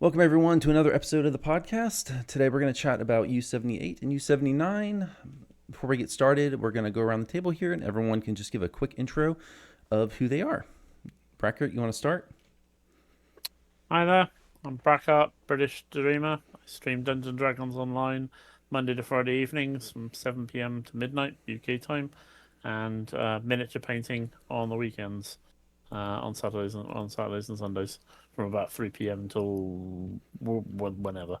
Welcome, everyone, to another episode of the podcast. Today, we're going to chat about U78 and U79. Before we get started, we're going to go around the table here, and everyone can just give a quick intro of who they are. Brackert, you want to start? Hi there, I'm Brackart, British Dreamer. I stream Dungeons and Dragons online Monday to Friday evenings from 7 p.m. to midnight UK time, and miniature painting on the weekends, on Saturdays and Sundays from about 3 p.m. until whenever.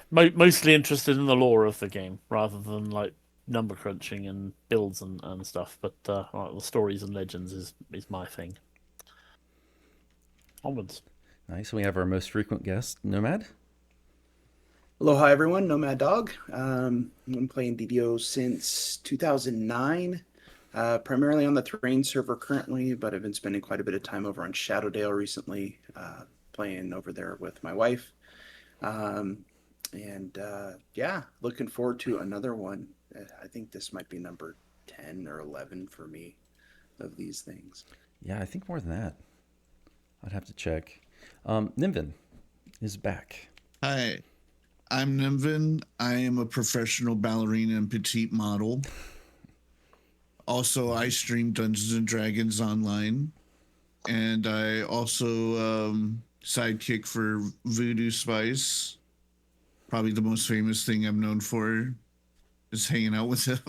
Mostly interested in the lore of the game rather than like number crunching and builds and stuff. But the stories and legends is my thing. Onwards. Nice. We have our most frequent guest, Nomad. Aloha, everyone. Nomad Dog. I'm playing DDO since 2009, primarily on the Terrain server currently, but I've been spending quite a bit of time over on Shadowdale recently, playing over there with my wife. Yeah, looking forward to another one. I think this might be number 10 or 11 for me of these things. Yeah, I think more than that. I'd have to check. Nimvin is back. Hi, I'm Nimvin. I am a professional ballerina and petite model. Also, I stream Dungeons and Dragons online, and I also sidekick for Voodoo Spice. Probably the most famous thing I'm known for is hanging out with him.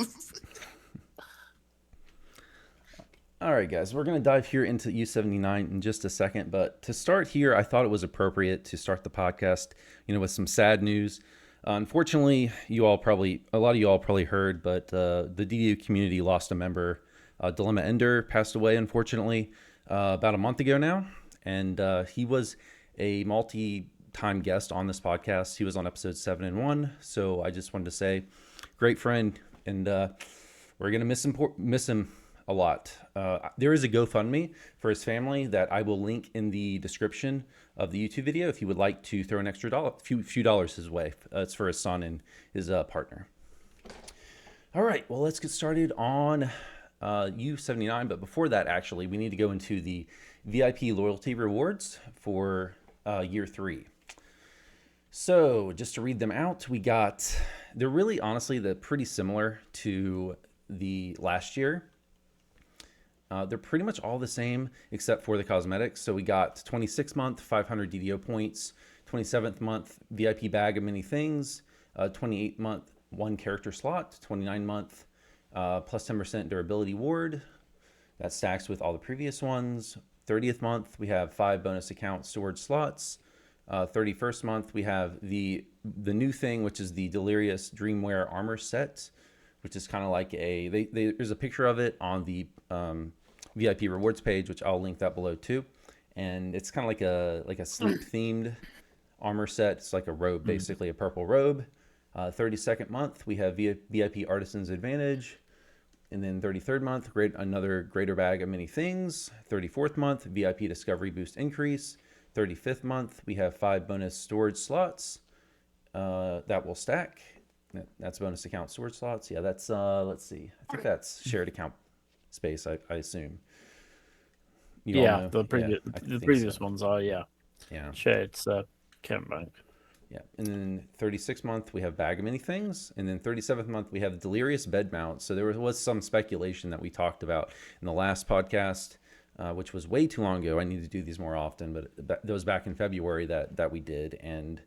All right, guys, we're going to dive here into U79 in just a second. But to start here, I thought it was appropriate to start the podcast, with some sad news. Unfortunately, a lot of you all probably heard, but the DDO community lost a member. DilemmaEnder passed away, unfortunately, about a month ago now. And he was a multi-time guest on this podcast. He was on episodes 7 and 1. So I just wanted to say, great friend, and we're going to miss him a lot. There is a GoFundMe for his family that I will link in the description of the YouTube video if you would like to throw an extra few dollars his way. It's for his son and his partner. All right, well, let's get started on U79. But before that, actually, we need to go into the VIP loyalty rewards for year 3. So just to read them out, they're really, honestly, they're pretty similar to the last year. They're pretty much all the same except for the cosmetics. So we got 26th month, 500 DDO points, 27th month, VIP bag of many things, 28th month, 1 character slot, 29th month, plus 10% durability ward. That stacks with all the previous ones. 30th month, we have 5 bonus account storage slots. 31st month, we have the new thing, which is the Delirious Dreamwear armor set, which is kind of like there's a picture of it on the VIP rewards page, which I'll link that below too. And it's kind of like a sleep themed armor set. It's like a robe, basically a purple robe. 32nd month, we have VIP Artisan's Advantage. And then 33rd month, another greater bag of many things. 34th month, VIP Discovery Boost Increase. 35th month, we have 5 bonus storage slots that will stack. That's bonus account storage slots. Yeah, that's, let's see. I think that's shared account space, I assume. The previous ones are, yeah. Shared account bank. Yeah, and then 36th month, we have bag of many things. And then 37th month, we have Delirious Bed Mount. So there was some speculation that we talked about in the last podcast, which was way too long ago. I need to do these more often, but that was back in February that we did. And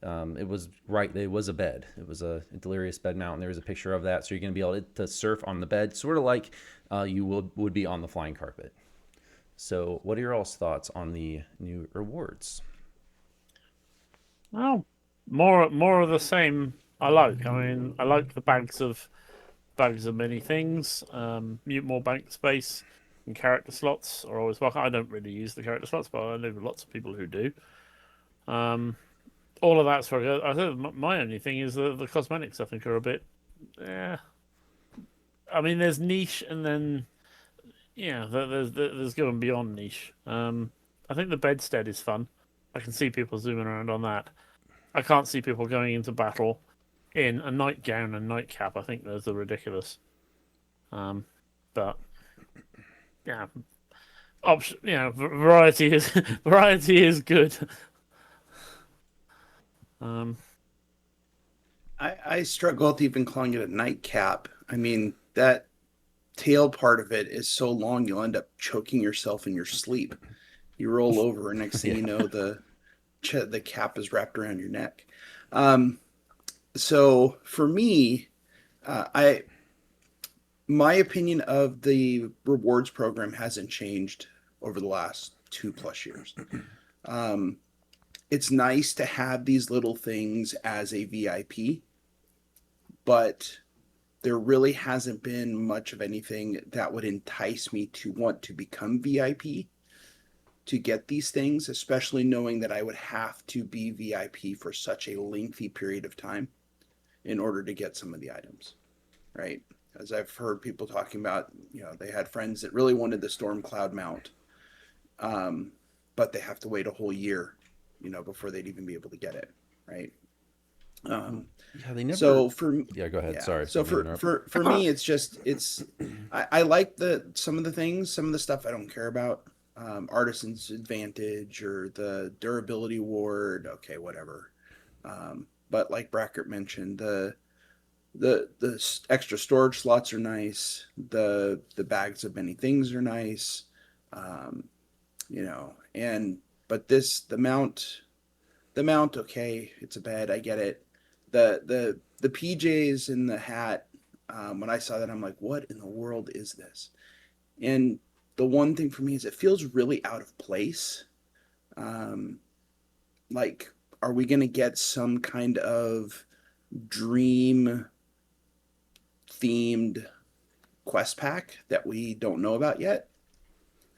it was right. It was a bed. It was a Delirious Bed Mount. And there was a picture of that. So you're going to be able to surf on the bed, sort of like you would be on the flying carpet. So what are your all's thoughts on the new rewards? Well, more of the same. I mean, I like the bags of many things. More bank space and character slots are always welcome. I don't really use the character slots, but I know lots of people who do. All of that's very good. I think my only thing is the cosmetics, I think, are a bit. Yeah. I mean, there's niche, and then there's going beyond niche. I think the bedstead is fun. I can see people zooming around on that. I can't see people going into battle in a nightgown and nightcap. I think those are ridiculous. But yeah, variety is variety is good. Um, I struggle with even calling it a nightcap. I mean, that tail part of it is so long you'll end up choking yourself in your sleep. You roll over, and next thing Yeah. you know, the cap is wrapped around your neck. Um, so for me, I my opinion of the rewards program hasn't changed over the last 2+ years. Um, it's nice to have these little things as a VIP, but there really hasn't been much of anything that would entice me to want to become VIP to get these things, especially knowing that I would have to be VIP for such a lengthy period of time in order to get some of the items, right? As I've heard people talking about, they had friends that really wanted the Storm Cloud mount, um, but they have to wait a whole year, before they'd even be able to get it, right? Um, Yeah, they never. so for Yeah, go ahead. yeah, Sorry, so didn't mean to for interrupt. for for me, I like some of the things, some of the stuff I don't care about. Artisan's Advantage or the Durability Ward, okay, whatever. But like Brackert mentioned, the extra storage slots are nice. The bags of many things are nice. Um, and but the mount, okay, it's a bed, I get it. The PJs and the hat, when I saw that, I'm like, what in the world is this? And the one thing for me is it feels really out of place. Um, like, are we gonna get some kind of dream themed quest pack that we don't know about yet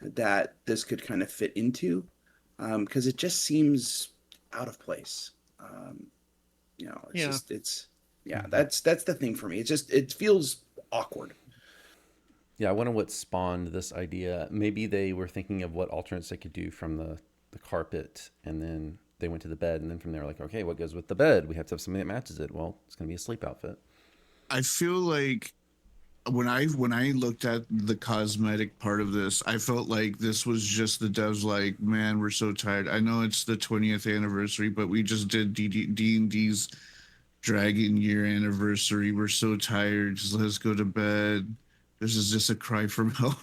that this could kind of fit into? Because it just seems out of place. It's yeah, just yeah, that's the thing for me. It feels awkward. Yeah, I wonder what spawned this idea. Maybe they were thinking of what alternates they could do from the carpet, and then they went to the bed, and then from there, like, okay, what goes with the bed? We have to have something that matches it. Well, it's going to be a sleep outfit. I feel like when I looked at the cosmetic part of this, I felt like this was just the devs like, man, we're so tired. I know it's the 20th anniversary, but we just did D&D's Dragon Year anniversary. We're so tired. Just let's go to bed. This is just a cry from hell.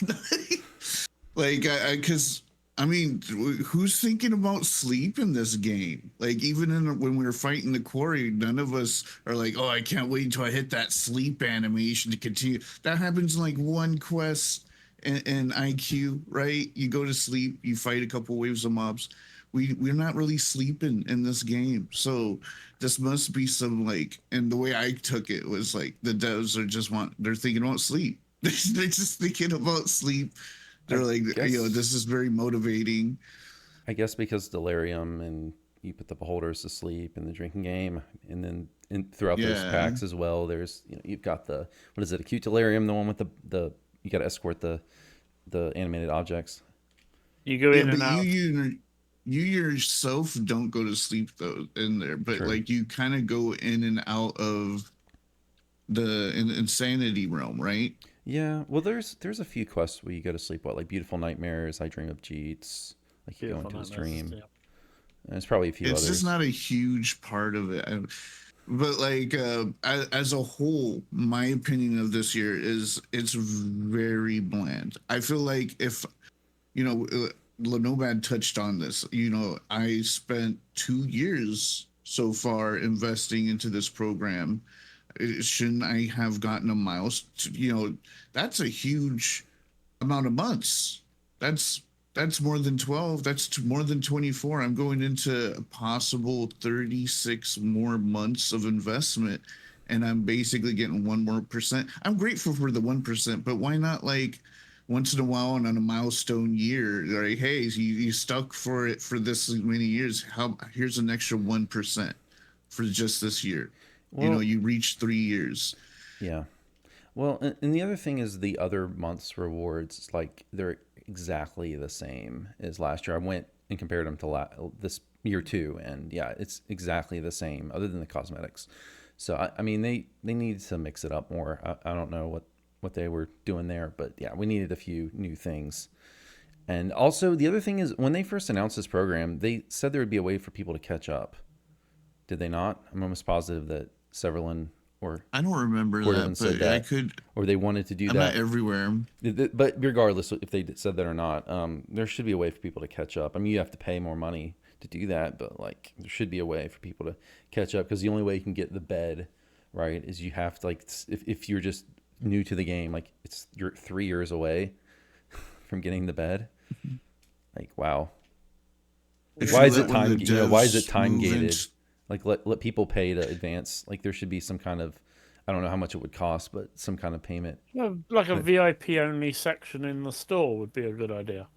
Like, because I mean, who's thinking about sleep in this game? Like, even when we were fighting the quarry, none of us are like, "Oh, I can't wait until I hit that sleep animation to continue." That happens in like one quest in IQ, right? You go to sleep, you fight a couple waves of mobs. We're not really sleeping in this game, so this must be some like. And the way I took it was like the devs they're thinking about sleep. They're just thinking about sleep. I They're like, guess this is very motivating. I guess because delirium and you put the beholders to sleep in the drinking game, and then throughout those Yeah. packs as well, there's you've got the what is it, acute delirium, the one with the you got to escort the animated objects. you go Yeah, in but and out. you yourself don't go to sleep though in there, but True. like you kind of go in and out of the insanity realm, right? Yeah, well, there's a few quests where you go to sleep. What, like Beautiful Nightmares, I Dream of Jeets, like you go Beautiful into his nightmares. dream. Yeah. And there's probably a few It's just others. not a huge part of it. But like as a whole, my opinion of this year is it's very bland. I feel like if you know, Nomad touched on this. I spent 2 years so far investing into this program. Shouldn't I have gotten a miles? That's a huge amount of months. That's that's more than 12. That's more than 24. I'm going into a possible 36 more months of investment, and I'm basically getting 1% more. I'm grateful for the 1%, but why not like once in a while and on a milestone year, like, hey, you stuck for it for this many years. Here's an extra 1% for just this year. Well, You reached 3 years. yeah. Well, and the other thing is the other month's rewards. It's like they're exactly the same as last year. I went and compared them to this year too, and yeah, it's exactly the same, other than the cosmetics. So I mean, they need to mix it up more. I don't know what they were doing there, but yeah, we needed a few new things. And also, the other thing is when they first announced this program, they said there would be a way for people to catch up. Did they not? I'm almost positive that Severlin or I don't remember Portland that, said but I that, could. or they wanted to do I'm that. not everywhere. But regardless if they said that or not, there should be a way for people to catch up. I mean, you have to pay more money to do that, but like there should be a way for people to catch up, because the only way you can get the bed right is you have to, like, if you're just new to the game, like you're 3 years away from getting the bed. Like, wow. If Why you is let it one of time? the You know, why is it devs time move gated? into- Like, let people pay to advance. Like, there should be some kind of, I don't know how much it would cost, but some kind of payment. Well, like a But- VIP only section in the store would be a good idea.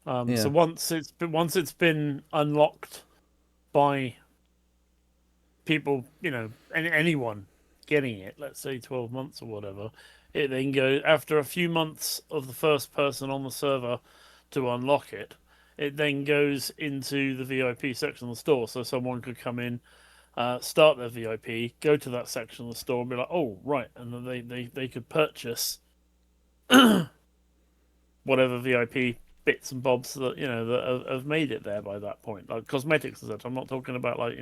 Yeah. So once it's been unlocked by people, anyone getting it, let's say 12 months or whatever, it then goes after a few months of the first person on the server to unlock it. It then goes into the VIP section of the store, so someone could come in, start their VIP, go to that section of the store, and be like, "Oh, right," and then they could purchase whatever VIP bits and bobs that that have made it there by that point, like cosmetics and such. I'm not talking about like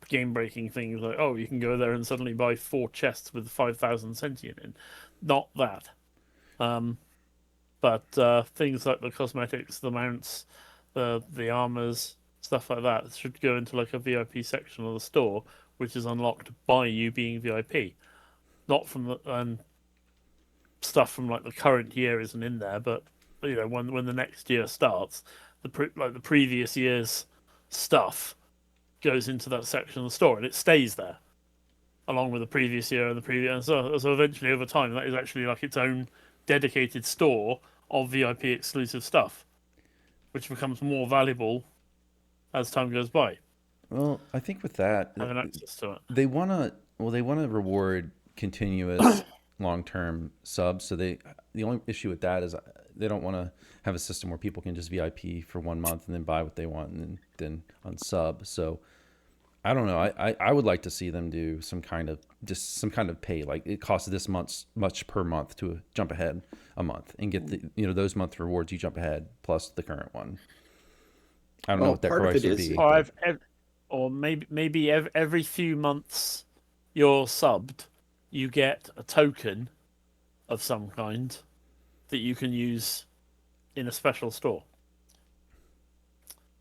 game breaking things like, oh, you can go there and suddenly buy 4 chests with 5,000 sentient in. Not that. But things like the cosmetics, the mounts, the armors, stuff like that should go into like a VIP section of the store, which is unlocked by you being VIP, not from the stuff from like the current year isn't in there, but when the next year starts, the previous year's stuff goes into that section of the store and it stays there along with the previous year and the previous, and so eventually over time that is actually like its own dedicated store of VIP exclusive stuff, which becomes more valuable as time goes by, Well, I think with that, having access to it. they want to reward continuous long-term subs. So the only issue with that is they don't want to have a system where people can just VIP for 1 month and then buy what they want and then unsub. So I don't know. I would like to see them do some kind of pay, like it costs this much per month to jump ahead a month and get the those month rewards you jump ahead plus the current one. I don't know what that part of price it would is- be. Or maybe every few months you're subbed, you get a token of some kind that you can use in a special store.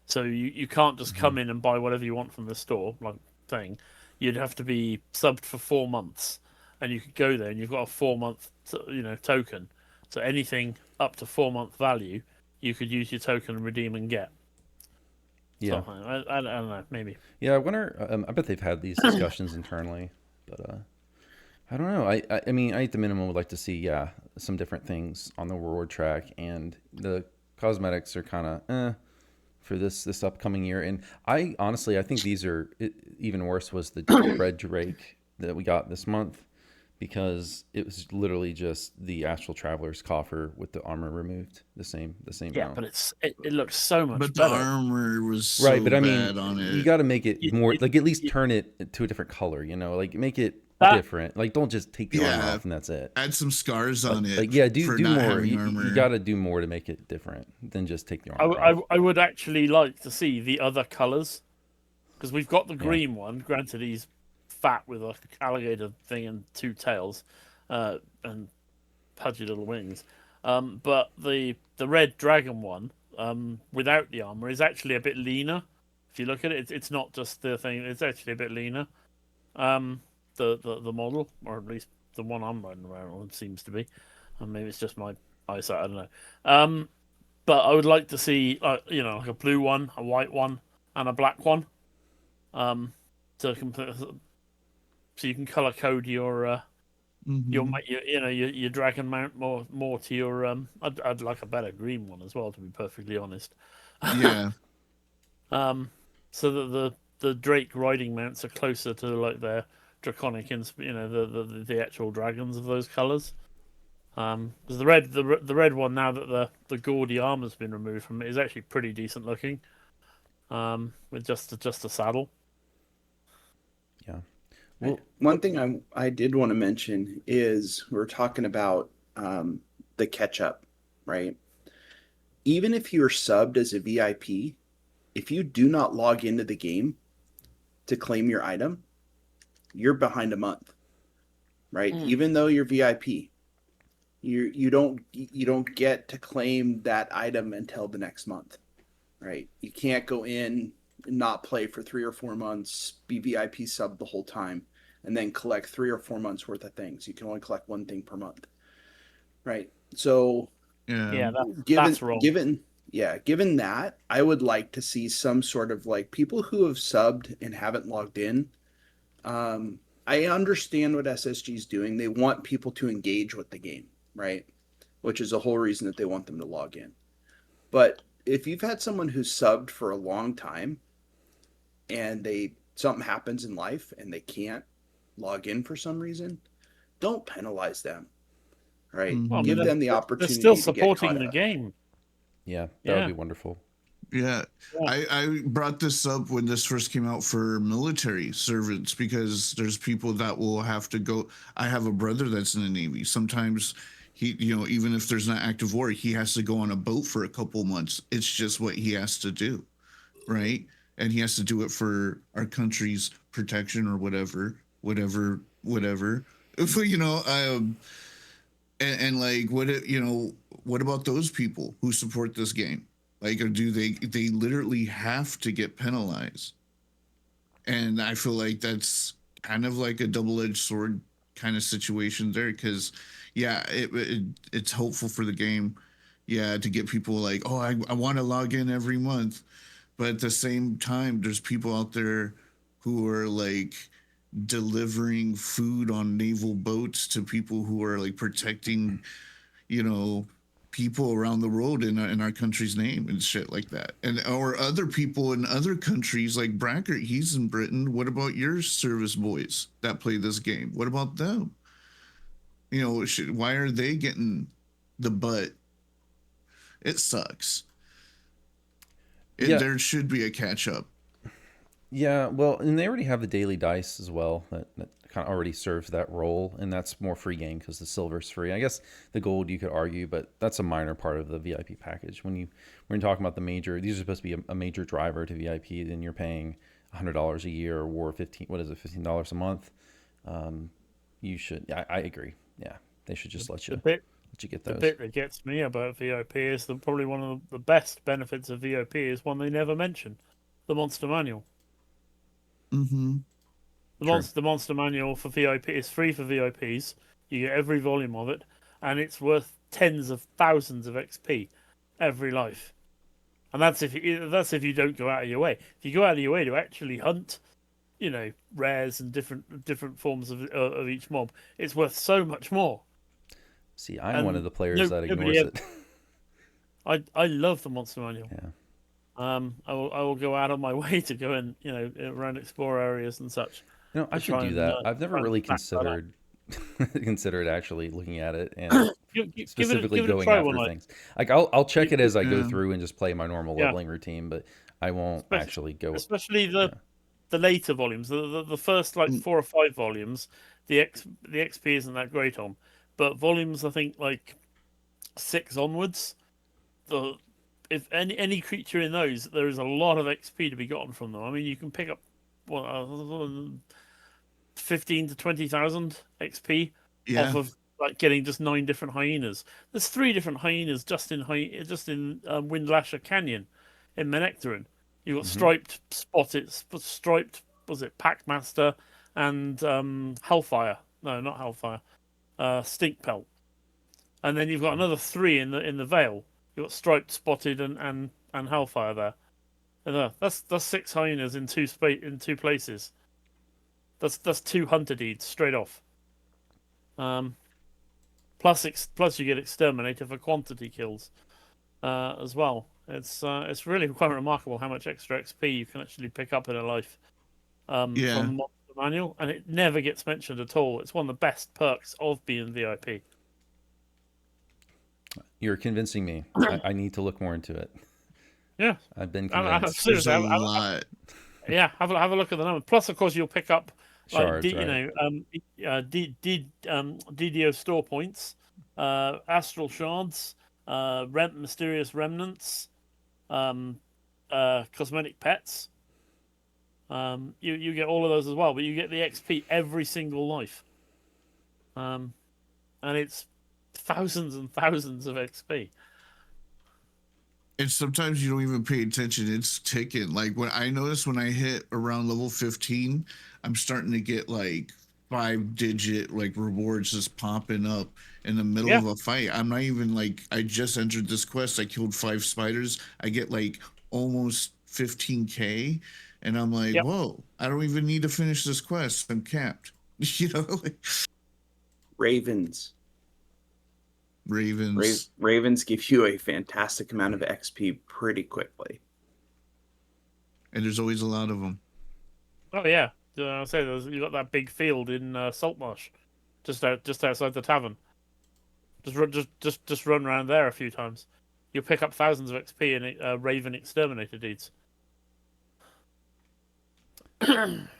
So you can't just come in and buy whatever you want from the store, like thing. You'd have to be subbed for 4 months, and you could go there and you've got a 4-month token. So anything up to 4-month value, you could use your token and redeem and get. Yeah. Something. I don't know, maybe. Yeah, I wonder. I bet they've had these discussions internally, but I don't know. I mean, I at the minimum would like to see some different things on the reward track, and the cosmetics are kind of for this upcoming year. And I honestly think these are even worse. Was the red Drake that we got this month, because it was literally just the Astral Traveler's coffer with the armor removed, the same Yeah, amount. but it looks so much But the better. armor was so Right, but I bad mean, on it. you got to make it more like at least turn it to a different color. Like make it different. Like don't just take the armor off and that's it. Add some scars on it. Like do for do not more. having You armor. got to do more to make it different than just take the armor off. I would actually like to see the other colors, because we've got the green one. Granted, he's fat with like an alligator thing and 2 tails, and pudgy little wings. But the red dragon one, without the armor, is actually a bit leaner. If you look at it, it's not just the thing. It's actually a bit leaner. The model, or at least the one I'm riding around on, seems to be. And maybe it's just my eyesight. I don't know. But I would like to see, like a blue one, a white one, and a black one. So you can color code your your dragon mount more to your I'd like a better green one as well, to be perfectly honest. Yeah. So that the Drake riding mounts are closer to like their draconic and the actual dragons of those colors. Because the red one, now that the gaudy armor's been removed from it, is actually pretty decent looking. With just a saddle. Yeah. Well, one thing I did want to mention is we're talking about the catch up, right? Even if you're subbed as a VIP, if you do not log into the game, to claim your item, you're behind a month, right? Mm. Even though you're VIP, you don't get to claim that item until the next month, right? You can't go in and not play for 3 or 4 months, be VIP sub the whole time, and then collect 3 or 4 months worth of things. You can only collect one thing per month, right? So Yeah, given that's wrong. given that, I would like to see some sort of like people who have subbed and haven't logged in. I understand what SSG is doing. They want people to engage with the game, right? Which is the whole reason that they want them to log in. But if you've had someone who's subbed for a long time and something happens in life and they can't log in for some reason, don't penalize them, right? Well, I Give mean, them the they're opportunity still to get supporting caught the up. game. Yeah, that Yeah. would be wonderful. Yeah. Yeah. I brought this up when this first came out for military servants because there's people that will have to go. I have a brother that's in the Navy. Sometimes he, even if there's not active war, he has to go on a boat for a couple months. It's just what he has to do, right? And he has to do it for our country's protection or whatever. If and like what about those people who support this game? Like, or do they literally have to get penalized? And I feel like that's kind of like a double-edged sword kind of situation there, because yeah, it's hopeful for the game, yeah, to get people like, oh, I want to log in every month, but at the same time, there's people out there who are like delivering food on naval boats to people who are like protecting, people around the world in our country's name and shit like that. And or other people in other countries like Brackert, he's in Britain. What about your service boys that play this game? What about them? Why are they getting the butt? It sucks. Yeah. There should be a catch up. Yeah, well, and they already have the daily dice as well that kind of already serves that role, and that's more free game because the silver's free. I guess the gold you could argue, but that's a minor part of the VIP package. When you're talking about the major, these are supposed to be a major driver to VIP. Then you're paying $100 a year or $15 a month. You should. I agree. Yeah, they should just let you get those. The bit that gets me about VIP is that probably one of the best benefits of VIP is one they never mention: the monster manual. Mm-hmm. The monster manual for VIP is free for VIPs. You get every volume of it, and it's worth tens of thousands of XP every life. And that's if you don't go out of your way. If you go out of your way to actually hunt, rares and different forms of each mob, it's worth so much more. See, I'm one of the players that ignores it. I love the monster manual. Yeah. I will go out of my way to go and around explore areas and such. I should do that. I've never really considered actually looking at it and specifically going after things. Like I'll check it as I go through and just play my normal leveling routine, but I won't actually go. Especially the later volumes, the first 4 or 5 volumes, the XP isn't that great on, but volumes I think 6 onwards, if any creature in those, there is a lot of XP to be gotten from them. I mean, you can pick up 15 to 20,000 XP off of getting just 9 different hyenas. There's 3 different hyenas just in Windlasher Canyon in Menectarin. You've got striped, was it Packmaster and Hellfire? No, not Hellfire. Stink Pelt. And then you've got another 3 in the Vale. You've got striped, spotted, and Hellfire there. And that's 6 hyenas in 2 places. That's 2 hunter deeds straight off. Plus you get Exterminator for quantity kills as well. It's really quite remarkable how much extra XP you can actually pick up in a life from the Monster Manual, and it never gets mentioned at all. It's one of the best perks of being VIP. You're convincing me. I need to look more into it. Yeah, I've been convinced. There's a lot. Yeah, have a look at the numbers. Plus, of course, you'll pick up Shards, DDO store points, astral shards, mysterious remnants, cosmetic pets, you get all of those as well, but you get the XP every single life. And it's thousands and thousands of XP. And sometimes you don't even pay attention. It's ticking. Like when I notice when I hit around level 15, I'm starting to get like 5-digit like rewards just popping up in the middle of a fight. I'm not even like, I just entered this quest. I killed 5 spiders. I get like almost 15K. And I'm like, whoa, I don't even need to finish this quest. I'm capped. You know? Ravens. Ravens give you a fantastic amount of XP pretty quickly. And there's always a lot of them. Oh yeah, I say you got that big field in Saltmarsh, just outside the tavern. Just run around there a few times. You'll pick up thousands of XP in Raven Exterminator deeds.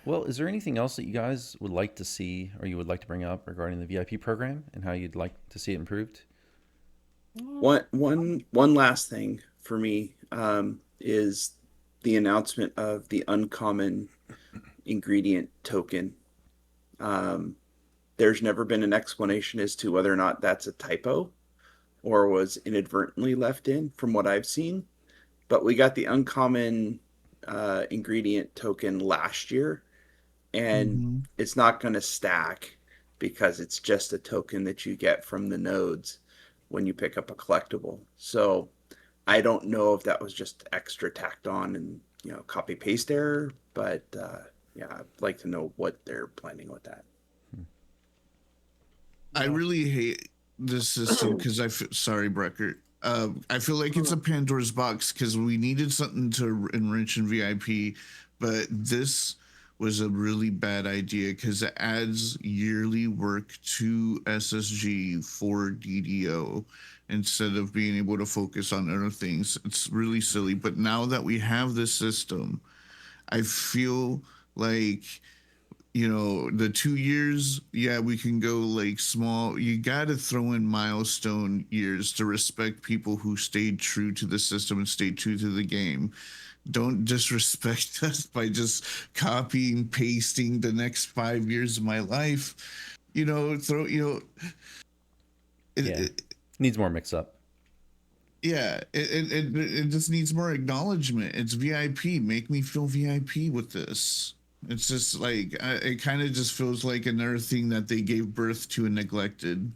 Well, is there anything else that you guys would like to see or you would like to bring up regarding the VIP program and how you'd like to see it improved? One last thing for me is the announcement of the uncommon ingredient token. There's never been an explanation as to whether or not that's a typo or was inadvertently left in from what I've seen. But we got the uncommon ingredient token last year, and it's not going to stack because it's just a token that you get from the nodes when you pick up a collectible. So I don't know if that was just extra tacked on and copy paste error, but I'd like to know what they're planning with that. I really hate this system because sorry, Brecker. I feel like it's a Pandora's box because we needed something to enrich in VIP, but this was a really bad idea because it adds yearly work to SSG for DDO instead of being able to focus on other things. It's really silly. But now that we have this system, I feel like, the 2 years, we can go like small. You got to throw in milestone years to respect people who stayed true to the system and stayed true to the game. Don't disrespect us by just copying, pasting the next 5 years of my life. It Needs more mix up. Yeah, it just needs more acknowledgement. It's VIP. Make me feel VIP with this. It's just like, it kind of just feels like another thing that they gave birth to and neglected.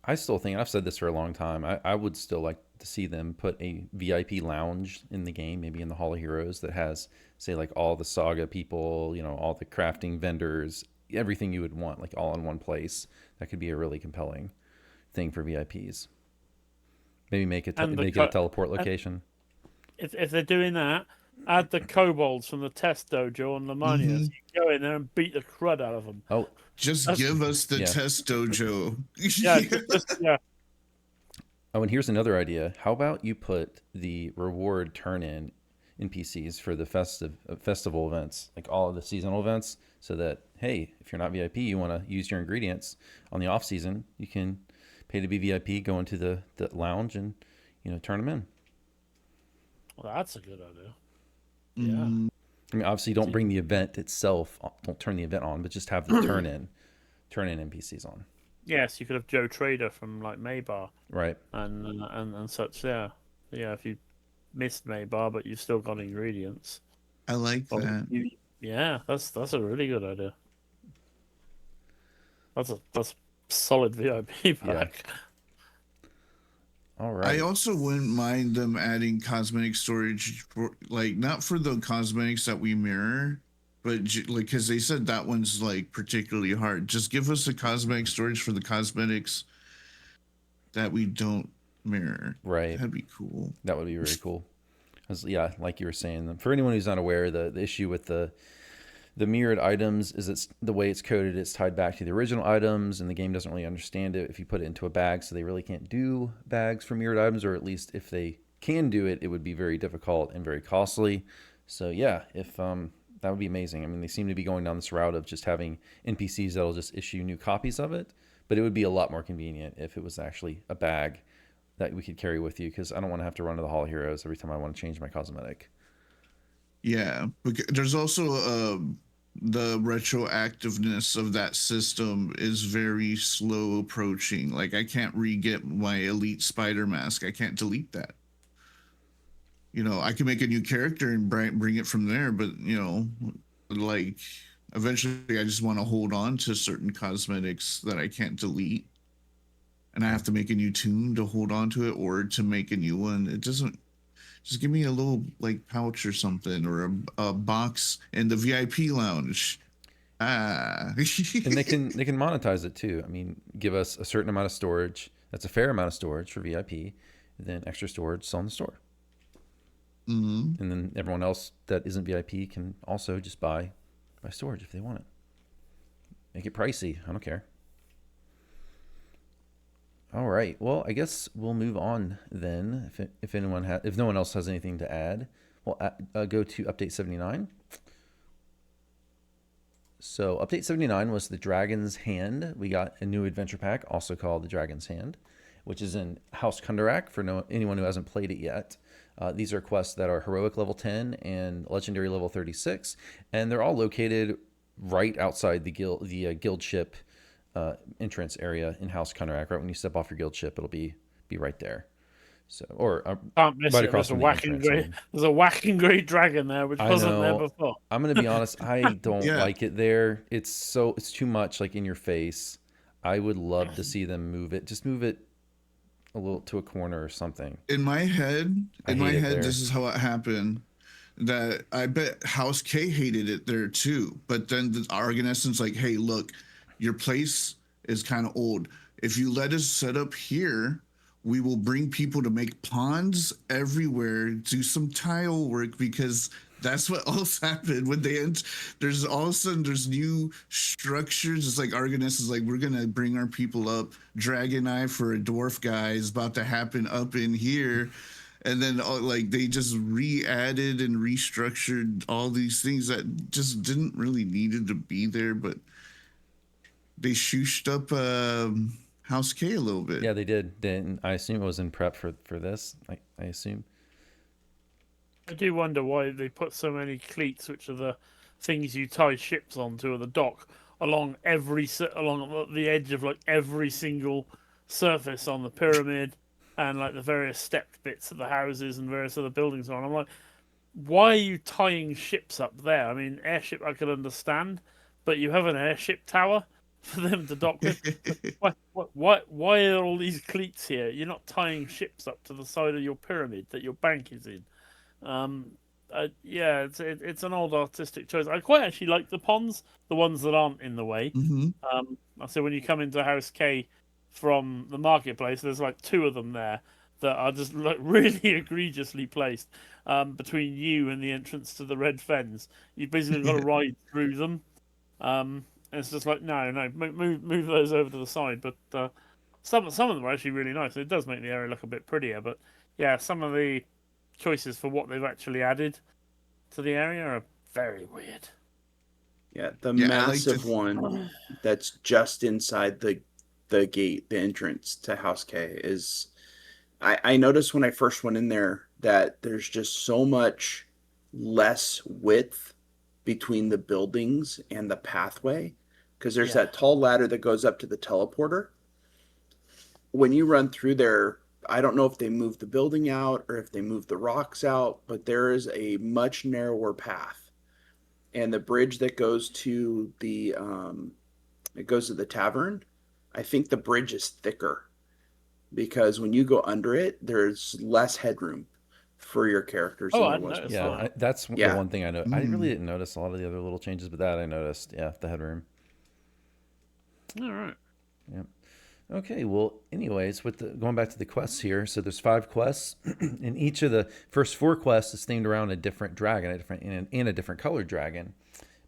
I still think, I've said this for a long time, I would still like to see them put a VIP lounge in the game, maybe in the Hall of Heroes, that has, say, like all the Saga people, all the crafting vendors, everything you would want, like all in one place. That could be a really compelling thing for VIPs. Maybe make it a teleport location. If they're doing that, add the kobolds from the test dojo on Lemanias. You can go in there and beat the crud out of them. Oh, just give us the test dojo. Yeah. Oh, and here's another idea. How about you put the reward turn-in NPCs for the festival events, like all of the seasonal events, so that, hey, if you're not VIP, you want to use your ingredients on the off season, you can pay to be VIP, go into the lounge and turn them in. Well, that's a good idea. Yeah. I mean, obviously, don't bring the event itself. Don't turn the event on, but just have the turn in NPCs on. Yes, you could have Joe Trader from like Maybar, right? And such. Yeah. If you missed Maybar, but you've still got ingredients. I like that. That's a really good idea. That's a solid VIP pack. Yeah. All right. I also wouldn't mind them adding cosmetic storage for, like, not for the cosmetics that we mirror, but like, because they said that one's like particularly hard. Just give us the cosmetic storage for the cosmetics that we don't mirror. Right. That'd be cool. That would be very cool. Like you were saying, for anyone who's not aware, the issue with the mirrored items is it's the way it's coded. It's tied back to the original items, and the game doesn't really understand it if you put it into a bag. So they really can't do bags for mirrored items, or at least if they can do it, it would be very difficult and very costly. So if that would be amazing. I mean, they seem to be going down this route of just having NPCs that'll just issue new copies of it, but it would be a lot more convenient if it was actually a bag that we could carry with you, because I don't want to have to run to the Hall of Heroes every time I want to change my cosmetic. Yeah, because there's also the retroactiveness of that system is very slow approaching. Like I can't re-get my elite spider mask. I can't delete that. I can make a new character and bring it from there, but like eventually I just want to hold on to certain cosmetics that I can't delete, and I have to make a new tune to hold on to it or to make a new one. It doesn't. Just give me a little like pouch or something, or a box in the VIP lounge. Ah. And they can monetize it too. I mean, give us a certain amount of storage. That's a fair amount of storage for VIP. Then extra storage sell in the store. Hmm. And then everyone else that isn't VIP can also just buy storage if they want it. Make it pricey. I don't care. All right. Well, I guess we'll move on then. If no one else has anything to add, we'll go to update 79. So update 79 was the Dragon's Hand. We got a new adventure pack, also called the Dragon's Hand, which is in House Kundarak for anyone who hasn't played it yet. These are quests that are heroic level 10 and legendary level 36, and they're all located right outside the guild ship entrance area in House Kundarak. Right when you step off your guild ship, it'll be right there. So, or Can't miss right it. across from the entrance. There's a whacking great dragon there, which I wasn't there know. before. I'm gonna be honest. I don't Yeah. like it there. It's too much like in your face. I would love to see them move it. Just move it a little to a corner or something. In my head, I hate it there. this is how it happened. That I bet House K hated it there too. But then the Argonescent's like, hey, look, your place is kind of old. If you let us set up here, we will bring people to make ponds everywhere, do some tile work, because that's what else happened when they end. There's all of a sudden there's new structures. It's like Argoness is like, we're gonna bring our people up. Dragon Eye for a dwarf guy is about to happen up in here. And then like they just re-added and restructured all these things that just didn't really needed to be there, but they shooshed up House K a little bit. Yeah, they did. Then I assume it was in prep for this. I assume. I do wonder why they put so many cleats, which are the things you tie ships onto at the dock, along the edge of like every single surface on the pyramid, and like the various stepped bits of the houses and various other buildings on. I'm like, why are you tying ships up there? I mean, airship I could understand, but you have an airship tower for them to dock with. Why are all these cleats here? You're not tying ships up to the side of your pyramid that your bank is in. Yeah, it's an old artistic choice. I quite actually like the ponds, the ones that aren't in the way. Mm-hmm. So when you come into House K from the marketplace, there's like two of them there that are just like really egregiously placed between you and the entrance to the red fens. You've basically got to ride through them. And it's just like no, move those over to the side. But some of them are actually really nice. It does make the area look a bit prettier. But yeah, some of the choices for what they've actually added to the area are very weird. Yeah, the massive one that's just inside the gate, the entrance to House K is. I noticed when I first went in there that there's just so much less width between the buildings and the pathway, because there's that tall ladder that goes up to the teleporter. When you run through there, I don't know if they moved the building out or if they moved the rocks out, but there is a much narrower path. And the bridge that goes to the tavern, I think the bridge is thicker, because when you go under it, there's less headroom for your characters than there was before. That's the one thing I know. I really didn't notice a lot of the other little changes, but that I noticed. Yeah, the headroom. All right. Yeah. Okay, well, anyways, going back to the quests here, so there's 5 quests, and each of the first 4 quests is themed around a different dragon, a different colored dragon.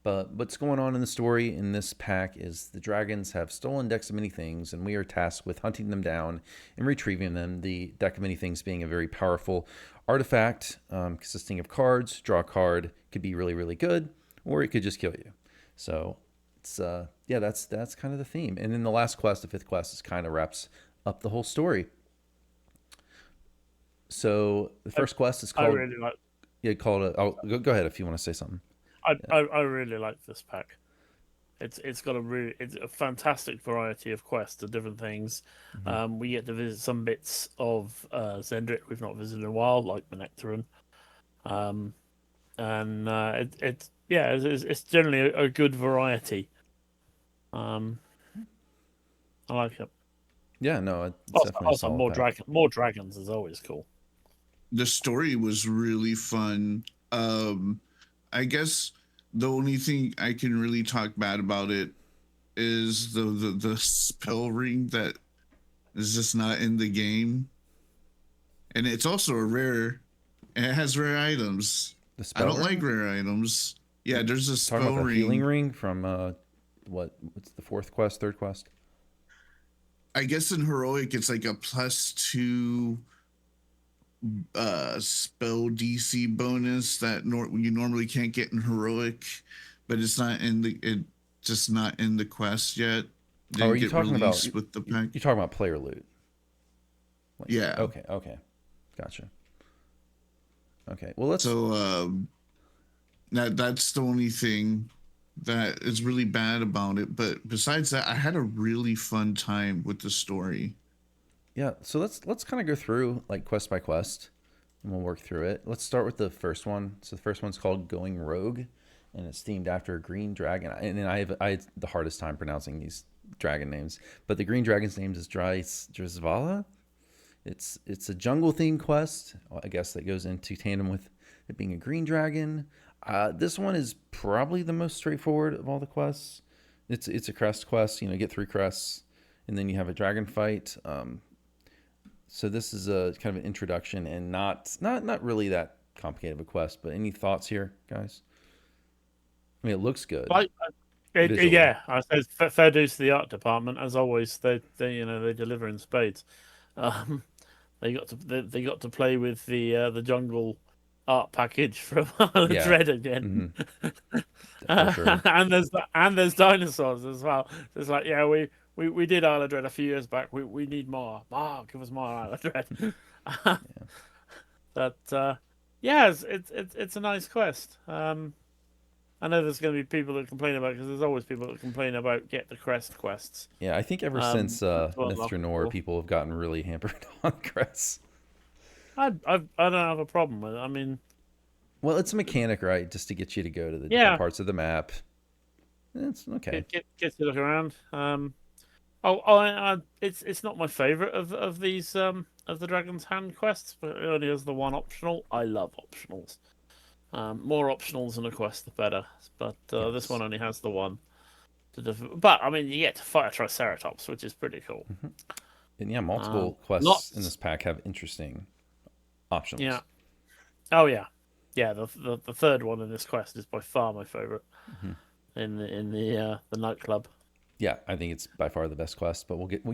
But what's going on in the story in this pack is the dragons have stolen decks of many things, and we are tasked with hunting them down and retrieving them. The deck of many things being a very powerful artifact consisting of cards. Draw a card, could be really, really good, or it could just kill you. So it's that's kind of the theme. And then the last quest, the 5th quest, is kind of wraps up the whole story. So the first quest is called. Yeah, call it. Oh, go ahead if you want to say something. I really like this pack. It's got it's a fantastic variety of quests and different things. Mm-hmm. We get to visit some bits of Zendrick we've not visited in a while, like Manectaron. Um, and it's generally a good variety. I like it. Yeah, no, it's definitely a Also, solid pack. more dragons is always cool. The story was really fun. I guess the only thing I can really talk bad about it is the spell ring that is just not in the game, and it's also a rare. And it has rare items. The I spell don't like ring? rare items. Yeah, there's a Talking spell about the healing ring. ring from what's the fourth quest, third quest? I guess in heroic it's like a +2 spell DC bonus that you normally can't get in heroic, but it's not in it just not in the quest yet. Oh, are Didn't you get talking about released with the pack. you're talking about player loot? Like, Yeah. Okay. Gotcha. Okay. Well, let's. So that's the only thing that is really bad about it. But besides that, I had a really fun time with the story. Yeah. So let's kind of go through like quest by quest, and we'll work through it. Let's start with the first one. So the first one's called Going Rogue, and it's themed after a green dragon. And I had the hardest time pronouncing these dragon names, but the green dragon's name is Drizvala. It's a jungle themed quest, I guess, that goes into tandem with it being a green dragon. This one is probably the most straightforward of all the quests. It's a crest quest. Get 3 crests, and then you have a dragon fight. So this is a kind of an introduction and not really that complicated of a quest. But any thoughts here, guys? I mean, it looks good. Yeah, I said fair dues to the art department as always. They deliver in spades. They got to play with the jungle art package from Isle of Dread again. For sure. and there's dinosaurs as well. It's like, yeah, we did Isle of Dread a few years back. We need more. Give us more Isle of Dread. But it's a nice quest. I know there's going to be people that complain about it because there's always people that complain about get the crest quests. Yeah, I think ever since Mr. Nor, people have gotten really hampered on crests. I don't have a problem with it. I mean, well, it's a mechanic, right? Just to get you to go to the different parts of the map. It's okay. Get to look around. It's not my favorite of these of the Dragon's Hand quests, but it only has the one optional. I love optionals. More optionals in a quest, the better. But Yes. This one only has the one. But I mean, you get to fight a Triceratops, which is pretty cool. Mm-hmm. And yeah, multiple quests in this pack have interesting options. Yeah. Oh yeah. Yeah. The third one in this quest is by far my favorite. In the nightclub. Yeah, I think it's by far the best quest. But we'll get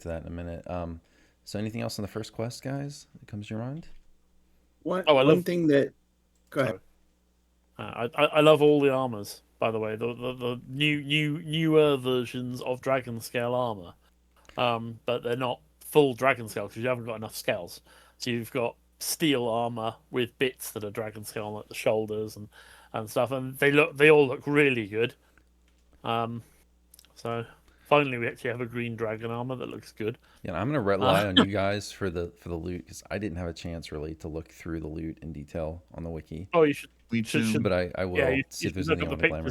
to that in a minute. So anything else on the first quest, guys, that comes to your mind? One thing that. Go ahead. I love all the armors, by the way. The newer versions of dragon scale armor, but they're not full dragon scale because you haven't got enough scales. So you've got steel armor with bits that are dragon scale, like the shoulders and stuff, and they all look really good. So finally we actually have a green dragon armor that looks good. Yeah, I'm gonna rely on you guys for the loot because I didn't have a chance really to look through the loot in detail on the wiki. Oh, you should. But I will see if there's anything on the glamour.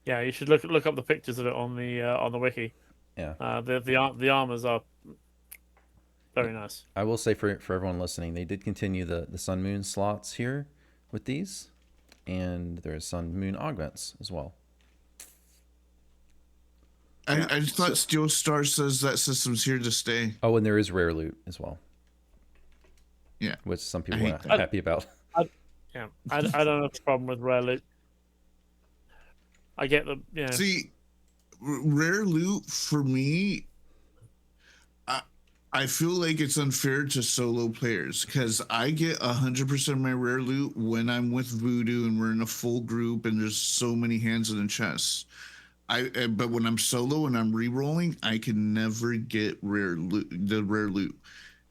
Yeah, you should look up the pictures of it on the wiki. Yeah. The armors are very nice. I will say for everyone listening, they did continue the Sun Moon slots here with these, and there's Sun Moon augments as well. I just thought Steel Star says that system's here to stay. Oh, and there is rare loot as well. Yeah. Which some people are happy about. I don't have a problem with rare loot. I get the See, rare loot for me, I feel like it's unfair to solo players because I get 100% of my rare loot when I'm with Voodoo and we're in a full group and there's so many hands in the chest. But when I'm solo and I'm re-rolling, I can never get rare loot.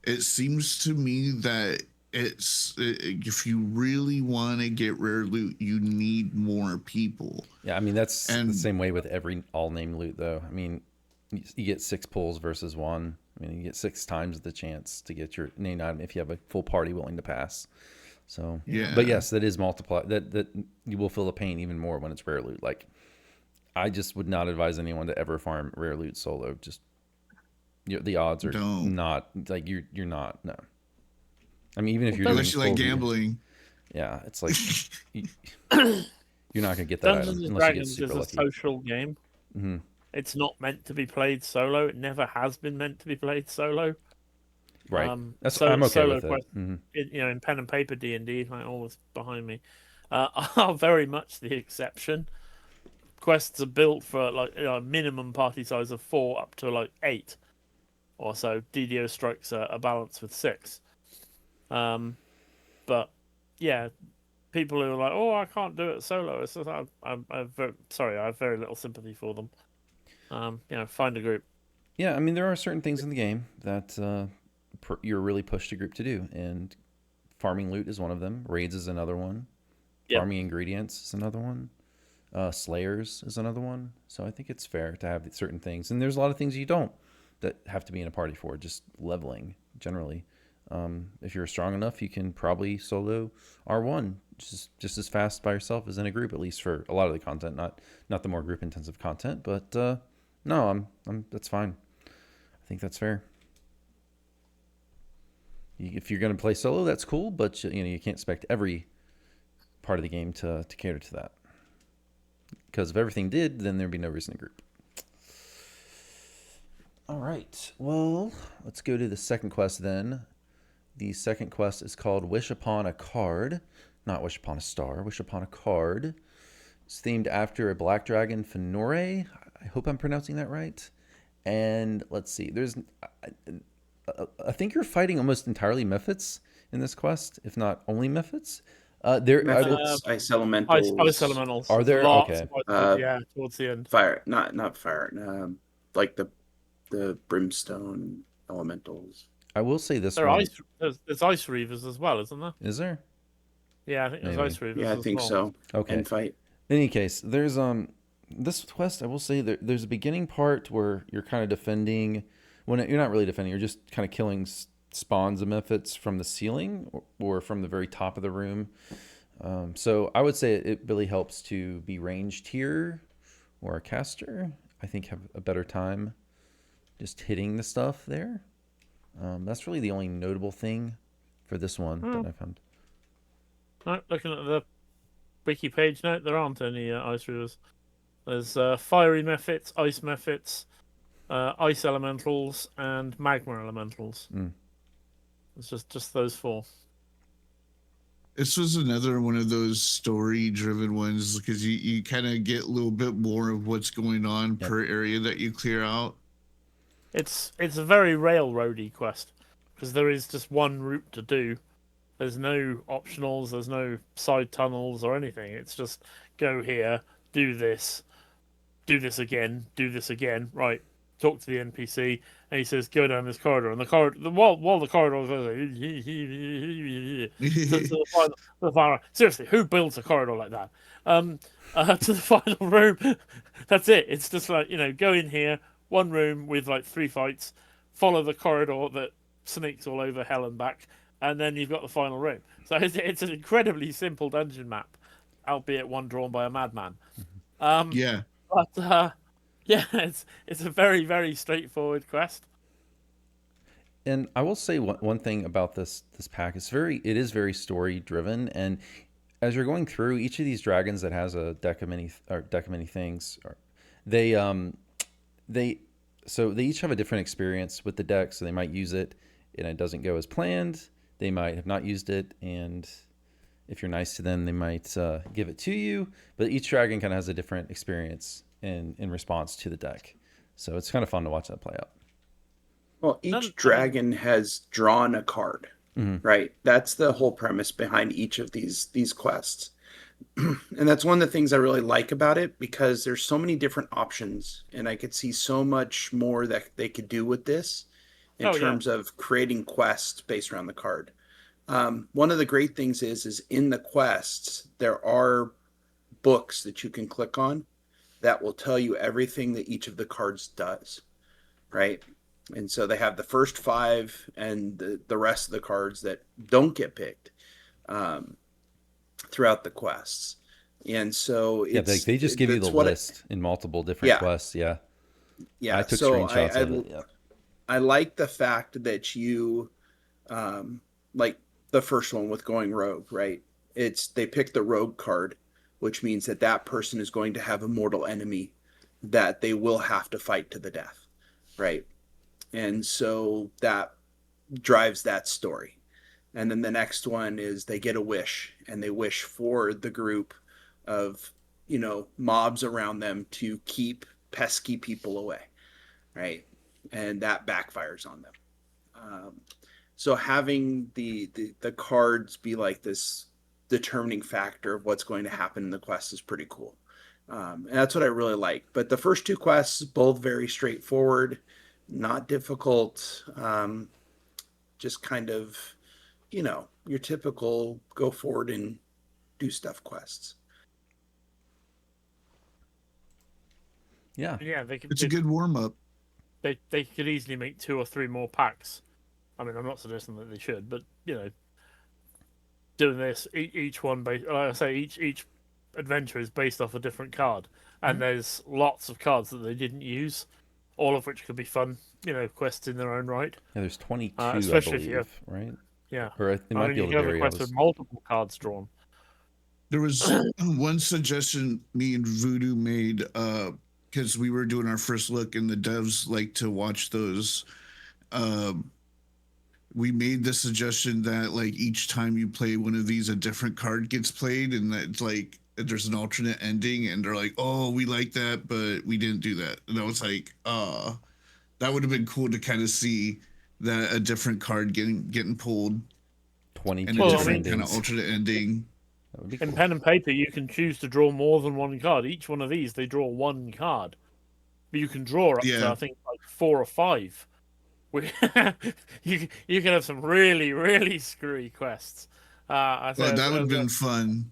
It seems to me that if you really want to get rare loot, you need more people. Yeah, I mean that's And the same way with every all name loot, though. I mean, you get 6 pulls versus 1. I mean, you get 6 times the chance to get your named item if you have a full party willing to pass. So, Yeah. But yes, that is multiply. That you will feel the pain even more when it's rare loot. Like, I just would not advise anyone to ever farm rare loot solo. Just the odds are not like you're not. No. I mean, even if you're unless you doing like full gambling. yeah, it's like you're not gonna get that Dungeons item and unless you get Dragons super is a lucky. social game. Mm-hmm. It's not meant to be played solo. It never has been meant to be played solo. Right. I'm okay solo with it. quests, Mm-hmm. in pen and paper D&D, like always behind me, are very much the exception. Quests are built for like a minimum party size of 4 up to like 8 or so. DDO strikes are balanced with 6. But yeah, people who are like, "Oh, I can't do it solo," it's just, I have very little sympathy for them. Find a group. Yeah, I mean, there are certain things in the game that you're really pushed a group to do, and farming loot is one of them. Raids is another one. Yep. Farming ingredients is another one. Slayers is another one. So I think it's fair to have certain things, and there's a lot of things you don't that have to be in a party for. Just leveling generally. If you're strong enough, you can probably solo R1 just as fast by yourself as in a group, at least for a lot of the content. Not the more group intensive content, but no, I'm that's fine. I think that's fair. If you're going to play solo, that's cool, but you can't expect every part of the game to cater to that. Because if everything did, then there'd be no reason to group. All right. Well, let's go to the second quest then. The second quest is called Wish Upon a Card. Not Wish Upon a Star. Wish Upon a Card. It's themed after a black dragon, Fenore. I hope I'm pronouncing that right. And let's see. I think you're fighting almost entirely Mephits in this quest, if not only Mephits. Mephits, ice elementals. Ice elementals. Are there? Lots, Okay. yeah, towards the end. Fire, not fire. Like the brimstone elementals. I will say this There one. There's ice reavers as well, isn't there? Is there? Yeah, I think there's Maybe. ice reavers. Yeah, I think so. Okay. And fight. In any case, there's this quest. I will say there's a beginning part where you're kind of defending. When you're not really defending, you're just kind of killing spawns of Mephits from the ceiling or from the very top of the room. So I would say it really helps to be ranged here or a caster. I think have a better time just hitting the stuff there. That's really the only notable thing for this one that I found. No, looking at the wiki page note, there aren't any ice reavers. There's fiery Mephits, ice Mephits, ice elementals, and magma elementals. It's just those 4. This was another one of those story-driven ones because you kind of get a little bit more of what's going on per area that you clear out. It's a very railroady quest because there is just one route to do. There's no optionals, there's no side tunnels or anything. It's just go here, do this again, do this again. Right, talk to the NPC, and he says go down this corridor. And while the corridor goes to the final. Seriously, who builds a corridor like that? To the final room. That's it. It's just like go in here. One room with like 3 fights, follow the corridor that sneaks all over hell and back, and then you've got the final room. So it's an incredibly simple dungeon map, albeit one drawn by a madman. Yeah. But it's a very, very straightforward quest. And I will say one thing about this pack is it is very story driven, and as you're going through each of these dragons that has a deck of many things, they each have a different experience with the deck, so they might use it and it doesn't go as planned. They might have not used it, and if you're nice to them, they might give it to you. But each dragon kind of has a different experience in response to the deck, so it's kind of fun to watch that play out. Well, each dragon has drawn a card, right? That's the whole premise behind each of these quests. And that's one of the things I really like about it, because there's so many different options, and I could see so much more that they could do with this in terms of creating quests based around the card. One of the great things is in the quests, there are books that you can click on that will tell you everything that each of the cards does, right? And so they have the first 5 and the rest of the cards that don't get picked throughout the quests. And so they just give you the list in multiple different quests. Yeah. I took screenshots of it. Yeah. I like the fact that you, like the first one with going rogue, right? They pick the rogue card, which means that person is going to have a mortal enemy that they will have to fight to the death, right? And so that drives that story. And then the next one is they get a wish, and they wish for the group of, mobs around them to keep pesky people away, right? And that backfires on them. So having the cards be like this determining factor of what's going to happen in the quest is pretty cool. And that's what I really like. But the first 2 quests, both very straightforward, not difficult, just kind of, your typical go forward and do stuff quests. Yeah. Yeah, It's a good warm up. They could easily make 2 or 3 more packs. I mean, I'm not suggesting that they should, but doing this each one, like I say, each adventure is based off a different card, and there's lots of cards that they didn't use, all of which could be fun, quests in their own right. Yeah, there's 22, especially I believe, if you have, right? Yeah, Or it might be able to vary. You have a quest with multiple cards drawn. There was one suggestion me and Voodoo made, because we were doing our first look, and the devs like to watch those. We made the suggestion that like each time you play one of these, a different card gets played, and that like there's an alternate ending, and they're like, "Oh, we like that, but we didn't do that." And I was like, that would have been cool to kind of see that a different card getting pulled, 22 and a different endings. kind of alternate ending. That would be In cool. pen and paper, you can choose to draw more than one card. Each one of these, they draw one card, but you can draw up to, I think, like 4 or 5. You can have some really, really screwy quests. That would have been fun.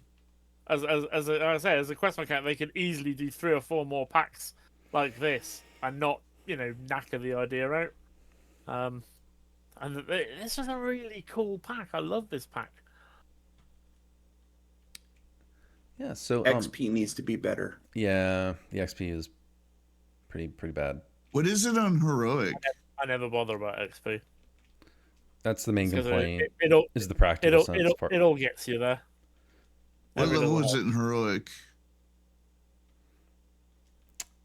As a quest mechanic, they could easily do 3 or 4 more packs like this and not, knacker the idea out. And this was a really cool pack. I love this pack. Yeah, so XP needs to be better. Yeah, the XP is pretty bad. What is it on heroic? I never bother about XP. That's the main complaint. Is the practical sense part. It all gets you there. What level is it in heroic?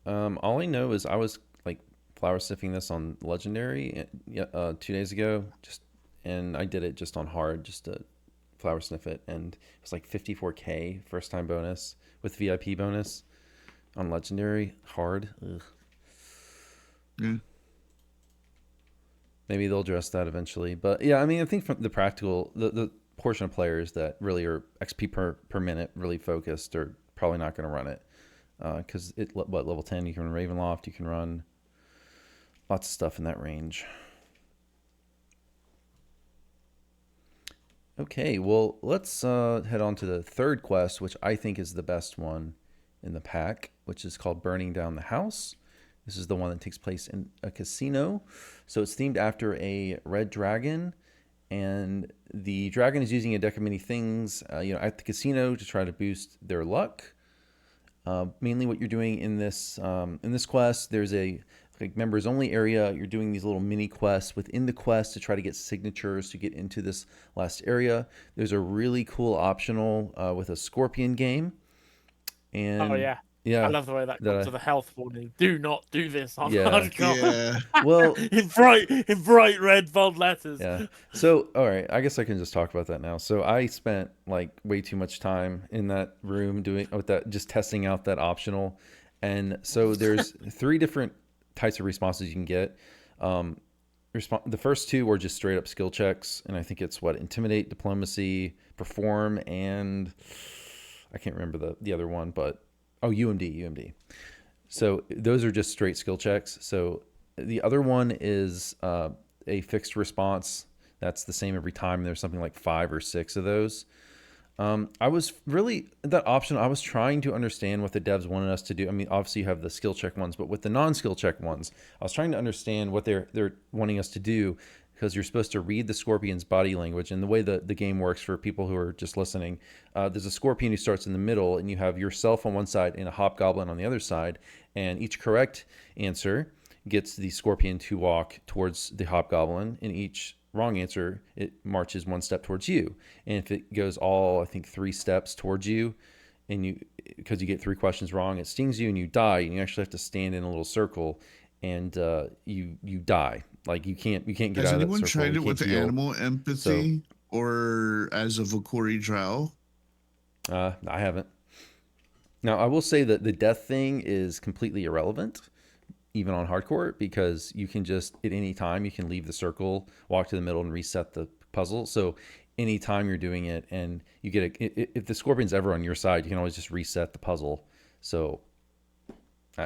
All I know is I was like flower sniffing this on legendary 2 days ago, and I did it just on hard, just to flower sniff it, and it was like 54k first time bonus with VIP bonus on legendary hard. Ugh. Yeah. Maybe they'll address that eventually, but yeah, I mean, I think from the practical, the portion of players that really are XP per minute really focused are probably not going to run it, because level 10 you can run Ravenloft, you can run lots of stuff in that range. Okay, well, let's head on to the third quest, which I think is the best one in the pack, which is called Burning Down the House. This is the one that takes place in a casino. So it's themed after a red dragon, and the dragon is using a deck of many things, at the casino to try to boost their luck. Mainly what you're doing in this quest, there's a members only area. You're doing these little mini quests within the quest to try to get signatures to get into this last area. There's a really cool optional with a scorpion game. And yeah, I love the way that comes to the health warning. Do not do this on hardcore. Yeah. Well, in bright red bold letters. Yeah. So, all right, I guess I can just talk about that now. So I spent like way too much time in that room just testing out that optional. And so there's 3 different types of responses you can get. The first 2 were just straight up skill checks, and I think it's intimidate, diplomacy, perform, and I can't remember the other one, but UMD. So those are just straight skill checks. So the other one is a fixed response, That's the same every time. There's something like 5 or 6 of those. I was really that option. I was trying to understand what the devs wanted us to do. I mean, obviously you have the skill check ones, but with the non-skill check ones, I was trying to understand what they're wanting us to do, because you're supposed to read the scorpion's body language. And the way the game works for people who are just listening, there's a scorpion who starts in the middle, and you have yourself on one side and a hobgoblin on the other side, and each correct answer gets the scorpion to walk towards the hobgoblin, and each wrong answer, it marches 1 step towards you. And if it goes all, I think, 3 steps towards you, and you, because you get 3 questions wrong, it stings you and you die, and you actually have to stand in a little circle, and you die. Like you can't get Has out of that anyone circle. tried You it with can't the heal. animal empathy or as a Vokori drow? I haven't. Now I will say that the death thing is completely irrelevant, even on hardcore, because you can just at any time you can leave the circle, walk to the middle, and reset the puzzle. So anytime you're doing it, and you get if the scorpion's ever on your side, you can always just reset the puzzle. So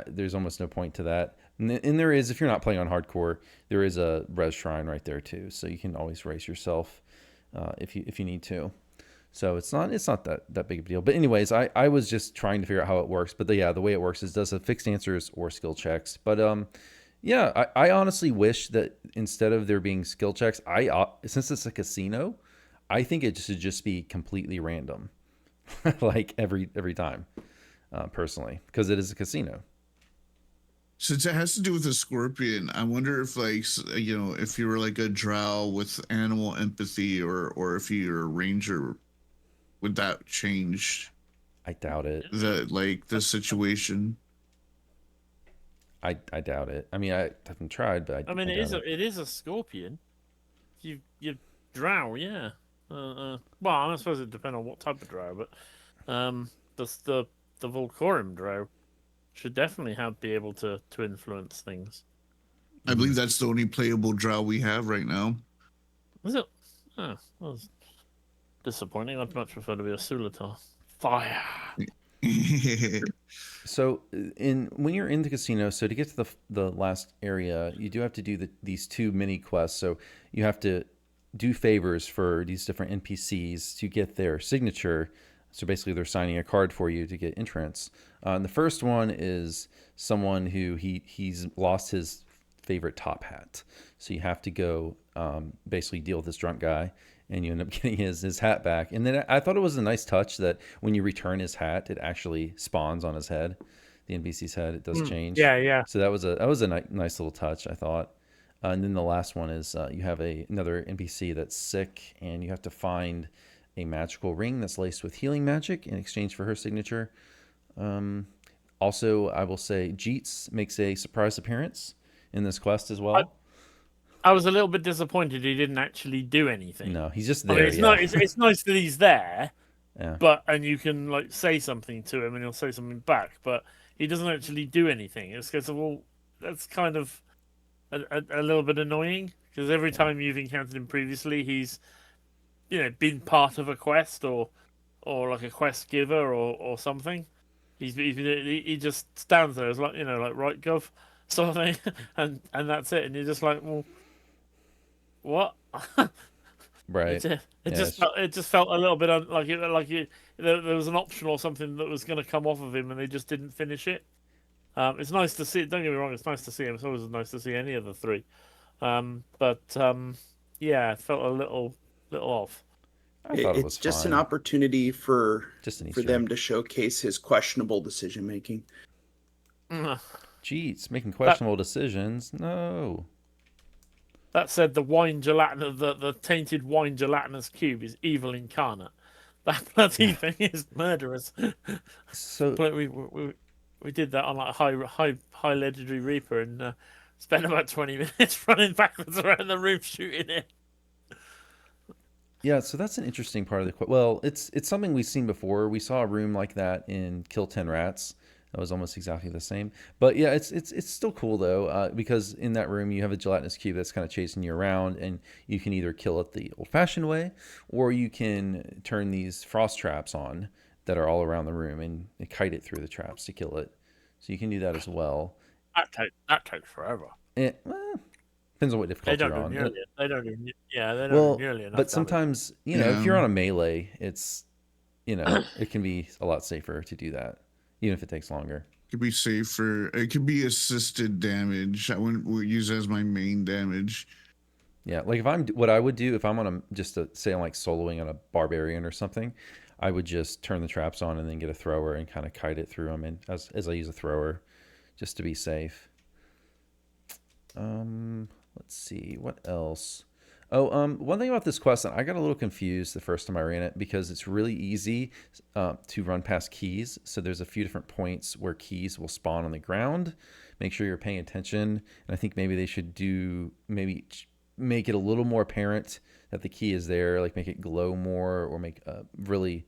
there's almost no point to that. And there is, if you're not playing on hardcore, there is a res shrine right there too, so you can always raise yourself if you need to. So it's not that big of a deal. But anyways, I was just trying to figure out how it works. But the way it works is does have fixed answers or skill checks. But I honestly wish that instead of there being skill checks, since it's a casino, I think it should just be completely random, like every time, personally, because it is a casino. Since it has to do with a scorpion, I wonder if, like, if you were like a drow with animal empathy, or if you're a ranger, would that change I doubt it. the situation? I doubt it. I mean, I haven't tried, but I mean, I doubt it is a scorpion. You drow, yeah. Well, I suppose it depends on what type of drow, but the Volcorum drow should definitely be able to influence things. I believe that's the only playable drow we have right now. Is it? Oh, well, it's disappointing. I'd much prefer to be a Sulatar. Fire. So when you're in the casino, so to get to the last area, you do have to do these 2 mini quests. So you have to do favors for these different NPCs to get their signature. So basically, they're signing a card for you to get entrance. And the first one is someone who he's lost his favorite top hat. So you have to go basically deal with this drunk guy, and you end up getting his hat back. And then I thought it was a nice touch that when you return his hat, it actually spawns on his head. The NPC's head, it does change. Yeah. So that was a nice little touch, I thought. And then the last one is you have another NPC that's sick, and you have to find a magical ring that's laced with healing magic in exchange for her signature. Also, I will say Jeets makes a surprise appearance in this quest as well. I was a little bit disappointed he didn't actually do anything. No, he's just I there. mean, it's nice that he's there, Yeah. and you can like say something to him and he'll say something back, but he doesn't actually do anything. It's because, well, that's kind of a little bit annoying, because every time you've encountered him previously, he's been part of a quest or like a quest giver or something. He just stands there as like right gov sort of thing, and that's it. And you're just like, well, what? Right. It just felt a little bit there was an option or something that was going to come off of him, and they just didn't finish it. It's nice to see. Don't get me wrong. It's nice to see him. It's always nice to see any of the 3. But it felt a little off. I thought it was It's just fine. an opportunity for Just them to showcase his questionable decision making. Jeez, making questionable decisions. No. That said, the the tainted wine gelatinous cube is evil incarnate. That bloody thing is murderous. So we did that on like high legendary Reaper, and spent about 20 minutes running backwards around the room shooting it. yeah, so that's an interesting part of the well, it's something we've seen before. We saw a room like that in Kill 10 Rats. That was almost exactly the same. But yeah, it's still cool though, because in that room you have a gelatinous cube that's kind of chasing you around, and you can either kill it the old-fashioned way, or you can turn these frost traps on that are all around the room and kite it through the traps to kill it. So you can do that as well. That takes forever. Well, Depends on what They difficulty don't you're do on. nearly. They don't do. Yeah, they don't do Well, nearly enough but damage. sometimes, if Yeah. you're on a melee, it's, it can be a lot safer to do that, even if it takes longer. Could be safer. It could be assisted damage. I wouldn't use it as my main damage. Yeah, like what I would do if I'm on say I'm like soloing on a barbarian or something, I would just turn the traps on and then get a thrower and kind of kite it through them, and as I use a thrower, just to be safe. Let's see what else. Oh, one thing about this quest, I got a little confused the first time I ran it because it's really easy to run past keys. So there's a few different points where keys will spawn on the ground. Make sure you're paying attention, and I think maybe they should make it a little more apparent that the key is there, like make it glow more or make a really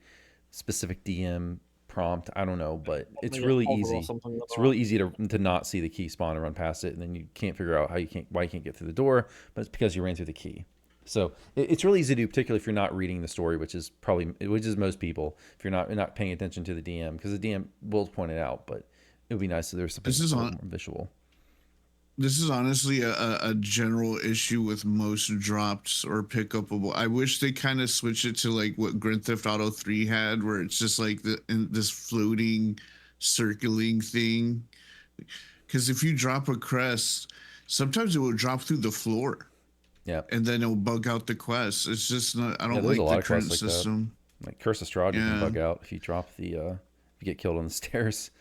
specific DM prompt. I don't know, but it's really easy. It's really easy to not see the key spawn and run past it, and then you can't figure out why you can't get through the door, but it's because you ran through the key. So it's really easy to do, particularly if you're not reading the story, which is most people. If you're not paying attention to the DM, because the DM will point it out, but it would be nice if there was something more visual. This is honestly a general issue with most drops or pickupable. I wish they kind of switched it to like what Grand Theft Auto 3 had, where it's just like this floating, circling thing. Because if you drop a crest, sometimes it will drop through the floor. Yeah. And then it'll bug out the quest. It's just not. I don't like the current system. Like Curse of Strahd, you can bug out if you drop if you get killed on the stairs.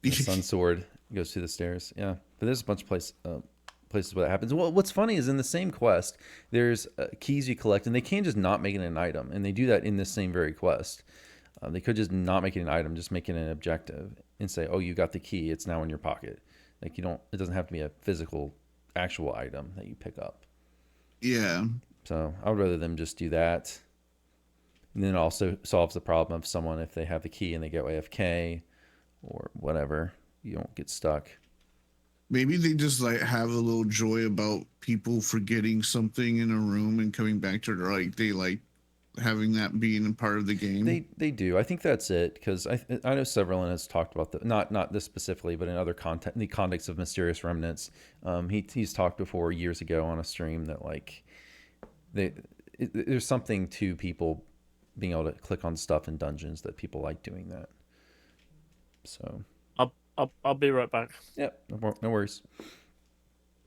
The Sun Sword goes through the stairs. Yeah, but there's a bunch of places where that happens. Well, what's funny is in the same quest, there's keys you collect, and they can just not make it an item, and they do that in this same very quest. They could just not make it an item, just make it an objective, and say, "Oh, you got the key; it's now in your pocket." Like it doesn't have to be a physical, actual item that you pick up. Yeah. So I would rather them just do that, and then it also solves the problem of someone if they have the key and they go AFK or whatever. You don't get stuck. Maybe they just like have a little joy about people forgetting something in a room and coming back to it, or like they like having that being a part of the game. They do. I think that's it, because I know Severin has talked about not this specifically, but in other content, in the context of Mysterious Remnants, he's talked before years ago on a stream that like there's something to people being able to click on stuff in dungeons that people like doing that. So I'll be right back. Yep, no worries.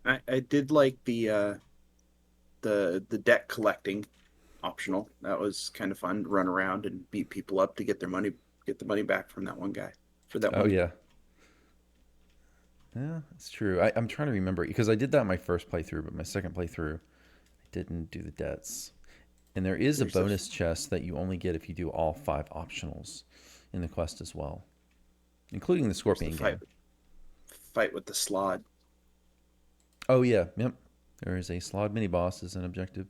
I did like the debt collecting optional. That was kind of fun to run around and beat people up to get the money back from that one guy for that one. Oh yeah, that's true. I'm trying to remember, because I did that in my first playthrough, but my second playthrough I didn't do the debts. And there's a bonus chest that you only get if you do all 5 optionals in the quest as well, including the Scorpion game. Fight with the Slod. Oh yeah, yep. There is a Slod mini boss as an objective,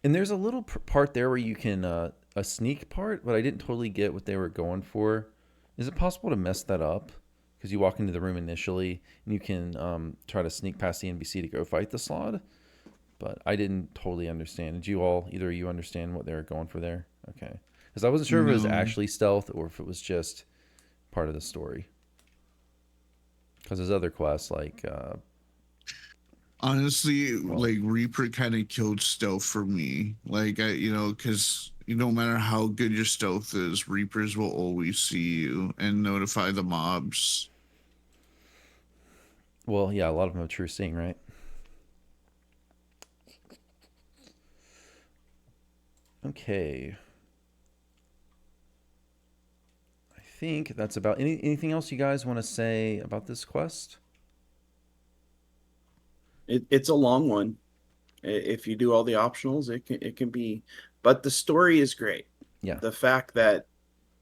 and there's a little part there where you can a sneak part, but I didn't totally get what they were going for. Is it possible to mess that up? Because you walk into the room initially and you can try to sneak past the NPC to go fight the Slod, but I didn't totally understand. Did either of you understand what they were going for there? Okay, because I wasn't sure if it was actually stealth or if it was just part of the story. Because there's other quests like honestly, like Reaper kind of killed stealth for me. Like because no matter how good your stealth is, Reapers will always see you and notify the mobs. Well, yeah, a lot of them have true seeing, right? Okay. I think that's about anything else you guys want to say about this quest? It's a long one. If you do all the optionals, it can be, but the story is great. Yeah. The fact that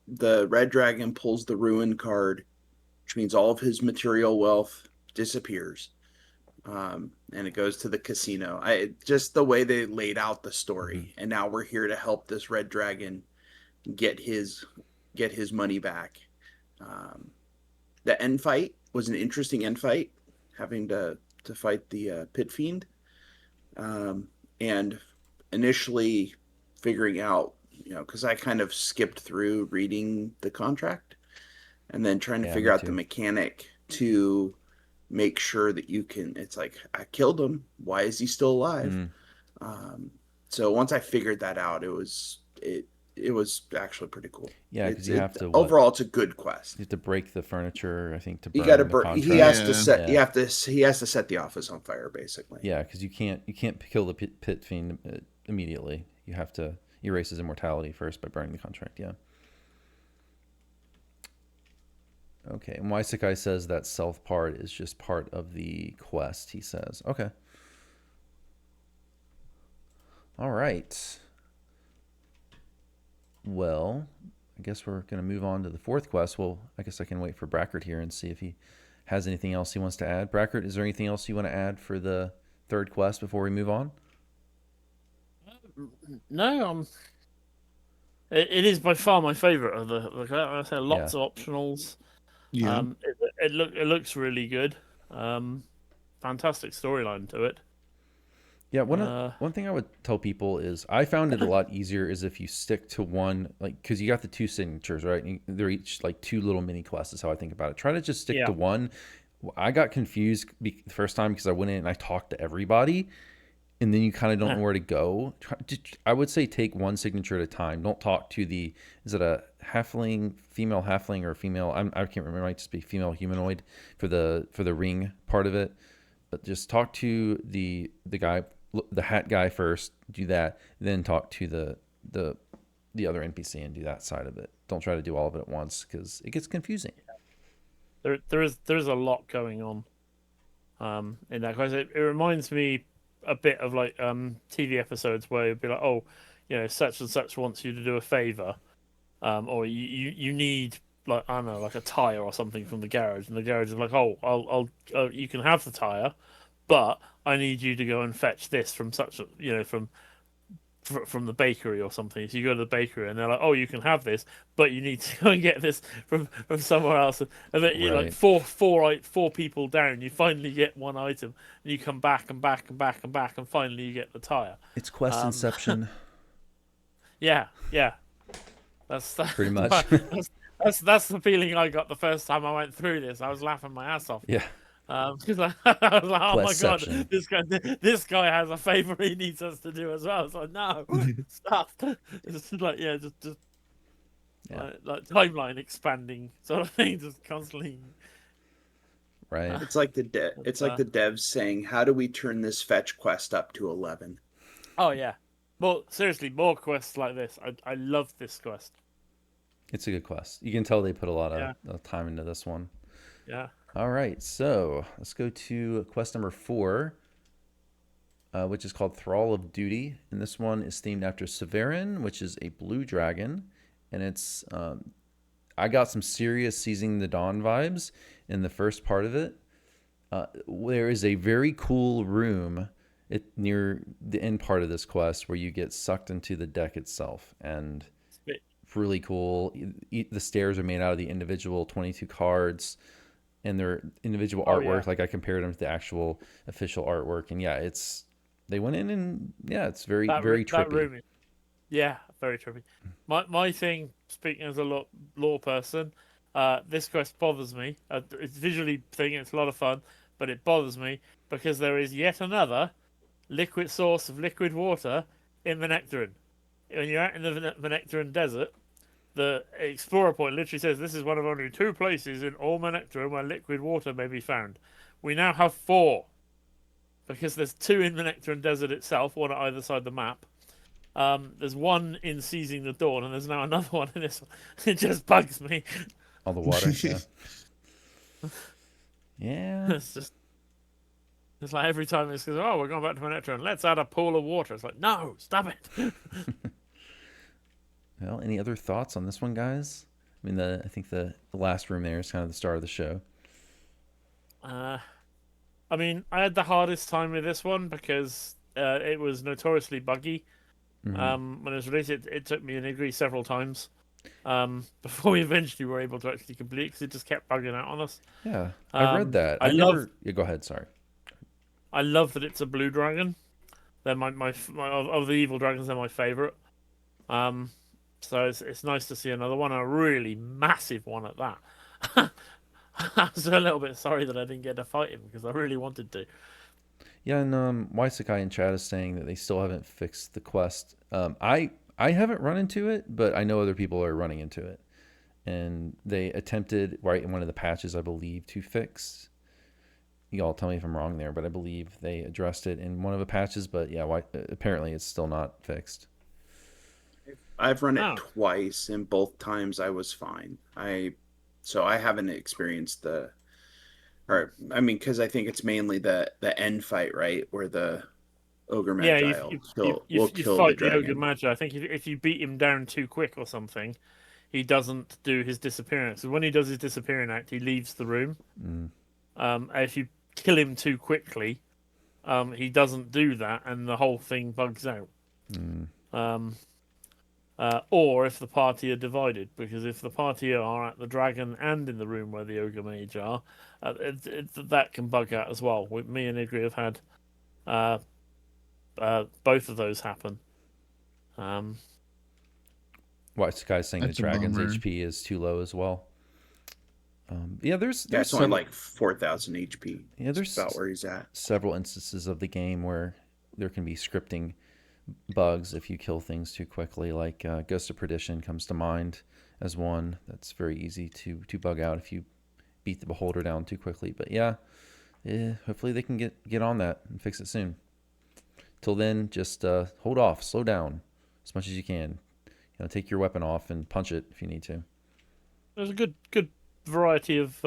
the Red Dragon pulls the Ruin card, which means all of his material wealth disappears, and it goes to the casino. Just the way they laid out the story, and now we're here to help this Red Dragon get his money back. The end fight was an interesting end fight, having to fight the Pit Fiend, and initially figuring out, because I kind of skipped through reading the contract and then trying to figure out the mechanic to make sure that you can. It's like, I killed him. Why is he still alive? Mm. So once I figured that out, it was actually pretty cool. Yeah, because you have to overall, it's a good quest. You have to break the furniture, I think, to You burn got to the burn. contract. He has to Yeah. set. Yeah. He has to set the office on fire, basically. Yeah, because you can't kill the pit fiend immediately. You have to erase his immortality first by burning the contract. Yeah. Okay, and Waisakai says that self part is just part of the quest. He says, okay. All right. Well, I guess we're going to move on to the fourth quest. Well, I guess I can wait for Brackert here and see if he has anything else he wants to add. Brackert, is there anything else you want to add for the third quest before we move on? No, it is by far my favorite of the. Like I said, lots of optionals. Yeah. It looks really good. Fantastic storyline to it. Yeah, one thing I would tell people is I found it a lot easier is if you stick to one, like, because you got the 2 signatures, right? And they're each like 2 little mini quests is how I think about it. Try to just stick to one. I got confused the first time because I went in and I talked to everybody, and then you kind of don't know where to go. I would say take one signature at a time. Don't talk to is it a female halfling or female? I can't remember. It might just be female humanoid for the ring part of it. But just talk to the guy, the hat guy first. Do that, then talk to the other NPC and do that side of it. Don't try to do all of it at once because it gets confusing. There's a lot going on in that quest. It reminds me a bit of like TV episodes where it'd be like, oh, such and such wants you to do a favor, or you need, like, I don't know, like a tire or something from the garage, and the garage is like, oh, I'll you can have the tire, but I need you to go and fetch this from such a, from the bakery or something. So you go to the bakery and they're like, oh, you can have this, but you need to go and get this from somewhere else. And then you're like four people down, you finally get one item, and you come back and back and back and back, and finally you get the tire. It's quest inception. Yeah. That's pretty much. That's the feeling I got the first time I went through this. I was laughing my ass off. Yeah. Because I was like, oh my god, Questception. this guy has a favor he needs us to do as well. It's like, no, stop. It's just like, just like timeline expanding sort of thing, just constantly. Right. It's like the devs saying, how do we turn this fetch quest up to 11? Oh yeah, well, seriously, more quests like this. I love this quest. It's a good quest. You can tell they put a lot of time into this one. Yeah. All right, so let's go to quest number 4, which is called Thrall of Duty. And this one is themed after Severin, which is a blue dragon. And it's, I got some serious Seizing the Dawn vibes in the first part of it. There is a very cool room near the end part of this quest where you get sucked into the deck itself. And really cool. The stairs are made out of the individual 22 cards. And their individual artwork, like I compared them to the actual official artwork, and they went in and it's very trippy. That room, very trippy. My thing, speaking as a lore person, this quest bothers me. It's visually thing, it's a lot of fun, but it bothers me because there is yet another liquid source of liquid water in the Nectarin. When you're out in the Nectarin desert, the Explorer Point literally says this is one of only 2 places in all Manectron where liquid water may be found. We now have 4. Because there's 2 in the Nectarin Desert itself, one at either side of the map. There's one in Seizing the Dawn, and there's now another one in this one. It just bugs me. All the water, yeah. It's like every time it says, oh, we're going back to Manectron, let's add a pool of water. It's like, no, stop it. Well, any other thoughts on this one, guys? I mean, I think the last room there is kind of the star of the show. I mean, I had the hardest time with this one because it was notoriously buggy. When it was released, it took me an degree several times before we eventually were able to actually complete, because it just kept bugging out on us. Yeah, I read that. Go ahead, sorry. I love that it's a blue dragon. They're my of the evil dragons, they're my favorite. So it's nice to see another one, a really massive one at that. I was a little bit sorry that I didn't get to fight him because I really wanted to. Yeah, and Waisakai in chat is saying that they still haven't fixed the quest. I haven't run into it, but I know other people are running into it, and they attempted right in one of the patches, I believe, to fix. You all tell me if I'm wrong there, but I believe they addressed it in one of the patches. But yeah, apparently it's still not fixed. I've run it Oh. twice, and both times I was fine. So I haven't experienced because I think it's mainly the end fight, right, where the ogre Yeah, magi will you kill the fight the ogre dragon. magi. I think if you beat him down too quick or something, he doesn't do his disappearance. So when he does his disappearing act, he leaves the room. Mm. If you kill him too quickly, he doesn't do that, and the whole thing bugs out. Mm. Or if the party are divided, because if the party are at the dragon and in the room where the ogre mage are, that can bug out as well. Me and Igri have had both of those happen. Waisakai saying That's the a dragon's bummer. HP is too low as well. Yeah, there's It's only like 4,000 HP. Yeah, there's about where he's at. several instances of the game where there can be scripting bugs if you kill things too quickly. Like Ghost of Perdition comes to mind as one that's very easy to bug out if you beat the beholder down too quickly. But yeah, hopefully they can get on that and fix it soon. Till then, just hold off, slow down as much as you can. Take your weapon off and punch it if you need to. There's a good variety of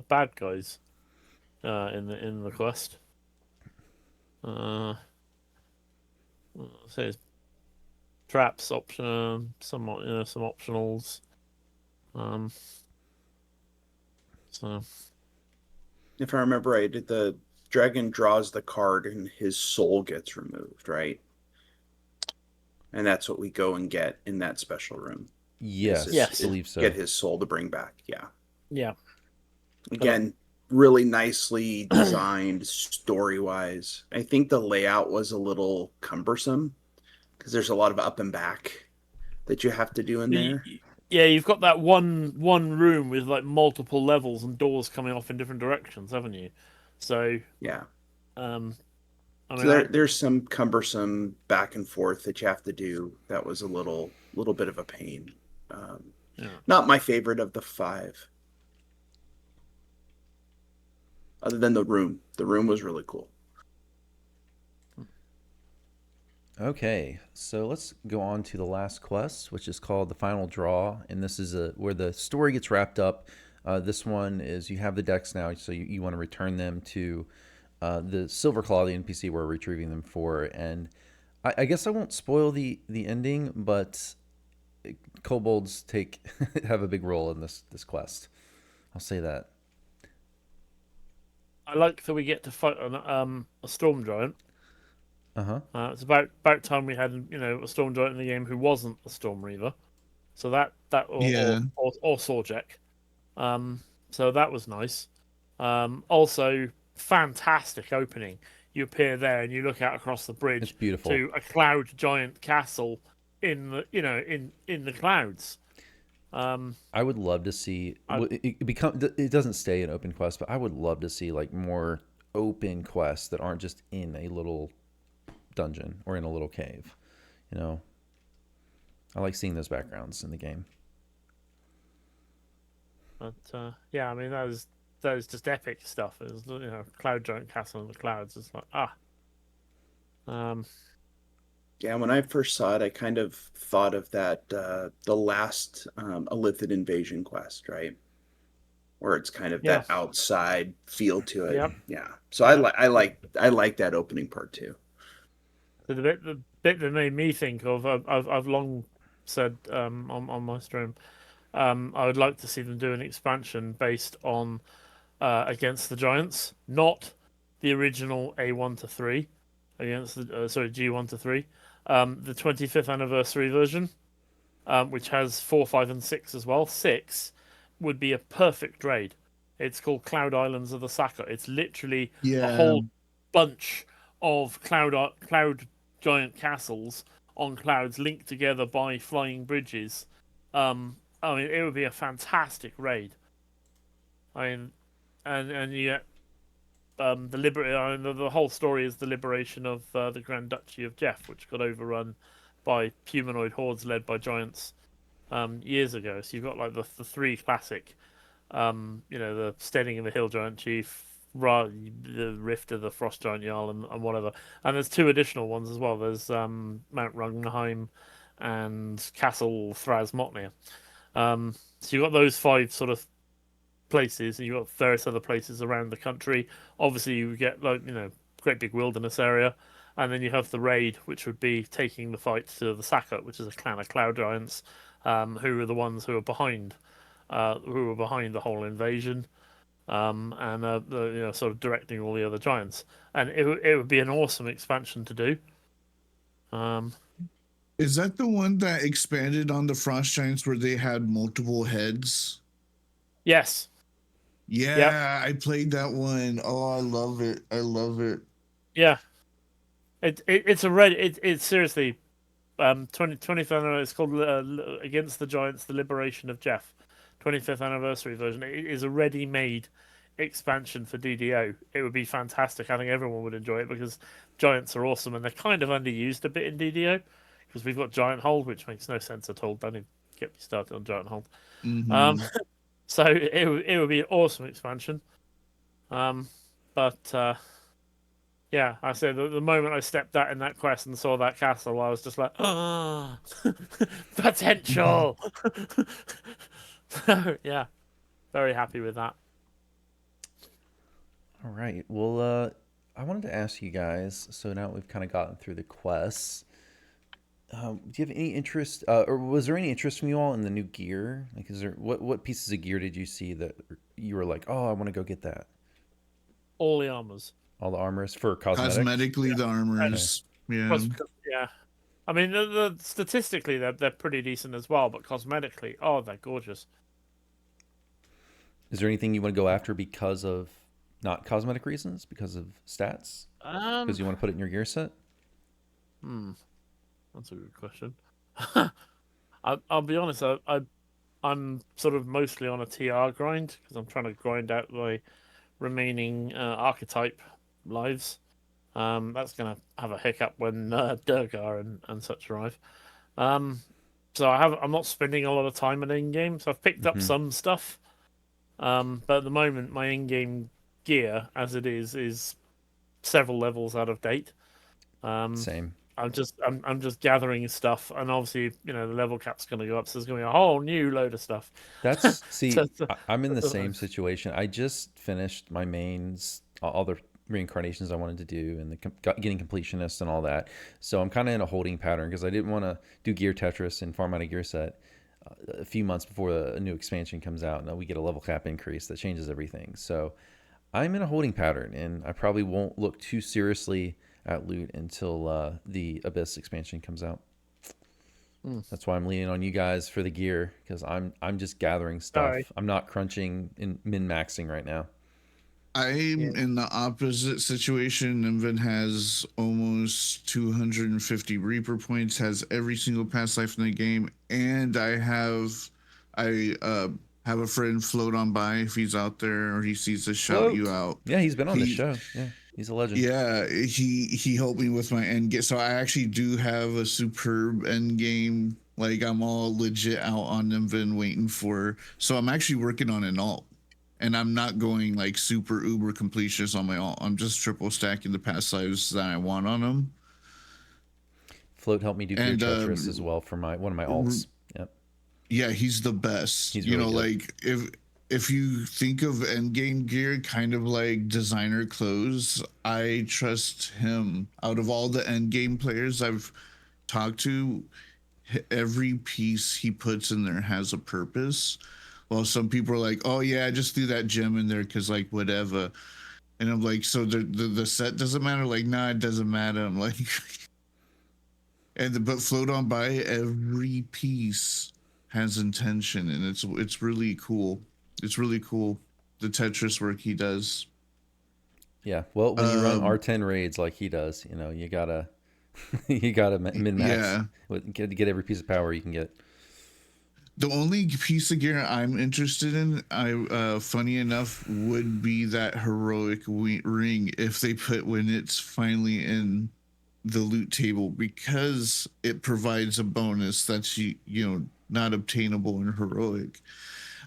bad guys in the quest. So it's traps option, some optionals. So If I remember right, the dragon draws the card and his soul gets removed, right? And that's what we go and get in that special room. Yes, Yes. I believe so. Get his soul to bring back. Yeah. yeah, Again, really nicely designed story-wise. I think the layout was a little cumbersome because there's a lot of up and back that you have to do in there. Yeah, you've got that one room with like multiple levels and doors coming off in different directions, haven't you? So Yeah. I So mean, there's some cumbersome back and forth that you have to do. That was a little bit of a pain. Yeah. Not my favorite of the 5. Other than the room. The room was really cool. Okay, so let's go on to the last quest, which is called the Final Draw, and this is where the story gets wrapped up. This one is you have the decks now, so you want to return them to the Silver Claw, the NPC we're retrieving them for, and I guess I won't spoil the ending, but kobolds have a big role in this quest. I'll say that. I like that we get to fight on a storm giant. Uh-huh. It's about time we had a storm giant in the game who wasn't a storm reaver, so or Sorjek. So that was nice. Also, fantastic opening. You appear there and you look out across the bridge. It's beautiful. To a cloud giant castle in the clouds. I would love to see it doesn't stay an open quest, but I would love to see like more open quests that aren't just in a little dungeon or in a little cave. I like seeing those backgrounds in the game. But yeah, I mean that was just epic stuff. It was cloud giant castle in the clouds. It's like Yeah, when I first saw it, I kind of thought of that the last Illithid invasion quest, right? Where it's kind of that outside feel to it. Yep. Yeah. So I like that opening part too. So the bit that made me think of, I've long said on my stream, I would like to see them do an expansion based on against the giants, not the original A1 to 3 against the G1 to 3, the 25th anniversary version, which has 4, 5, and 6 as well. 6 would be a perfect raid. It's called Cloud Islands of the Saka. It's literally a whole bunch of cloud giant castles on clouds linked together by flying bridges. I mean, it would be a fantastic raid. I mean, and you get the whole story is the liberation of the Grand Duchy of Jeff, which got overrun by humanoid hordes led by giants years ago. So you've got like the three classic, the Steading of the Hill Giant Chief, the Rift of the Frost Giant Jarl, and whatever. And there's two additional ones as well. There's Mount Rungenheim and Castle Thrasmotnir. So you've got those five sort of places, and you've got various other places around the country. Obviously, you get like great big wilderness area, and then you have the raid, which would be taking the fight to the Sackut, which is a clan of cloud giants, who are the ones who are behind, the whole invasion, and sort of directing all the other giants. And it would be an awesome expansion to do. Is that the one that expanded on the Frost Giants where they had multiple heads? Yes. Yeah, Yep. I played that one. Oh, I love it. I love it. Yeah. It's a red. It's seriously, 25th anniversary. It's called Against the Giants: The Liberation of Jeff. 25th anniversary version. It is a ready-made expansion for DDO. It would be fantastic. I think everyone would enjoy it because giants are awesome and they're kind of underused a bit in DDO because we've got Giant Hold, which makes no sense at all. Don't even get me started on Giant Hold. Mm-hmm. So it would be an awesome expansion. But yeah, I said the moment I stepped out in that quest and saw that castle, I was just like, oh, potential. So yeah, very happy with that. All right. Well, I wanted to ask you guys. So now we've kind of gotten through the quests. Do you have any interest, or was there any interest from you all in the new gear? Like, is there what pieces of gear did you see that you were like, oh, I want to go get that? All the armors. All the armors for cosmetics. Cosmetically, the armors. Yeah. Yeah. I mean, the statistically they're pretty decent as well, but cosmetically, oh, they're gorgeous. Is there anything you want to go after because of not cosmetic reasons, because of stats? Because you want to put it in your gear set? That's a good question. I'll be honest. I'm sort of mostly on a TR grind because I'm trying to grind out my remaining archetype lives. That's gonna have a hiccup when Durgar and such arrive. So I'm not spending a lot of time in in-game. So I've picked up some stuff. But at the moment, my in-game gear, as it is several levels out of date. Same. I'm just gathering stuff, and obviously, the level cap's going to go up, so there's going to be a whole new load of stuff. That's I'm in the same situation. I just finished my mains, all the reincarnations I wanted to do, and getting completionist and all that. So I'm kind of in a holding pattern because I didn't want to do gear Tetris and farm out a gear set a few months before a new expansion comes out, and we get a level cap increase that changes everything. So I'm in a holding pattern, and I probably won't look too seriously at loot until the Abyss expansion comes out. That's why I'm leaning on you guys for the gear, because I'm just gathering stuff. Sorry. I'm not crunching and min-maxing right now. I'm in the opposite situation. Invin has almost 250 Reaper points, has every single past life in the game, and I have a friend float on by if he's out there or he sees us shout you out. Yeah, he's been on the show. Yeah, he's a legend. Yeah, he helped me with my end game. So I actually do have a superb end game. Like, I'm all legit out on Invin waiting for. So I'm actually working on an alt. And I'm not going like super uber completionist on my alt. I'm just triple stacking the past lives that I want on them. Float helped me do gear Tetris as well for one of my alts. Yep. Yeah, he's the best. He's really good. Like if you think of endgame gear kind of like designer clothes, I trust him. Out of all the endgame players I've talked to, every piece he puts in there has a purpose. Well, some people are like, oh yeah, I just threw that gem in there because like whatever. And I'm like, so the set doesn't matter? Like, nah, it doesn't matter. I'm like, but float on by, every piece has intention, and it's really cool. It's really cool, the Tetris work he does. Yeah, well, when you run R10 raids like he does, you gotta min-max. Yeah. Get every piece of power you can get. The only piece of gear I'm interested in, funny enough, would be that heroic ring if they put when it's finally in the loot table, because it provides a bonus that's not obtainable in heroic.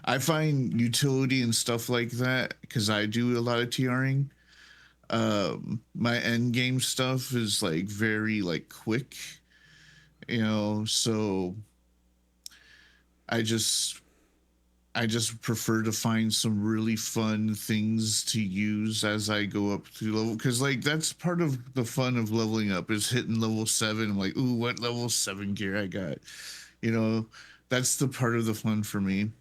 I find utility and stuff like that because I do a lot of TRing. My end game stuff is like very like quick, so I just prefer to find some really fun things to use as I go up to level, because like that's part of the fun of leveling up is hitting level 7. I'm like, ooh, what level 7 gear I got? That's the part of the fun for me.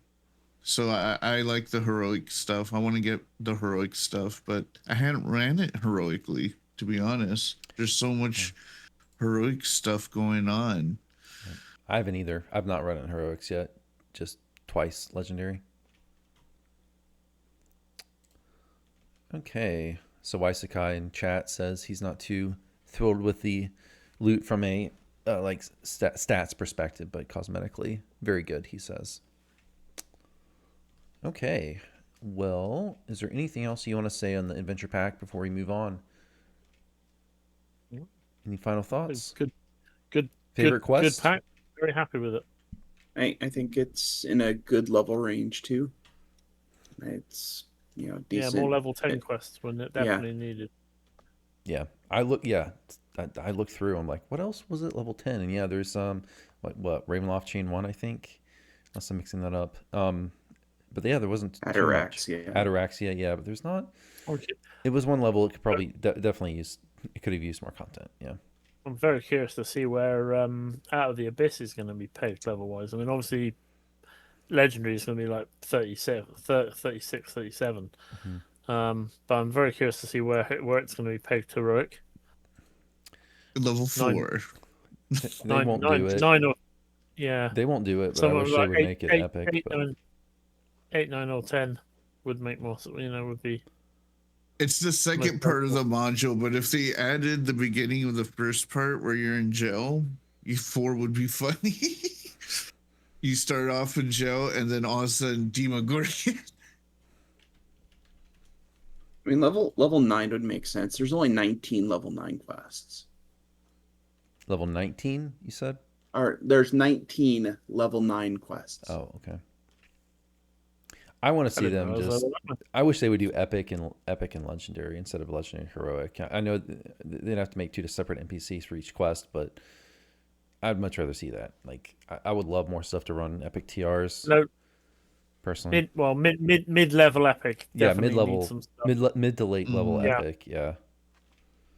So I like the heroic stuff. I want to get the heroic stuff, but I hadn't ran it heroically, to be honest. There's so much heroic stuff going on. I haven't either. I've not run it in heroics yet. Just twice legendary. Okay. So Waisakai in chat says he's not too thrilled with the loot from a stats perspective, but cosmetically very good, he says. Okay. Well, is there anything else you want to say on the adventure pack before we move on? Any final thoughts? Good. Favorite quest? Good pack. Very happy with it. I think it's in a good level range too. It's decent. Yeah, more level 10 quests when it definitely needed. Yeah, I looked through. I'm like, what else was it level 10? And yeah, there's what Ravenloft Chain 1, I think. Unless I'm mixing that up. But yeah, there wasn't too much. Ataraxia, yeah, but there's not. Okay. It was one level. It could probably definitely use. It could have used more content. Yeah. I'm very curious to see where Out of the Abyss is going to be pegged level wise. I mean, obviously, Legendary is going to be like 37, 36, 37. Mm-hmm. But I'm very curious to see where it's going to be pegged to heroic. Level 4. They won't do it. 9 or yeah. They won't do it, but I wish they would make it epic. 8, 9, or 10 would make more. Would be. It's the second part of the module, but if they added the beginning of the first part where you're in jail, 4 would be funny. You start off in jail and then all of a sudden Demogorgon. I mean, level 9 would make sense. There's only 19 level 9 quests. Level 19, you said? Or there's 19 level 9 quests. Oh, okay. I want to see them just. I wish they would do epic and legendary instead of legendary and heroic. I know they'd have to make 2 separate NPCs for each quest, but I'd much rather see that. Like, I would love more stuff to run epic TRs. No, personally. Mid-level epic. Yeah, mid-level, mid to late level epic. Yeah.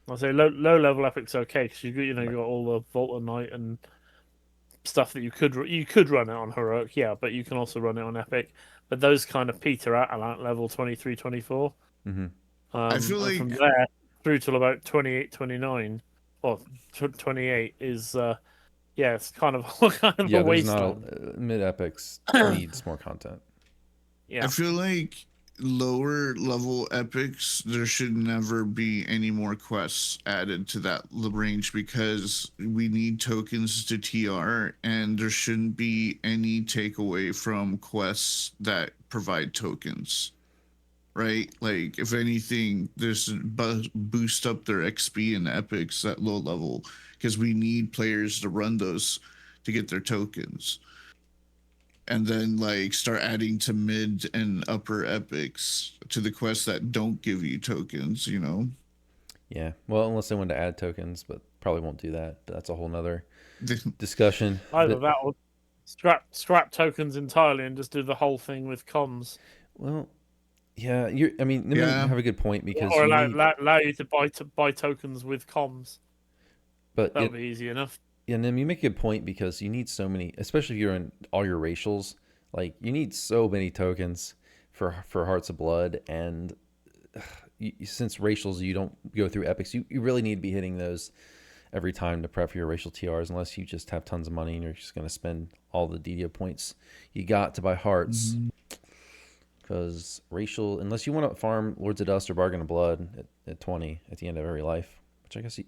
I'll say low level epic's okay because you got all the Vault of Night and stuff that you could run it on heroic. Yeah, but you can also run it on epic. But those kind of peter out at level 23, 24. Mm-hmm. I feel like from there through till about 28, 29, or 28 is it's kind of a wasteland. Mid epics needs more content. Yeah, I feel like lower level epics, there should never be any more quests added to that range because we need tokens to TR, and there shouldn't be any takeaway from quests that provide tokens, right? Like, if anything, there's boost up their XP in epics at low level because we need players to run those to get their tokens. And then like start adding to mid and upper epics to the quests that don't give you tokens, Yeah. Well, unless they want to add tokens, but probably won't do that. That's a whole nother discussion. Either that or scrap tokens entirely and just do the whole thing with comms. Well, yeah. You have a good point because or allow you to buy tokens with comms. But that'll be easy enough. Yeah, and then you make a good point because you need so many, especially if you're in all your racials, like you need so many tokens for Hearts of Blood, and since racials you don't go through epics, you really need to be hitting those every time to prep for your racial TRs, unless you just have tons of money and you're just going to spend all the DDO points you got to buy hearts. Because racial, unless you want to farm Lords of Dust or Bargain of Blood at 20 at the end of every life,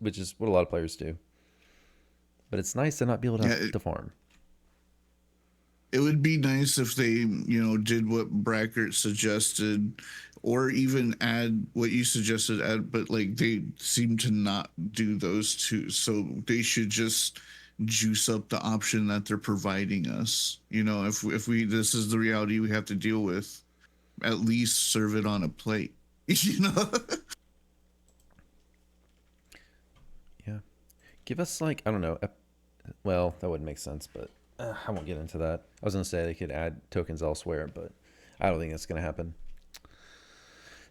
which is what a lot of players do. But it's nice to not be able to farm. It would be nice if they, did what Brackert suggested, or even add what you suggested. Add, but like they seem to not do those two, so they should just juice up the option that they're providing us. If we this is the reality we have to deal with, at least serve it on a plate. Yeah. Give us like, I don't know. Well, that wouldn't make sense, but I won't get into that. I was going to say they could add tokens elsewhere, but I don't think that's going to happen.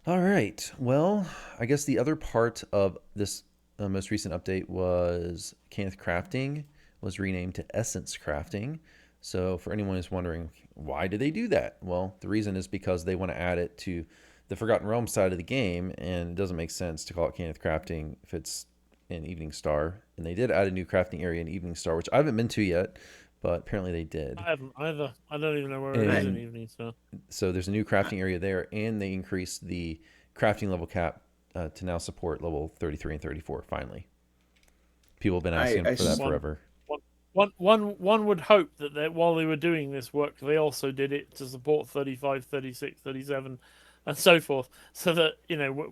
All right. Well, I guess the other part of this most recent update was Kenneth Crafting was renamed to Essence Crafting. So for anyone who's wondering, why did they do that? Well, the reason is because they want to add it to the Forgotten Realms side of the game, and it doesn't make sense to call it Kenneth Crafting if it's in Evening Star. And they did add a new crafting area in Evening Star, which I haven't been to yet, but apparently they did. I haven't either. I don't even know where it is in Evening Star. So there's a new crafting area there, and they increased the crafting level cap to now support level 33 and 34, finally. People have been asking for that forever. One would hope that while they were doing this work, they also did it to support 35, 36, 37, and so forth, so that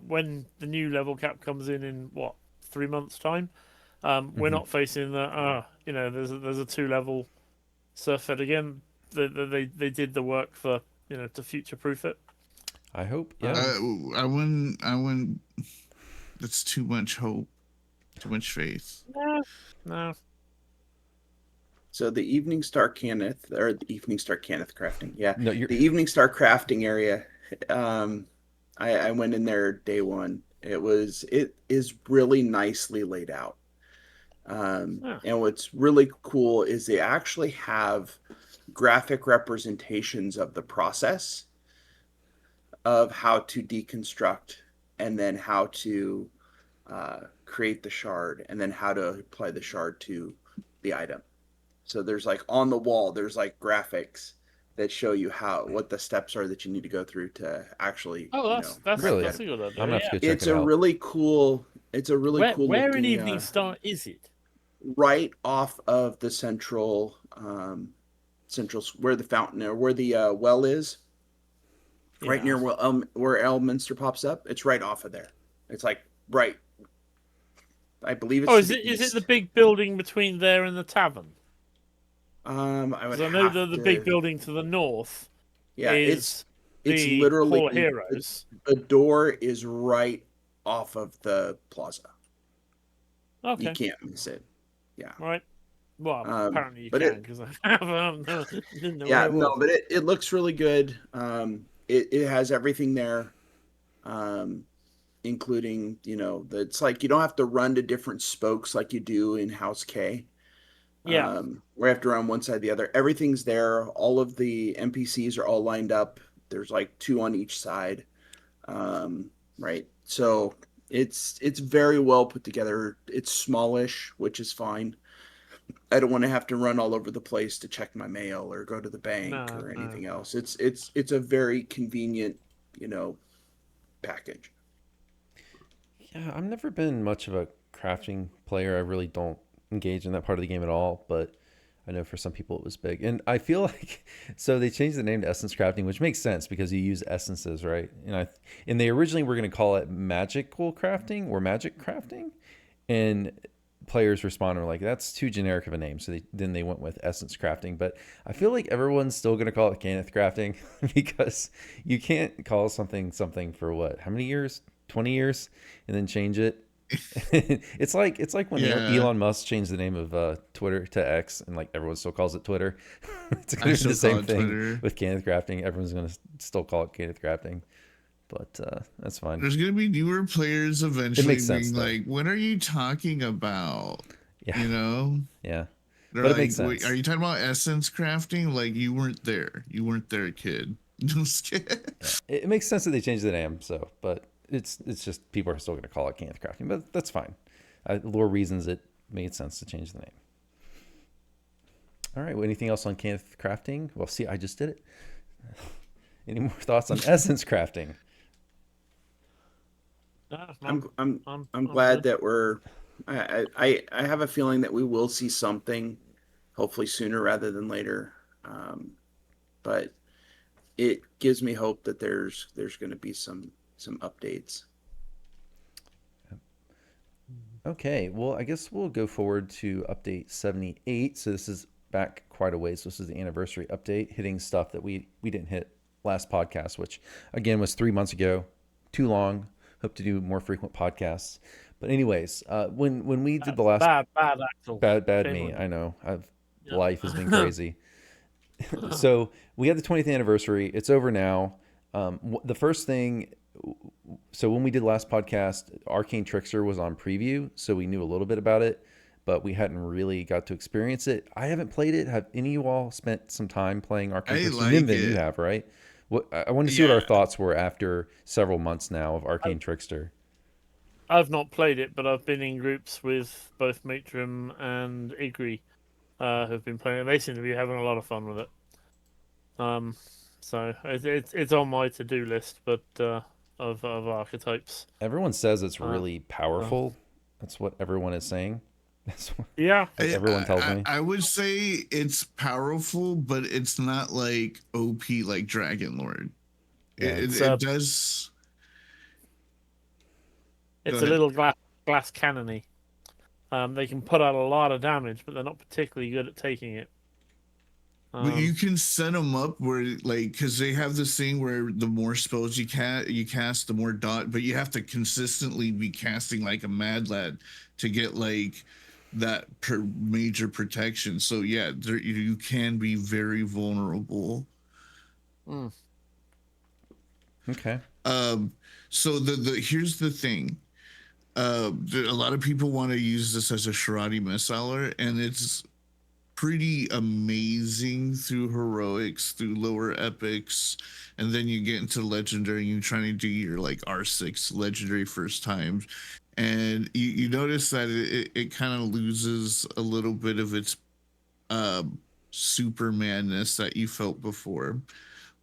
when the new level cap comes in 3 months' time, we're not facing that. There's a 2-level surfeit again. They did the work for to future proof it. I hope. Yeah. I wouldn't. That's too much hope. Too much faith. No. So the Evening Star Kenneth crafting. Yeah. No, the Evening Star crafting area. I went in there day one. It is really nicely laid out. And what's really cool is they actually have graphic representations of the process of how to deconstruct, and then how to create the shard, and then how to apply the shard to the item. So there's like on the wall, there's like graphics that show you what the steps are that you need to go through to actually. That's really. That's a good idea. I'm gonna have to go check It's it a out. really cool. It's a really cool. Where looking, in Evening Star is it? Right off of the central where the fountain or where the well is. Yeah. Right near where Elminster pops up. It's right off of there. It's like right. I believe it's. Oh, is it the big building between there and the tavern? I know the big building to the north. Yeah, it's the literally Hall of Heroes. The door is right off of the plaza. Okay, you can't miss it. Yeah. Right. Well, apparently you can, because I haven't. But it looks really good. It has everything there, including it's like you don't have to run to different spokes like you do in House K. Yeah. We have to run one side or the other. Everything's there. All of the NPCs are all lined up. There's like 2 on each side. Right. So it's very well put together. It's smallish, which is fine. I don't want to have to run all over the place to check my mail or go to the bank or anything else. It's a very convenient, package. Yeah, I've never been much of a crafting player. I really don't engage in that part of the game at all, but I know for some people it was big. And I feel like, so they changed the name to Essence Crafting, which makes sense because you use essences, right? And they originally were going to call it Magical Crafting or Magic Crafting, and players responded like, that's too generic of a name. So then they went with Essence Crafting. But I feel like everyone's still going to call it Kenneth Crafting because you can't call something for what? How many years? 20 years? And then change it. It's like when Elon Musk changed the name of Twitter to X, and like everyone still calls it Twitter. It's going to be the same thing Twitter. With Kenneth Crafting. Everyone's going to still call it Kenneth Crafting. But that's fine. There's going to be newer players eventually being like, what are you talking about? Yeah. Yeah. They're but like, it makes sense. Are you talking about essence crafting? Like, you weren't there. You weren't there, kid. It makes sense that they changed the name, but it's just people are still going to call it Kenneth Crafting, but that's fine. Lore reasons it made sense to change the name. All right. Well, anything else on Kenneth Crafting? Well, see, I just did it. Any more thoughts on Essence Crafting? I'm glad that we're. I have a feeling that we will see something, hopefully sooner rather than later. but it gives me hope that there's going to be some updates. Okay, well, I guess we'll go forward to update 78. So this is back quite a ways. So this is the anniversary update, hitting stuff that we didn't hit last podcast, which again was 3 months ago. Too long. Hope to do more frequent podcasts. But anyways, when we did the last Bad Axel. bad Shame me, on I know. you. Life has been crazy. So we had the 20th anniversary. It's over now. The first thing, so when we did last podcast, Arcane Trickster was on preview, so we knew a little bit about it, but we hadn't really got to experience it. I haven't played it. Have any of you all spent some time playing Arcane I Trickster? like Nimvin, you it. have, right? What I want to see what our Yeah. thoughts were after several months now of Arcane Trickster. I've not played it, but I've been in groups with both Matrim and Igri, who've been playing it. They seem to be having a lot of fun with it. So it's on my to-do list, but of archetypes. Everyone says it's Uh, really powerful. That's what everyone is saying. That's what Yeah, everyone tells me. I would say it's powerful, but it's not like OP like Dragon Lord. Yeah. It does. it's Go a ahead. little glass cannony. They can put out a lot of damage, but they're not particularly good at taking it. But you can set them up where, like, because they have this thing where the more spells you cast, the more dot. But you have to consistently be casting like a mad lad to get like that major protection. So yeah, you can be very vulnerable. Okay. So the here's the thing. A lot of people want to use this as a Shirati missiler, and it's pretty amazing through heroics, through lower epics, and then you get into legendary and you're trying to do your like R6 legendary first times, and you notice that it kind of loses a little bit of its supermanness that you felt before.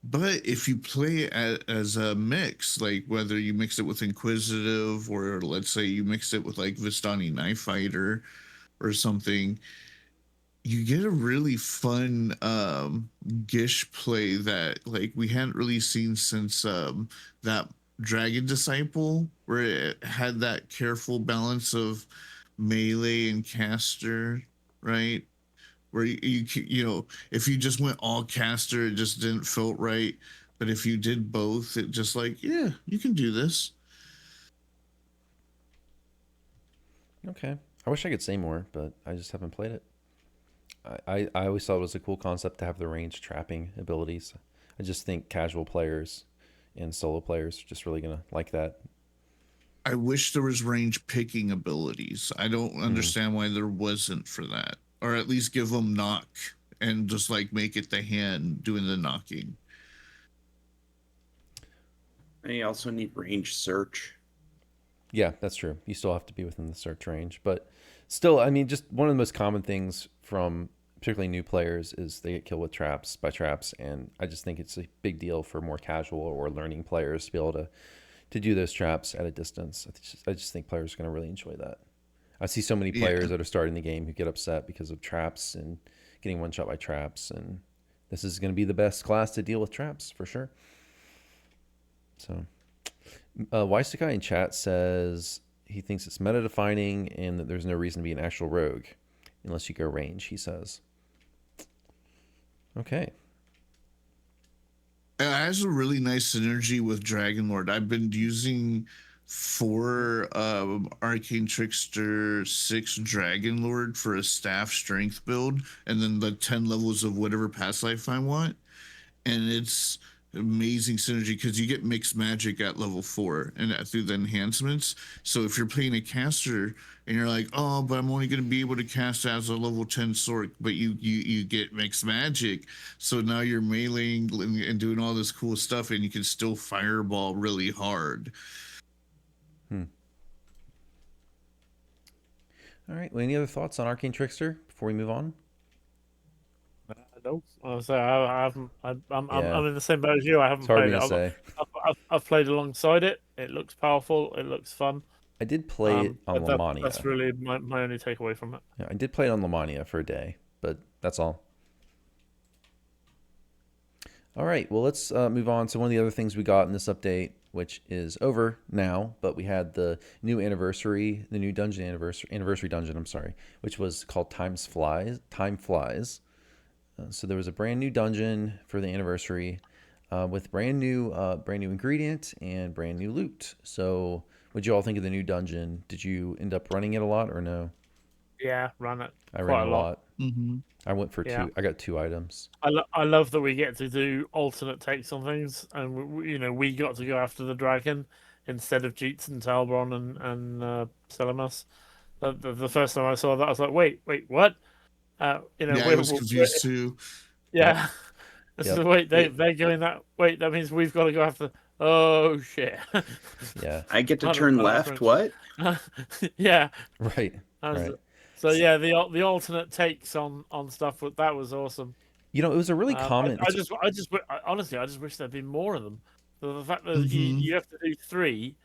But if you play it as a mix, like whether you mix it with Inquisitive or let's say you mix it with like Vistani Knife Fighter or something, you get a really fun Gish play that like we hadn't really seen since that Dragon Disciple, where it had that careful balance of melee and caster, right? Where you know, if you just went all caster, it just didn't feel right. But if you did both, it just like, yeah, you can do this. Okay. I wish I could say more, but I just haven't played it. I always thought it was a cool concept to have the range trapping abilities. I just think casual players and solo players are just really gonna like that. I wish there was range picking abilities. I don't understand why there wasn't for that, or at least give them knock and just like make it the hand doing the knocking. And you also need range search. Yeah, that's true. You still have to be within the search range, but still, I mean, just one of the most common things from particularly new players is they get killed with traps by traps, and I just think it's a big deal for more casual or learning players to be able to do those traps at a distance. I just think players are going to really enjoy that. I see so many players that are starting the game who get upset because of traps and getting one shot by traps, and this is going to be the best class to deal with traps for sure. So, Waisakai in chat says he thinks it's meta defining and that there's no reason to be an actual rogue unless you go range, he says. Okay. It has a really nice synergy with Dragon Lord. I've been using 4 Arcane Trickster 6 Dragon Lord for a staff strength build, and then the 10 levels of whatever past life I want. And it's amazing synergy because you get mixed magic at level 4 and through the enhancements. So if you're playing a caster and you're like, oh, but I'm only going to be able to cast as a level 10 Sork, but you get mixed magic, so now you're meleeing and doing all this cool stuff, and you can still fireball really hard. All right. Well, any other thoughts on Arcane Trickster before we move on? No, I haven't. I'm Yeah. in the same boat as you. I haven't It's hard for played me to it. say. I've played alongside it. It looks powerful. It looks fun. I did play it on But Lamania. that's really my only takeaway from it. Yeah, I did play it on Lamania for a day, but that's all. All right, well, let's move on to one of the other things we got in this update, which is over now, but we had the new anniversary, the new dungeon anniversary dungeon, I'm sorry, which was called Time Flies. So there was a brand new dungeon for the anniversary with brand new ingredient and brand new loot. So what'd you all think of the new dungeon? Did you end up running it a lot or no? Yeah, run it. I quite ran it a lot. Mm-hmm. I went for Yeah. two. I got 2 items. I love that we get to do alternate takes on things, and we got to go after the dragon instead of Jeets and Talbron and Selamas. The first time I saw that, I was like, wait, what? Yeah, I was confused too. Yeah. Yep. Wait, they're going that. Wait, that means we've got to go after. Oh shit! Yeah. I get to Not a- turn not a left. French. What? Yeah. Right. I was- Right. So yeah, the alternate takes on stuff that was awesome. You know, it was a really common. Honestly, I just wish there'd been more of them. The fact that Mhm. you have to do 3,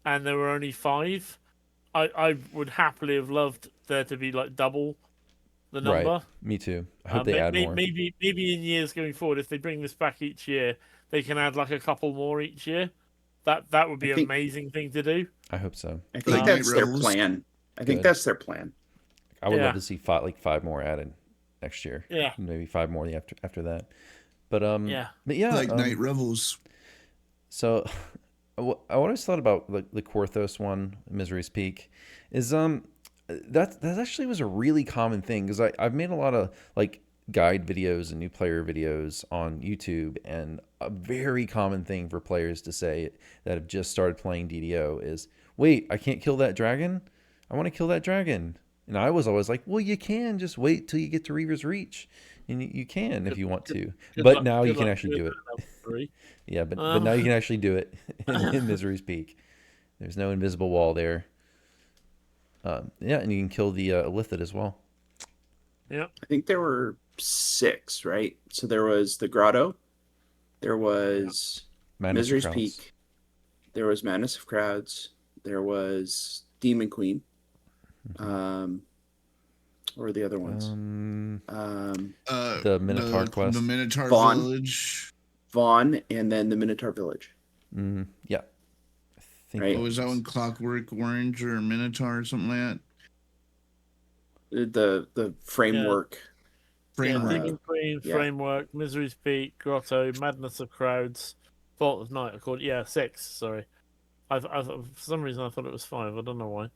and there were only 5, I would happily have loved there to be like double the number. Right. Me too. I hope they add more. Maybe in years going forward, if they bring this back each year, they can add like a couple more each year. That would be an amazing thing to do. I hope so. I think Like that's Night their Rebels? plan. I think Good. that's their plan. I would Yeah. love to see 5 more added next year. Yeah. Maybe 5 more after that. But Yeah. Like Night Rebels. So, I always thought about the Korthos one, Misery's Peak, is that actually was a really common thing because I've made a lot of like guide videos and new player videos on YouTube, and a very common thing for players to say that have just started playing DDO is, "Wait, I can't kill that dragon. I want to kill that dragon." And I was always like, "Well, you can just wait till you get to Reaver's Reach, and you can if you want to." But now you can actually do it. Yeah, but now you can actually do it in Misery's Peak. There's no invisible wall there. Yeah, and you can kill the Illithid as well. Yeah. I think there were 6, right? So there was the Grotto, there was Madness of Misery's Crowds. Peak, there was Madness of Crowds, there was Demon Queen. Or the other ones. The Minotaur quest. The Minotaur Vaughn. Village. Vaughn, and then the Minotaur Village. Yeah. I think Right. Oh, was that one Clockwork Orange or Minotaur or something like that? The framework. Framework. Demon Queen, Yeah. Framework, Misery's Peak, Grotto, Madness of Crowds, Vault of Night. 6. Sorry, I for some reason I thought it was 5. I don't know why.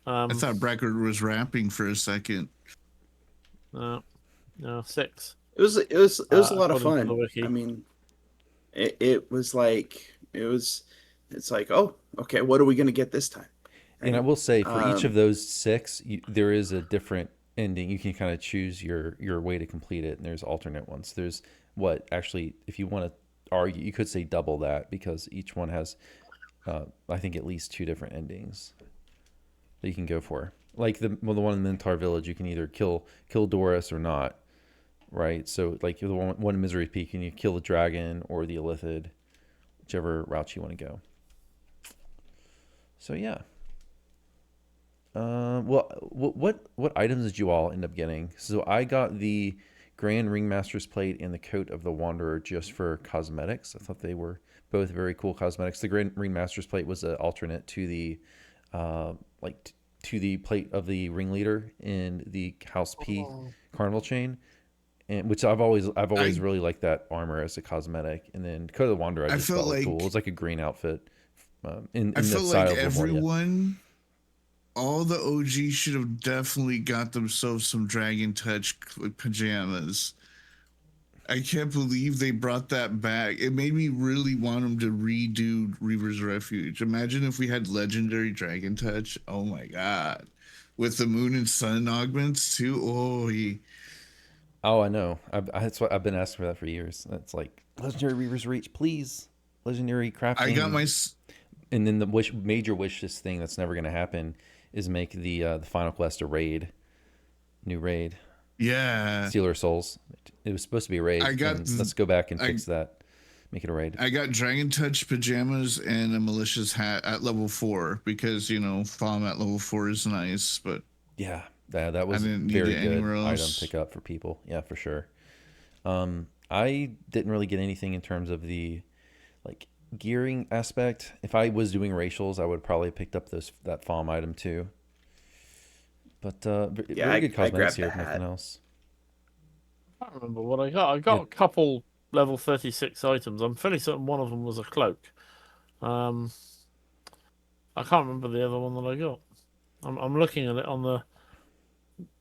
I thought Brackard was rapping for a second. No, 6. It was a lot of according to fun. the wiki. I mean, it was like it's like, oh, okay, what are we gonna get this time? And I will say, for each of those 6, there is a different ending. You can kind of choose your way to complete it, and there's alternate ones. There's actually, if you want to argue, you could say double that because each one has, I think, at least 2 different endings that you can go for. Like the one in Minotaur Village, you can either kill Doris or not, right? So like the one in Misery Peak, and you kill the dragon or the Illithid, whichever route you want to go. So yeah. Well, what items did you all end up getting? So I got the Grand Ringmaster's Plate and the Coat of the Wanderer just for cosmetics. I thought they were both very cool cosmetics. The Grand Ringmaster's Plate was an alternate to the to the plate of the Ringleader in the House P Carnival chain, and which I've always really liked that armor as a cosmetic. And then Coat of the Wanderer, I just felt like cool. It was like a green outfit. In I the feel style like of Lemuria. everyone, all the OGs should have definitely got themselves some Dragon Touch pajamas. I can't believe they brought that back. It made me really want them to redo Reaver's Refuge. Imagine if we had legendary Dragon Touch. Oh my god. With the moon and sun augments too. Oh, I know. That's what I've been asking for that for years. That's like legendary Reaver's Reach, please. Legendary crafting. I got my. And then the major wishlist thing that's never going to happen is make the Final Quest a raid, new raid. Yeah. Stealer Souls. It was supposed to be a raid. Let's go back and fix that. Make it a raid. I got Dragon Touch pajamas and a malicious hat at level 4 because Falm at level 4 is nice, but yeah, that was a very good item pick up for people. Yeah, for sure. I didn't really get anything in terms of the like gearing aspect. If I was doing racials, I would probably have picked up that FOM item too. But Yeah, very good I cosmetics grabbed here, the if nothing hat. else. I can't remember what I got. I got Yeah. a couple level 36 items. I'm fairly certain one of them was a cloak. Um, I can't remember the other one that I got. I'm looking at it on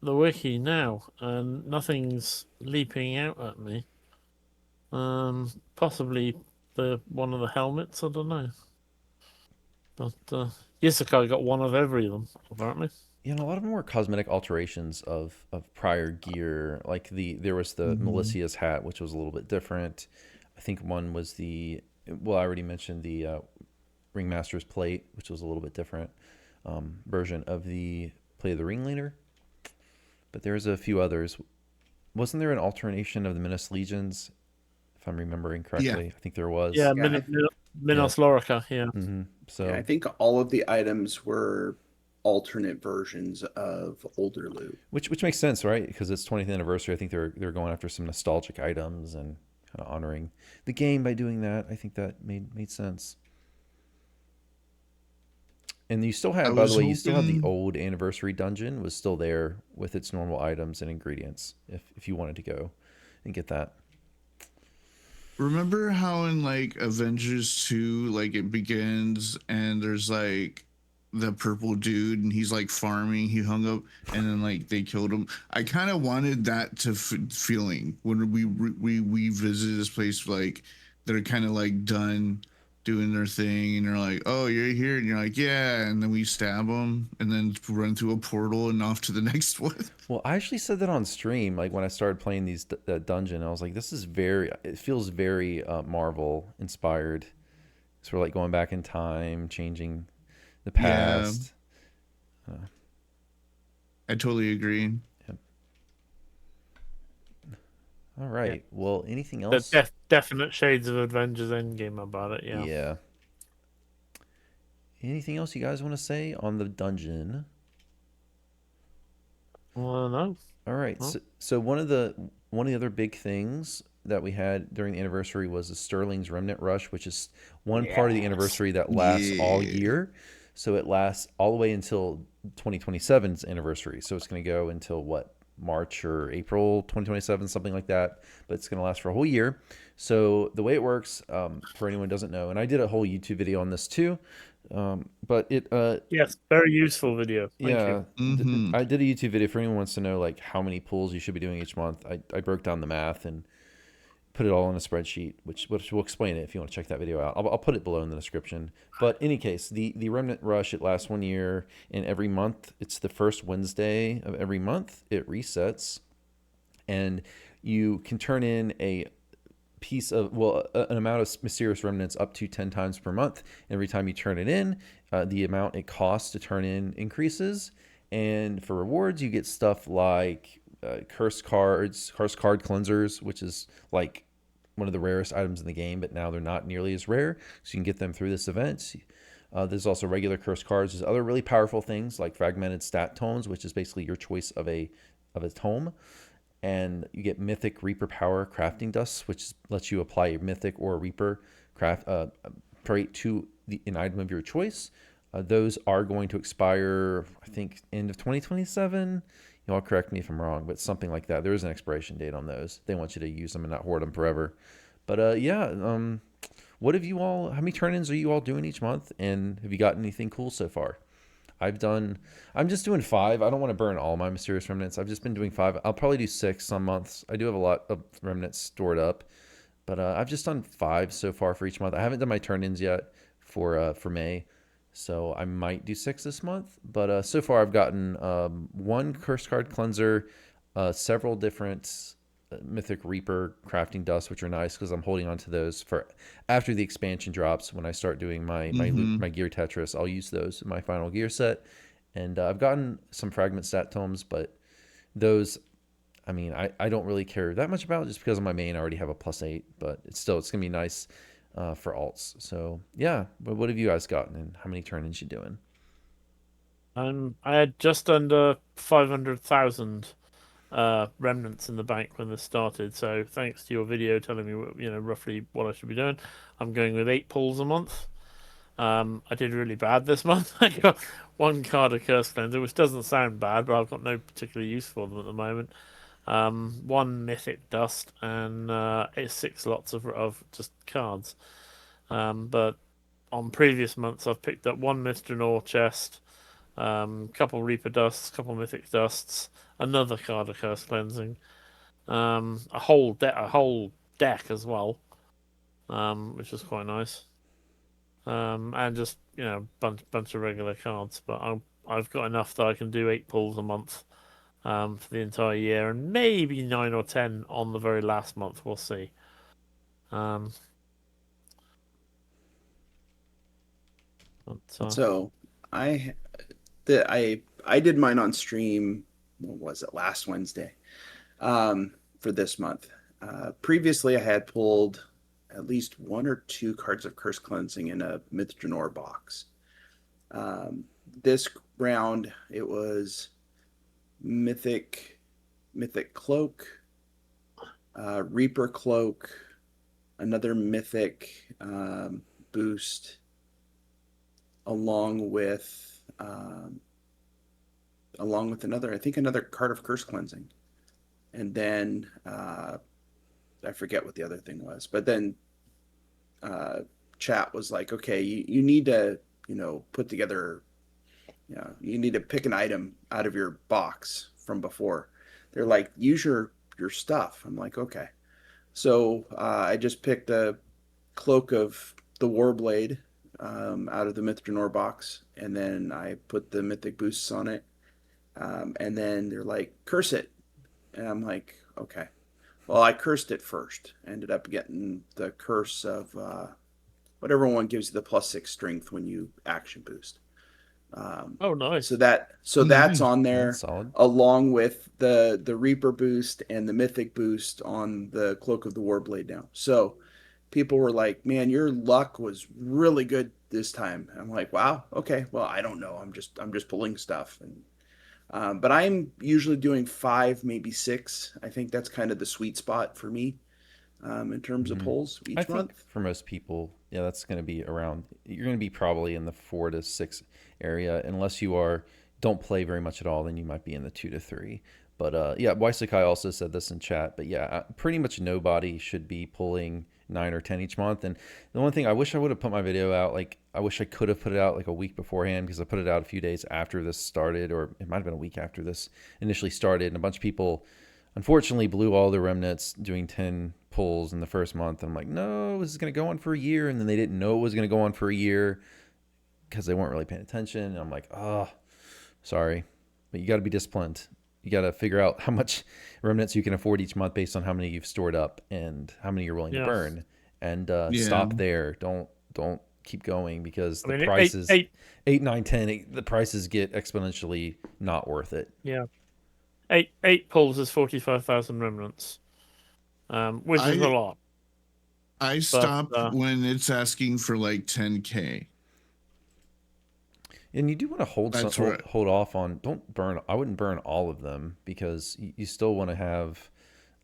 the wiki now, and nothing's leaping out at me. Possibly the one of the helmets. I don't know. But Yasukai got one of every of them apparently. You know, a lot of them were cosmetic alterations of prior gear. Like there was the Melicia's hat, which was a little bit different. I think one was I already mentioned the Ringmaster's plate, which was a little bit different version of the Plate of the Ringleader. But there's a few others. Wasn't there an alternation of the Minas Legions, if I'm remembering correctly? Yeah. I think there was. Yeah, Yeah, Minos Lorica. Yeah. So yeah, I think all of the items were alternate versions of older loot. which makes sense, right? Because it's 20th anniversary. I think they're going after some nostalgic items and kind of honoring the game by doing that. I think that made sense. And you still I have, by the was way, you still have the hoping. old anniversary dungeon was still there with its normal items and ingredients if you wanted to go and get that. Remember how in like Avengers 2, like it begins and there's like the purple dude and he's like farming, he hung up and then like they killed him. I kind of wanted that to feeling when we visited this place, like they're kind of like done doing their thing and they're like, oh, you're here, and you're like, yeah, and then we stab them and then run through a portal and off to the next one. Well, I actually said that on stream, like when I started playing that dungeon, I was like, it feels very Marvel inspired. So we're like going back in time, changing the Yeah, past. I totally agree. All right. Well, anything There's else? definite shades of Avengers Endgame about it. Yeah. Yeah. Anything else you guys want to say on the dungeon? Well, no. All right. Well. So one of the other big things that we had during the anniversary was the Sterling's Remnant Rush, which is one part of the anniversary that lasts all Yeah. year. So it lasts all the way until 2027's anniversary. So it's going to go until what, March or April 2027, something like that. But it's going to last for a whole year. So the way it works, for anyone who doesn't know, and I did a whole YouTube video on this too. But it Yes, very useful video. Thank yeah, Mm-hmm. I did a YouTube video for anyone who wants to know like how many pulls you should be doing each month. I broke down the math and put it all in a spreadsheet, which will explain it if you want to check that video out. I'll put it below in the description. But in any case, the Remnant Rush, it lasts 1 year, and every month, it's the first Wednesday of every month, it resets, and you can turn in an amount of mysterious remnants up to 10 times per month. Every time you turn it in, the amount it costs to turn in increases. And for rewards, you get stuff like curse card cleansers, which is like one of the rarest items in the game, but now they're not nearly as rare. So you can get them through this event. There's also regular curse cards. There's other really powerful things like fragmented stat tomes, which is basically your choice of a tome. And you get mythic Reaper power crafting dust, which lets you apply a mythic or a Reaper craft trait to an item of your choice. Those are going to expire, I think, end of 2027. You all correct me if I'm wrong, but something like that. There is an expiration date on those. They want you to use them and not hoard them forever. But what have you all? How many turn-ins are you all doing each month? And have you gotten anything cool so far? I'm just doing 5. I don't want to burn all my mysterious remnants. I've just been doing 5. I'll probably do 6 some months. I do have a lot of remnants stored up, but I've just done 5 so far for each month. I haven't done my turn-ins yet for May, so I might do 6 this month. But so far I've gotten 1 curse card cleanser, several different Mythic Reaper crafting dust, which are nice because I'm holding on to those for after the expansion drops. When I start doing my gear Tetris, I'll use those in my final gear set. And I've gotten some fragment stat tomes, but those, I mean, I don't really care that much about just because of my main. I already have a +8, but it's gonna be nice for alts. So yeah, but what have you guys gotten and how many turn-ins you doing? I had just under 500,000 remnants in the bank when this started. So thanks to your video telling me, roughly what I should be doing, I'm going with 8 pulls a month. I did really bad this month. I got 1 card of Curse Cleanser, which doesn't sound bad, but I've got no particular use for them at the moment. 1 Mythic Dust and 6 lots of just cards. But on previous months, I've picked up 1 Mithranor chest, couple Reaper Dusts, couple Mythic Dusts, another card of Curse Cleansing, a whole deck as well, which was quite nice. And just bunch of regular cards. But I've got enough that I can do 8 pulls a month for the entire year, and maybe 9 or 10 on the very last month. We'll see. But, So I did mine on stream. What was it, last Wednesday? For this month. Previously, I had pulled at least 1 or 2 cards of Curse Cleansing in a Mithranor box. This round, it was Mythic Cloak, Reaper Cloak, another Mythic boost, along with another card of Curse Cleansing, and then I forget what the other thing was. But then chat was like, okay, you need to put together, you need to pick an item out of your box from before. They're like, use your stuff. I'm like, okay. So I just picked a Cloak of the Warblade out of the Mithranor box, and then I put the Mythic boosts on it. And then they're like, curse it. And I'm like, okay. Well, I cursed it first. Ended up getting the curse of whatever one gives you the +6 strength when you action boost. oh, nice. So that's on there, That's solid. along with the Reaper boost and the Mythic boost on the Cloak of the Warblade now. So people were like, man, your luck was really good this time. I'm like, wow, okay. Well, I don't know. I'm just pulling stuff. And but I'm usually doing 5, maybe 6. I think that's kind of the sweet spot for me in terms of pulls I each think month. for most people, yeah, that's going to be around. You're going to be probably in the 4 to 6 area, unless you don't play very much at all. Then you might be in the 2 to 3. But yeah, Waisakai also said this in chat. But yeah, pretty much nobody should be pulling 9 or 10 each month. And the one thing I wish I would have put my video out, like I wish I could have put it out like a week beforehand, because I put it out a few days after this started, or it might have been a week after this initially started. And a bunch of people unfortunately blew all their remnants doing 10 pulls in the first month. And I'm like, no, this is going to go on for a year. And then they didn't know it was going to go on for a year because they weren't really paying attention. And I'm like, oh, sorry. But you got to be disciplined. You got to figure out how much remnants you can afford each month based on how many you've stored up and how many you're willing to burn. And stop there. Don't keep going, because the prices, 8, 9, 10, the prices get exponentially not worth it. Yeah. 8 pulls is 45,000 remnants, which is a lot. I stop when it's asking for like 10K. And you do want to hold off on, don't burn. I wouldn't burn all of them, because you still want to have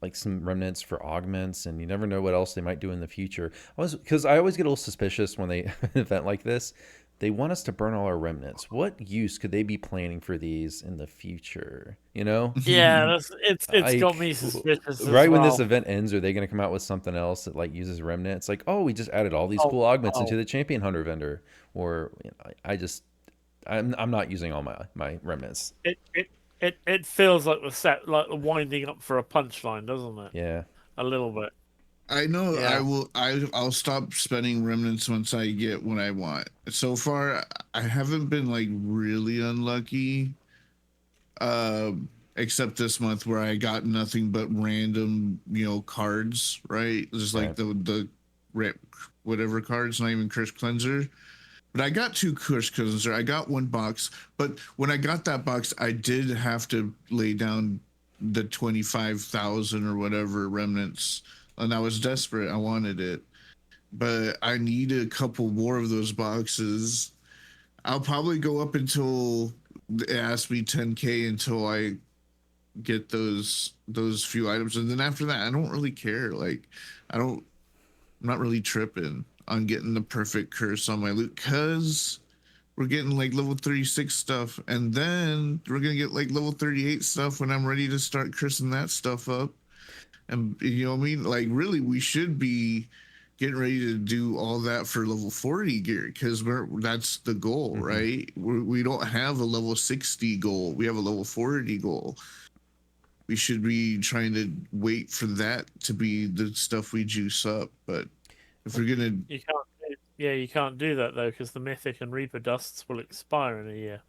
like some remnants for augments, and you never know what else they might do in the future. Because I always get a little suspicious when they an event like this. They want us to burn all our remnants. What use could they be planning for these in the future? Yeah, it's got me suspicious. Right when this event ends, are they going to come out with something else that like uses remnant? It's like, oh, we just added all these cool augments into the champion hunter vendor, or I'm not using all my remnants. It feels like the winding up for a punchline, doesn't it? Yeah, a little bit. I know. Yeah. I'll stop spending remnants once I get what I want. So far, I haven't been like really unlucky. Except this month where I got nothing but random, cards, right? Just like the whatever cards, not even Curse Cleanser. But I got 2 Curse Cleanser. I got 1 box. But when I got that box, I did have to lay down the 25,000 or whatever remnants. And I was desperate. I wanted it. But I need a couple more of those boxes. I'll probably go up until it asks me 10K until I get those few items, and then after that, I don't really care. Like, I'm not really tripping on getting the perfect curse on my loot because we're getting like level 36 stuff, and then we're gonna get like level 38 stuff when I'm ready to start cursing that stuff up. And you know what I mean? Like, really, we should be getting ready to do all that for level 40 gear because that's the goal, right? We don't have a level 60 goal. We have a level 40 goal. We should be trying to wait for that to be the stuff we juice up. But if we're gonna, you can't do that though because the Mythic and Reaper dusts will expire in a year.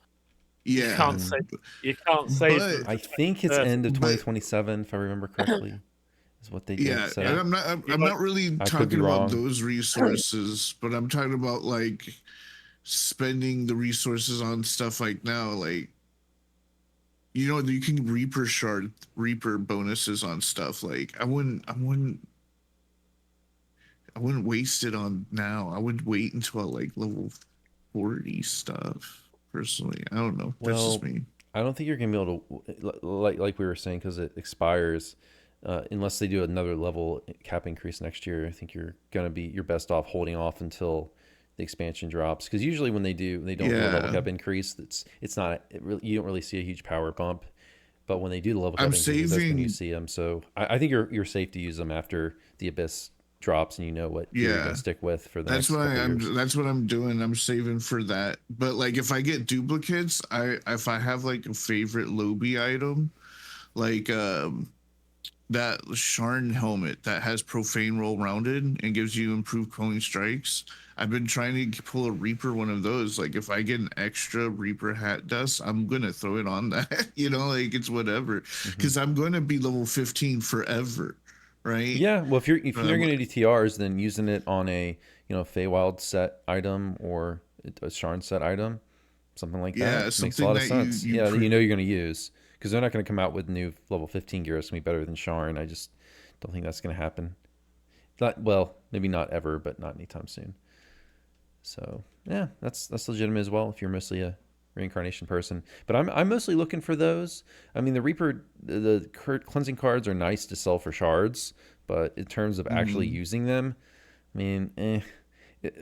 yeah, You can't save them. I think it's end of 2027, if I remember correctly, is what they did. Yeah, say. and I'm not really talking about those resources, but I'm talking about like spending the resources on stuff like now, like, you know, you can Reaper bonuses on stuff. Like, I wouldn't waste it on now. I would wait until like level 40 stuff. Personally, I don't know. That's just me. I don't think you're gonna be able to, like we were saying, because it expires. Unless they do another level cap increase next year, I think you're best off holding off until the expansion drops. Because usually when they don't do a level cap increase, you don't really see a huge power bump. But when they do the level cap increase, that's when you see them. So I think you're safe to use them after the Abyss drops and you know what you're gonna stick with for the next couple years. That's what I'm doing. I'm saving for that. But like if I get duplicates, if I have like a favorite lobby item, like that Sharn helmet that has profane roll rounded and gives you improved calling strikes. I've been trying to pull a Reaper one of those. Like if I get an extra Reaper hat dust, I'm gonna throw it on that. You know, like it's whatever. Because I'm gonna be level 15 forever. Right? Yeah, well if you're gonna do TRs, then using it on a Feywild set item or a Sharn set item, something like that makes a lot of sense. That you know you're gonna use. Because they're not going to come out with new level 15 gear that's going to be better than Sharn. I just don't think that's going to happen. Maybe not ever, but not anytime soon. So yeah, that's legitimate as well if you're mostly a reincarnation person. But I'm mostly looking for those. I mean, the Reaper, the cleansing cards are nice to sell for shards, but in terms of actually using them, I mean,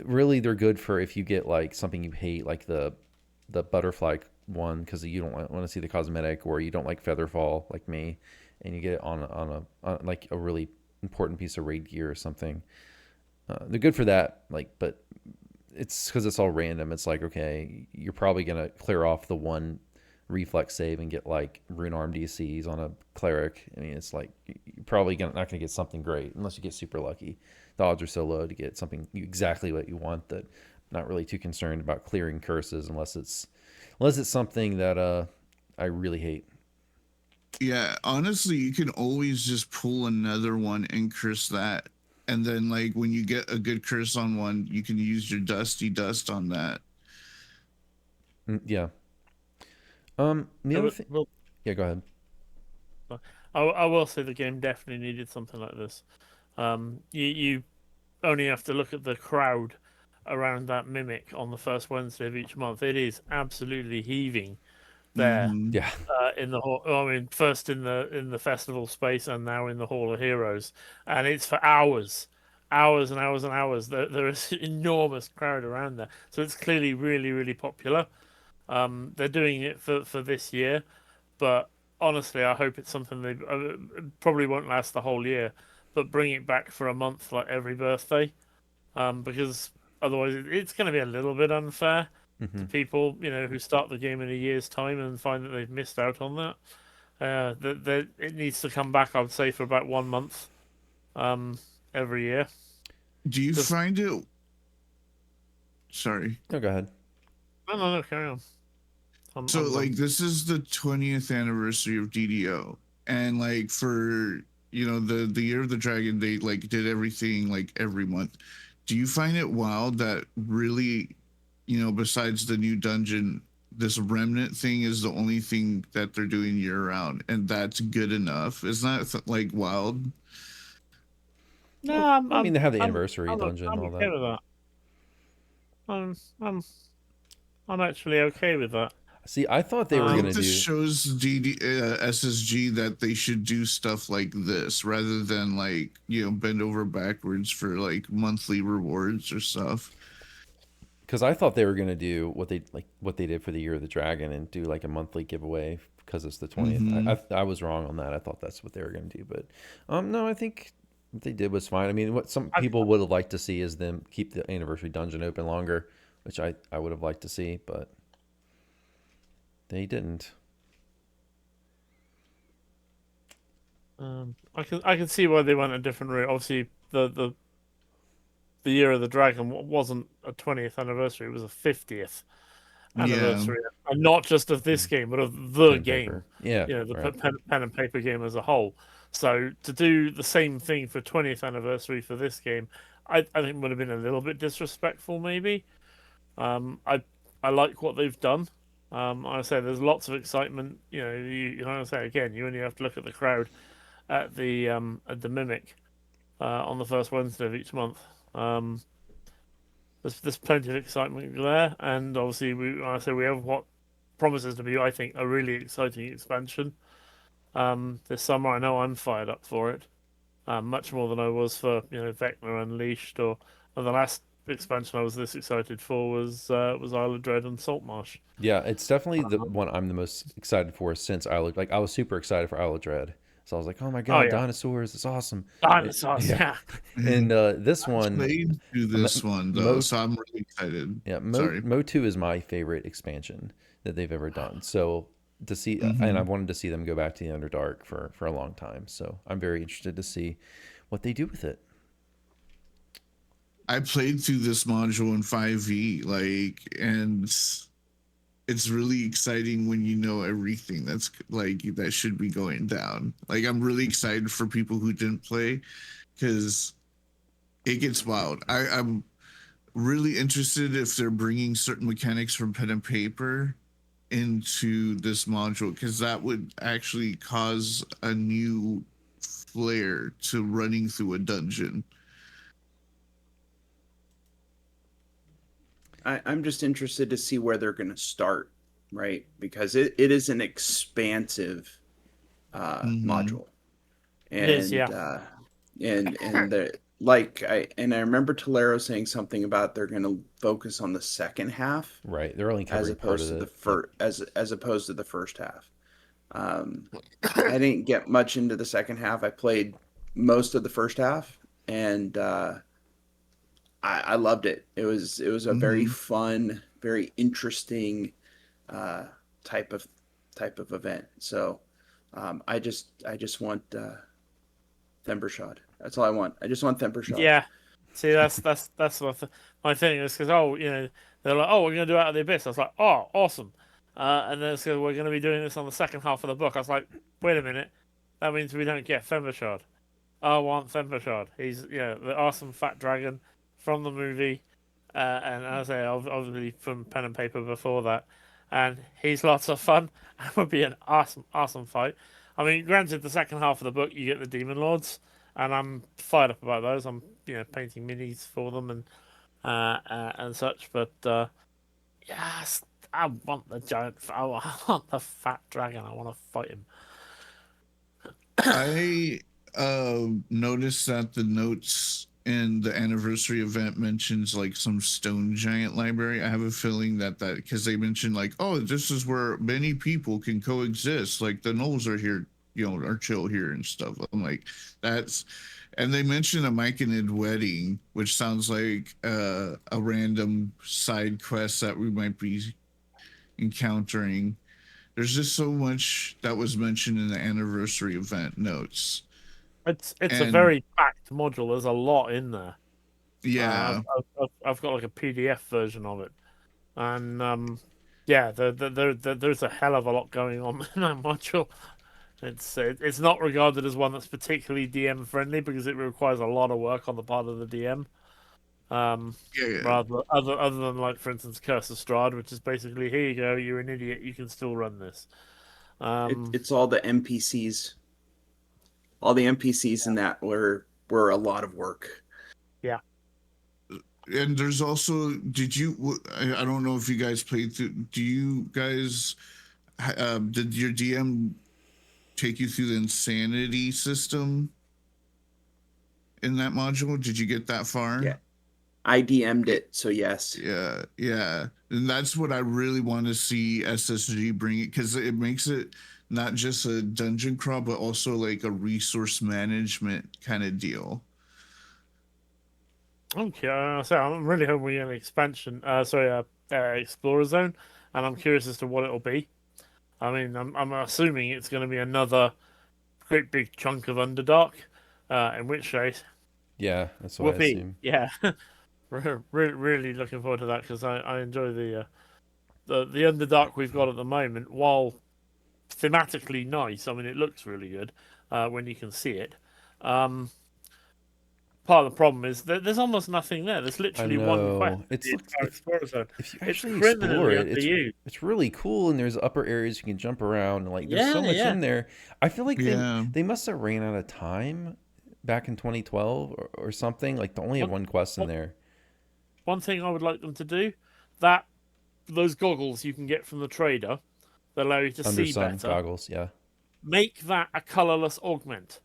really they're good for if you get like something you hate, like the butterfly one because you don't want to see the cosmetic, or you don't like Featherfall like me, and you get it on like a really important piece of raid gear or something. They're good for that, like, but it's because it's all random. It's like, okay, you're probably gonna clear off the one reflex save and get like rune arm DCs on a cleric. I mean, it's like you're probably not gonna get something great unless you get super lucky. The odds are so low to get something exactly what you want that I'm not really too concerned about clearing curses unless it's something that I really hate. Yeah, honestly, you can always just pull another one and curse that. And then, like, when you get a good curse on one, you can use your dusty dust on that. Yeah. The other thing... Yeah, go ahead. I will say the game definitely needed something like this. You only have to look at the crowd around that mimic on the first Wednesday of each month. It is absolutely heaving there. Yeah. In the hall, I mean, first in the festival space and now in the Hall of Heroes, and it's for hours and hours and hours. There is an enormous crowd around there, so it's clearly really, really popular. They're doing it for this year, but honestly, I hope it's something they probably won't last the whole year, but bring it back for a month like every birthday, because otherwise, it's going to be a little bit unfair to people, who start the game in a year's time and find that they've missed out on that. It needs to come back, I would say, for about 1 month every year. Do you find it... Sorry. No, go ahead. No, carry on. This is the 20th anniversary of DDO. And, like, for, the Year of the Dragon, they, like, did everything, like, every month. Do you find it wild that really, besides the new dungeon, this Remnant thing is the only thing that they're doing year round, and that's good enough? Isn't that like wild? No, I mean, they have the anniversary dungeon and all that. I'm actually okay with that. See, I thought they were I going think to this do. shows SSG that they should do stuff like this rather than like bend over backwards for like monthly rewards or stuff. Because I thought they were going to do what they did for the Year of the Dragon and do like a monthly giveaway because it's the 20th. Hmm. I was wrong on that. I thought that's what they were going to do, but no, I think what they did was fine. I mean, what some I, people would have liked to see is them keep the anniversary dungeon open longer, which I would have liked to see, but they didn't. I can see why they went a different route. Obviously, the Year of the Dragon wasn't a 20th anniversary; it was a 50th Yeah. anniversary, and not just of this game, but of the Pen and game. paper. Yeah, You know, the right. pen and paper game as a whole. So to do the same thing for 20th anniversary for this game, I think would have been a little bit disrespectful, maybe. Um, I I like what they've done. I say there's lots of excitement. I say again, you only have to look at the crowd at the Mimic on the first Wednesday of each month. Um, there's plenty of excitement there, and obviously I say we have what promises to be, I think, a really exciting expansion this summer. I know I'm fired up for it, much more than I was for Vecna Unleashed or the last expansion I was this excited for was Isle of Dread and Saltmarsh. Yeah, it's definitely the Um, one I'm the most excited for since I was super excited for Isle of Dread. So I was like, "Oh my oh god, yeah, dinosaurs! It's awesome!" dinosaurs. Yeah, Yeah, and this I one, played through Mo, this one though, Mo so I'm really excited. yeah, Sorry. Mo 2 is my favorite expansion that they've ever done. So to see, and I Hmm. wanted to see them go back to the Underdark for a long time. So I'm very interested to see what they do with it. I played through this module in 5e, and it's really exciting when you know everything that's like that should be going down. Like I'm really excited for people who didn't play because it gets wild. I'm really interested if they're bringing certain mechanics from pen and paper into this module because that would actually cause a new flair to running through a dungeon. I'm just interested to see where they're going to start, right? Because it is an expansive Hmm. module, it is. and Yeah, I remember Tolero saying something about they're going to focus on the second half Right? They're only as covering part opposed of to the it. Yep. first as opposed to the first half. Um, I didn't get much into the second half. I played most of the first half, and I loved it. It was a very Hmm. fun, very interesting uh, type of event. So I just want Thembershad. That's all I want. I just want Thembershad. yeah. See, that's my thing is because they're like, oh, we're gonna do Out of the Abyss. I was like, oh, awesome. And then it's we're gonna be doing this on the second half of the book. I was like, wait a minute, that means we don't get Fembershard. I want Fembershard. He's the awesome fat dragon from the movie, and as I say, obviously from pen and paper before that, and he's lots of fun. It would be an awesome fight. I mean, granted, the second half of the book you get the demon lords, and I'm fired up about those. I'm painting minis for them and such. But yes, I want the giant. I want the fat dragon. I want to fight him. I noticed that the notes in the anniversary event mentions like some stone giant library. I have a feeling that because they mentioned like, oh, this is where many people can coexist. Like the gnolls are here, are chill here and stuff. I'm like, that's, and they mentioned a Myconid wedding, which sounds like a random side quest that we might be encountering. There's just so much that was mentioned in the anniversary event notes. It's a And very packed module. There's a lot in there. yeah, I've got like a PDF version of it, and yeah, there's a hell of a lot going on in that module. It's not regarded as one that's particularly DM friendly because it requires a lot of work on the part of the DM. Um, yeah, yeah. rather other than like for instance Curse of Strahd, which is basically here you go, you're an idiot, you can still run this. Um, It's all the NPCs. All the NPCs in that were a lot of work. yeah, And there's also, I don't know if you guys played through, do you guys, did your DM take you through the insanity system in that module? Did you get that far? Yeah. I DM'd it, so yes. Yeah. And that's what I really want to see SSG bring it, because it makes it not just a dungeon crawl, but also like a resource management kind of deal. Okay, so I'm really hoping we get an expansion. Explorer zone, and I'm curious as to what it'll be. I mean, I'm assuming it's going to be another great big chunk of Underdark. In which case, Yeah, that's what I whoopee, assume. yeah. Really looking forward to that because I enjoy the Underdark we've got at the moment. While thematically nice, I mean, it looks really good when you can see it. Um, Part of the problem is that there's almost nothing there. There's I literally one quest. know. It's The entire Explorer Zone. if you It's actually explore criminally it, underused. it's really cool, and there's upper areas you can jump around, and like there's so Yeah, much yeah. in there. I feel like Yeah. they must have ran out of time back in 2012 or something. Like they only have One, one quest in one there. one thing I would like them to do, that those goggles you can get from the trader that allow you to Under see sun better, goggles, yeah. make that a colorless augment.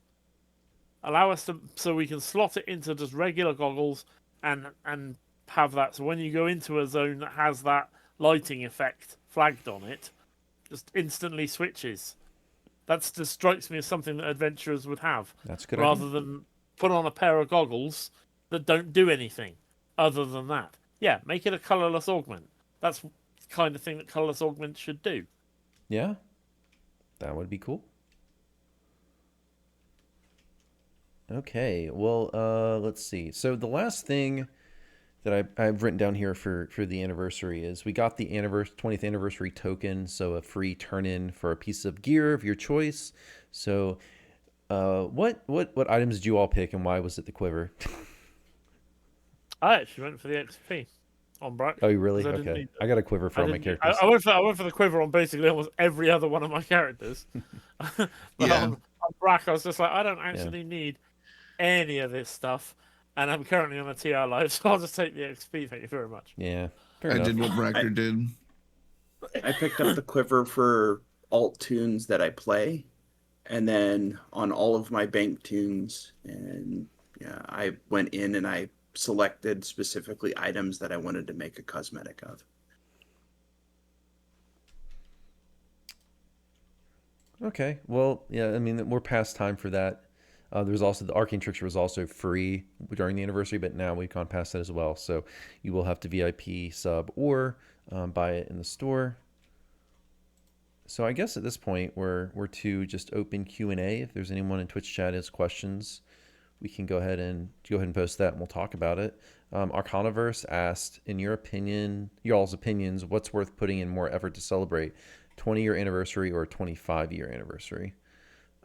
Allow us to so we can slot it into just regular goggles and have that. So when you go into a zone that has that lighting effect flagged on it, just instantly switches. That just strikes me as something that adventurers would have, That's a good idea. rather than put on a pair of goggles that don't do anything other than that. Yeah, make it a colorless augment. That's the kind of thing that colorless augments should do. Yeah, that would be cool. Okay, well, let's see. So the last thing that I've written down here for the anniversary is we got the 20th anniversary token, so a free turn in for a piece of gear of your choice. So, what items did you all pick, and why was it the quiver? I actually went for the XP on Brack Oh, you really? because I didn't Okay, need. I got a quiver for I all my didn't. characters. I went for the quiver on basically almost every other one of my characters. But Yeah. on Brack, I was just like, I don't Yeah. actually need any of this stuff, and I'm currently on a TR live, so I'll just take the XP. Thank you very much. Yeah, fair I enough. did what Bracker did. I picked up the quiver for alt tunes that I play, and then on all of my bank tunes, and yeah, I went in and I selected specifically items that I wanted to make a cosmetic of. Okay, well, yeah, I mean, we're past time for that. There's also the Arcane Trickster was also free during the anniversary, but now we've gone past that as well. So you will have to VIP sub or buy it in the store. So I guess at this point we're to just open Q&A. If there's anyone in Twitch chat has questions, we can go ahead and post that, and we'll talk about it. Arcanaverse asked, in your opinion, y'all's opinions, what's worth putting in more effort to celebrate, 20-year anniversary or 25-year anniversary?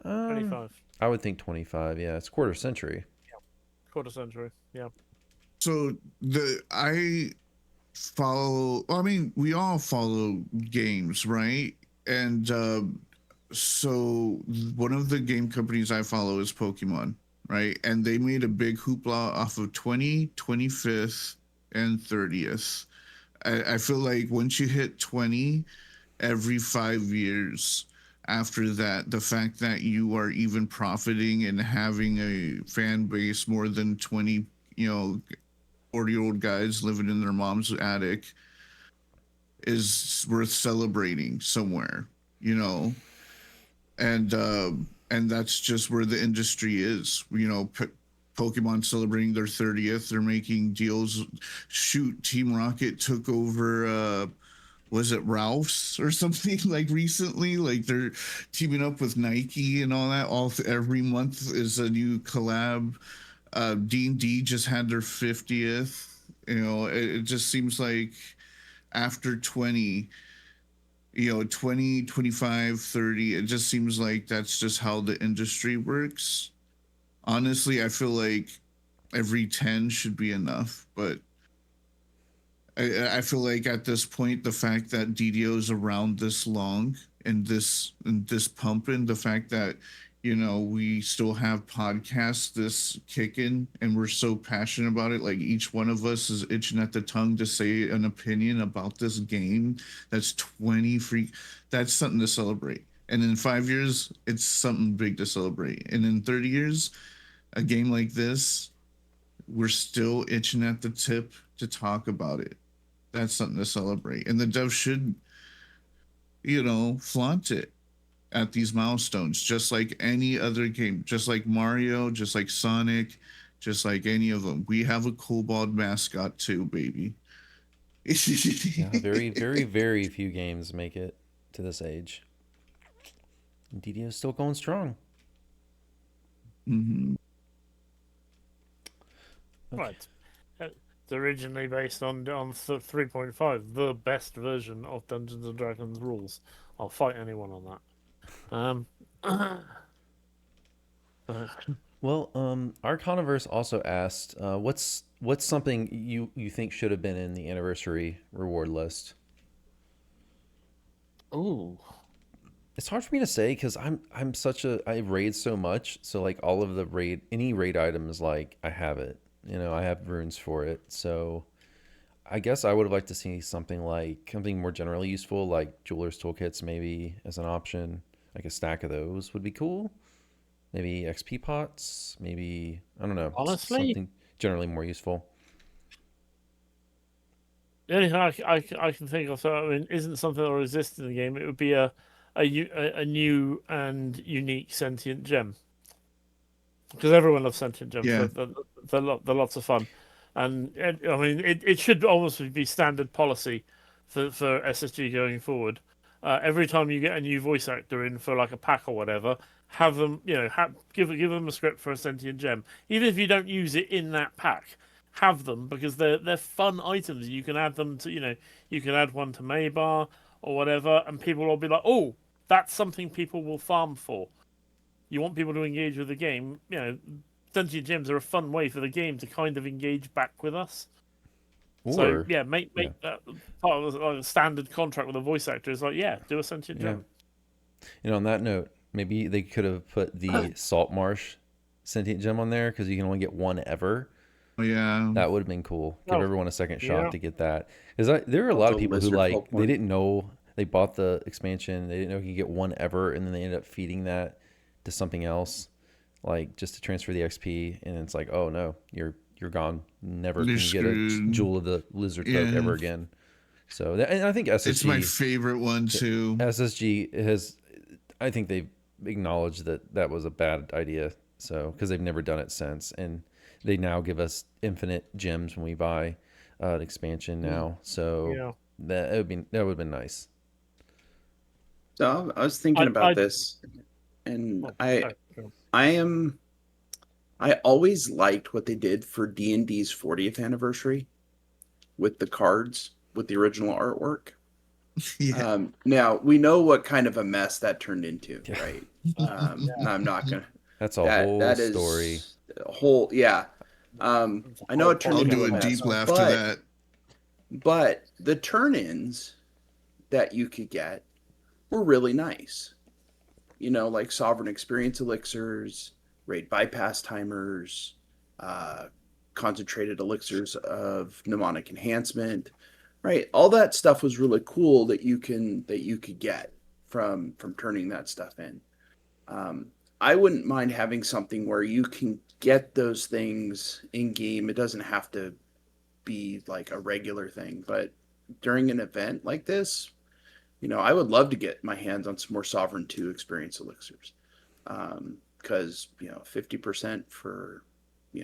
25. I would think 25. Yeah, it's quarter century. Quarter century. Yeah. So I follow. I mean, we all follow games, right? And so one of the game companies I follow is Pokemon, right? And they made a big hoopla off of 20, 25th, and 30th. I feel like once you hit 20, every 5 years after that, the fact that you are even profiting and having a fan base more than 20, 40-year-old guys living in their mom's attic is worth celebrating somewhere, and that's just where the industry is. Pokemon celebrating their 30th, they're making deals. Shoot, Team Rocket took over was it Ralph's or something like recently? Like they're teaming up with Nike and all that. Every month is a new collab. D&D just had their 50th. It just seems like after 20, 20, 25, 30, it just seems like that's just how the industry works. Honestly, I feel like every 10 should be enough, but I feel like at this point, the fact that DDO is around this long and this pumping, the fact that you know, we still have podcasts this kicking, and we're so passionate about it. Like each one of us is itching at the tongue to say an opinion about this game. That's 20 free. That's something to celebrate. And in 5 years, it's something big to celebrate. And in 30 years, a game like this, we're still itching at the tip to talk about it. That's something to celebrate. And the dev should, you know, flaunt it at these milestones, just like any other game, just like Mario, just like Sonic, just like any of them. We have a kobold mascot too, baby. Yeah, very, very, very few games make it to this age. And DDO is still going strong. Mm-hmm. Right. It's originally based on 3.5, the best version of Dungeons and Dragons rules. I'll fight anyone on that. Well, Arcaniverse also asked, what's something you think should have been in the anniversary reward list? Ooh. It's hard for me to say because I raid so much, so like all of the any raid items, like I have it. You know, I have runes for it. So I guess I would have liked to see something more generally useful, like jeweler's toolkits maybe as an option. Like a stack of those would be cool. Maybe XP pots, maybe, I don't know, Honestly, something generally more useful. the only thing I can think of, so I mean, isn't something that exists in the game. It would be a new and unique sentient gem, because everyone loves sentient gems. Yeah. They're lots of fun, and I mean, it should almost be standard policy for SSG going forward. Every time you get a new voice actor in for like a pack or whatever, have them, you know, give them a script for a sentient gem, even if you don't use it in that pack. Have them, because they're fun items. You can add them to, you know, you can add one to Maybar or whatever, and people will be like, oh, that's something people will farm for. You want people to engage with the game, you know. Sentient gems are a fun way for the game to kind of engage back with us. So yeah, make that part of a standard contract with a voice actor. Is like, yeah, do a sentient gem. You know, on that note, maybe they could have put the Salt Marsh sentient gem on there because you can only get one ever. Oh, yeah. That would have been cool. Give everyone a second shot Yeah. to get that. Because there are a lot of the people who lizard like Pokemon. they didn't know they bought the expansion. They didn't know you could get one ever, and then they ended up feeding that to something else, like just to transfer the XP. And it's like, oh no, you're gone. Never You're can you get a screwed. Jewel of the Lizard Folk Yeah. ever again. So and I think SSG. It's my favorite one too. SSG has, I think they've acknowledged that was a bad idea. So because they've never done it since, and they now give us infinite gems when we buy an expansion now. So Yeah. that would have been nice. So I was thinking about I- this, and Oh, I always liked what they did for D&D's 40th anniversary with the cards, with the original artwork. Yeah. Now we know what kind of a mess that turned into, Yeah. right? I'm not gonna. That's a whole That is story. a whole, yeah. I know it turned I'll into do a a mess, deep laugh to but- that. But the turn-ins that you could get were really nice. You know, like Sovereign Experience Elixirs, Raid Bypass Timers, Concentrated Elixirs of Mnemonic Enhancement, right? All that stuff was really cool that you could get from turning that stuff in. I wouldn't mind having something where you can get those things in game. It doesn't have to be like a regular thing, but during an event like this, you know, I would love to get my hands on some more Sovereign 2 experience elixirs, because you know, 50% for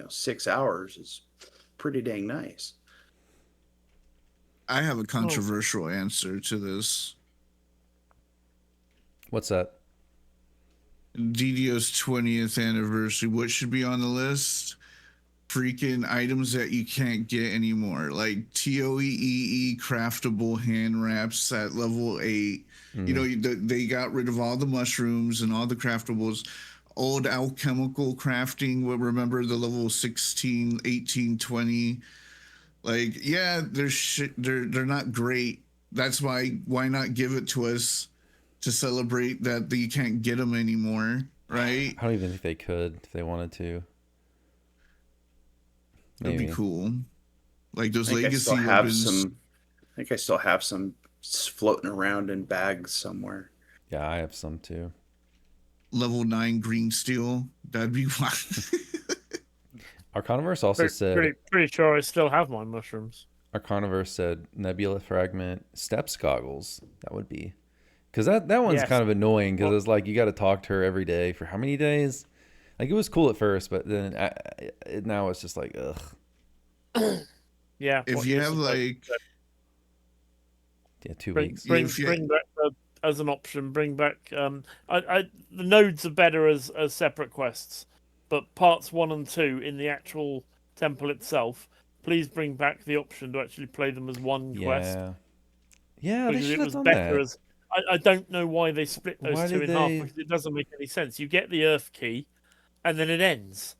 6 hours is pretty dang nice. I have a controversial answer to this. What's that? DDO's 20th anniversary. What should be on the list? Freaking items that you can't get anymore, like TOEEE craftable hand wraps at level 8. You know, they got rid of all the mushrooms and all the craftables. Old alchemical crafting, remember the level 16, 18, 20. Like, yeah, they're not great. That's why not give it to us to celebrate that you can't get them anymore. right? I don't even think they could if they wanted to. That'd Maybe. be cool. Like those I think I still legacy have weapons. some. I think I still have some floating around in bags somewhere. Yeah, I have some too. Level 9 green steel. That'd be wild. Arcaniverse also said Pretty sure I still have my mushrooms. Arcaniverse said Nebula Fragment Steps goggles. That would be because that one's Yes. kind of annoying because Well- it's like you got to talk to her every day for how many days? Like it was cool at first, but then now it's just like ugh. Yeah. If what you you're have supposed like, to Yeah, 2 bring weeks. bring, if you- bring back as an option. Bring back the nodes are better as separate quests, but parts 1 and 2 in the actual temple itself. Please bring back the option to actually play them as one quest. Yeah, they Because should it have was done better that. as I don't know why they split those Why two did in half they- because it doesn't make any sense. You get the Earth key, and then it ends.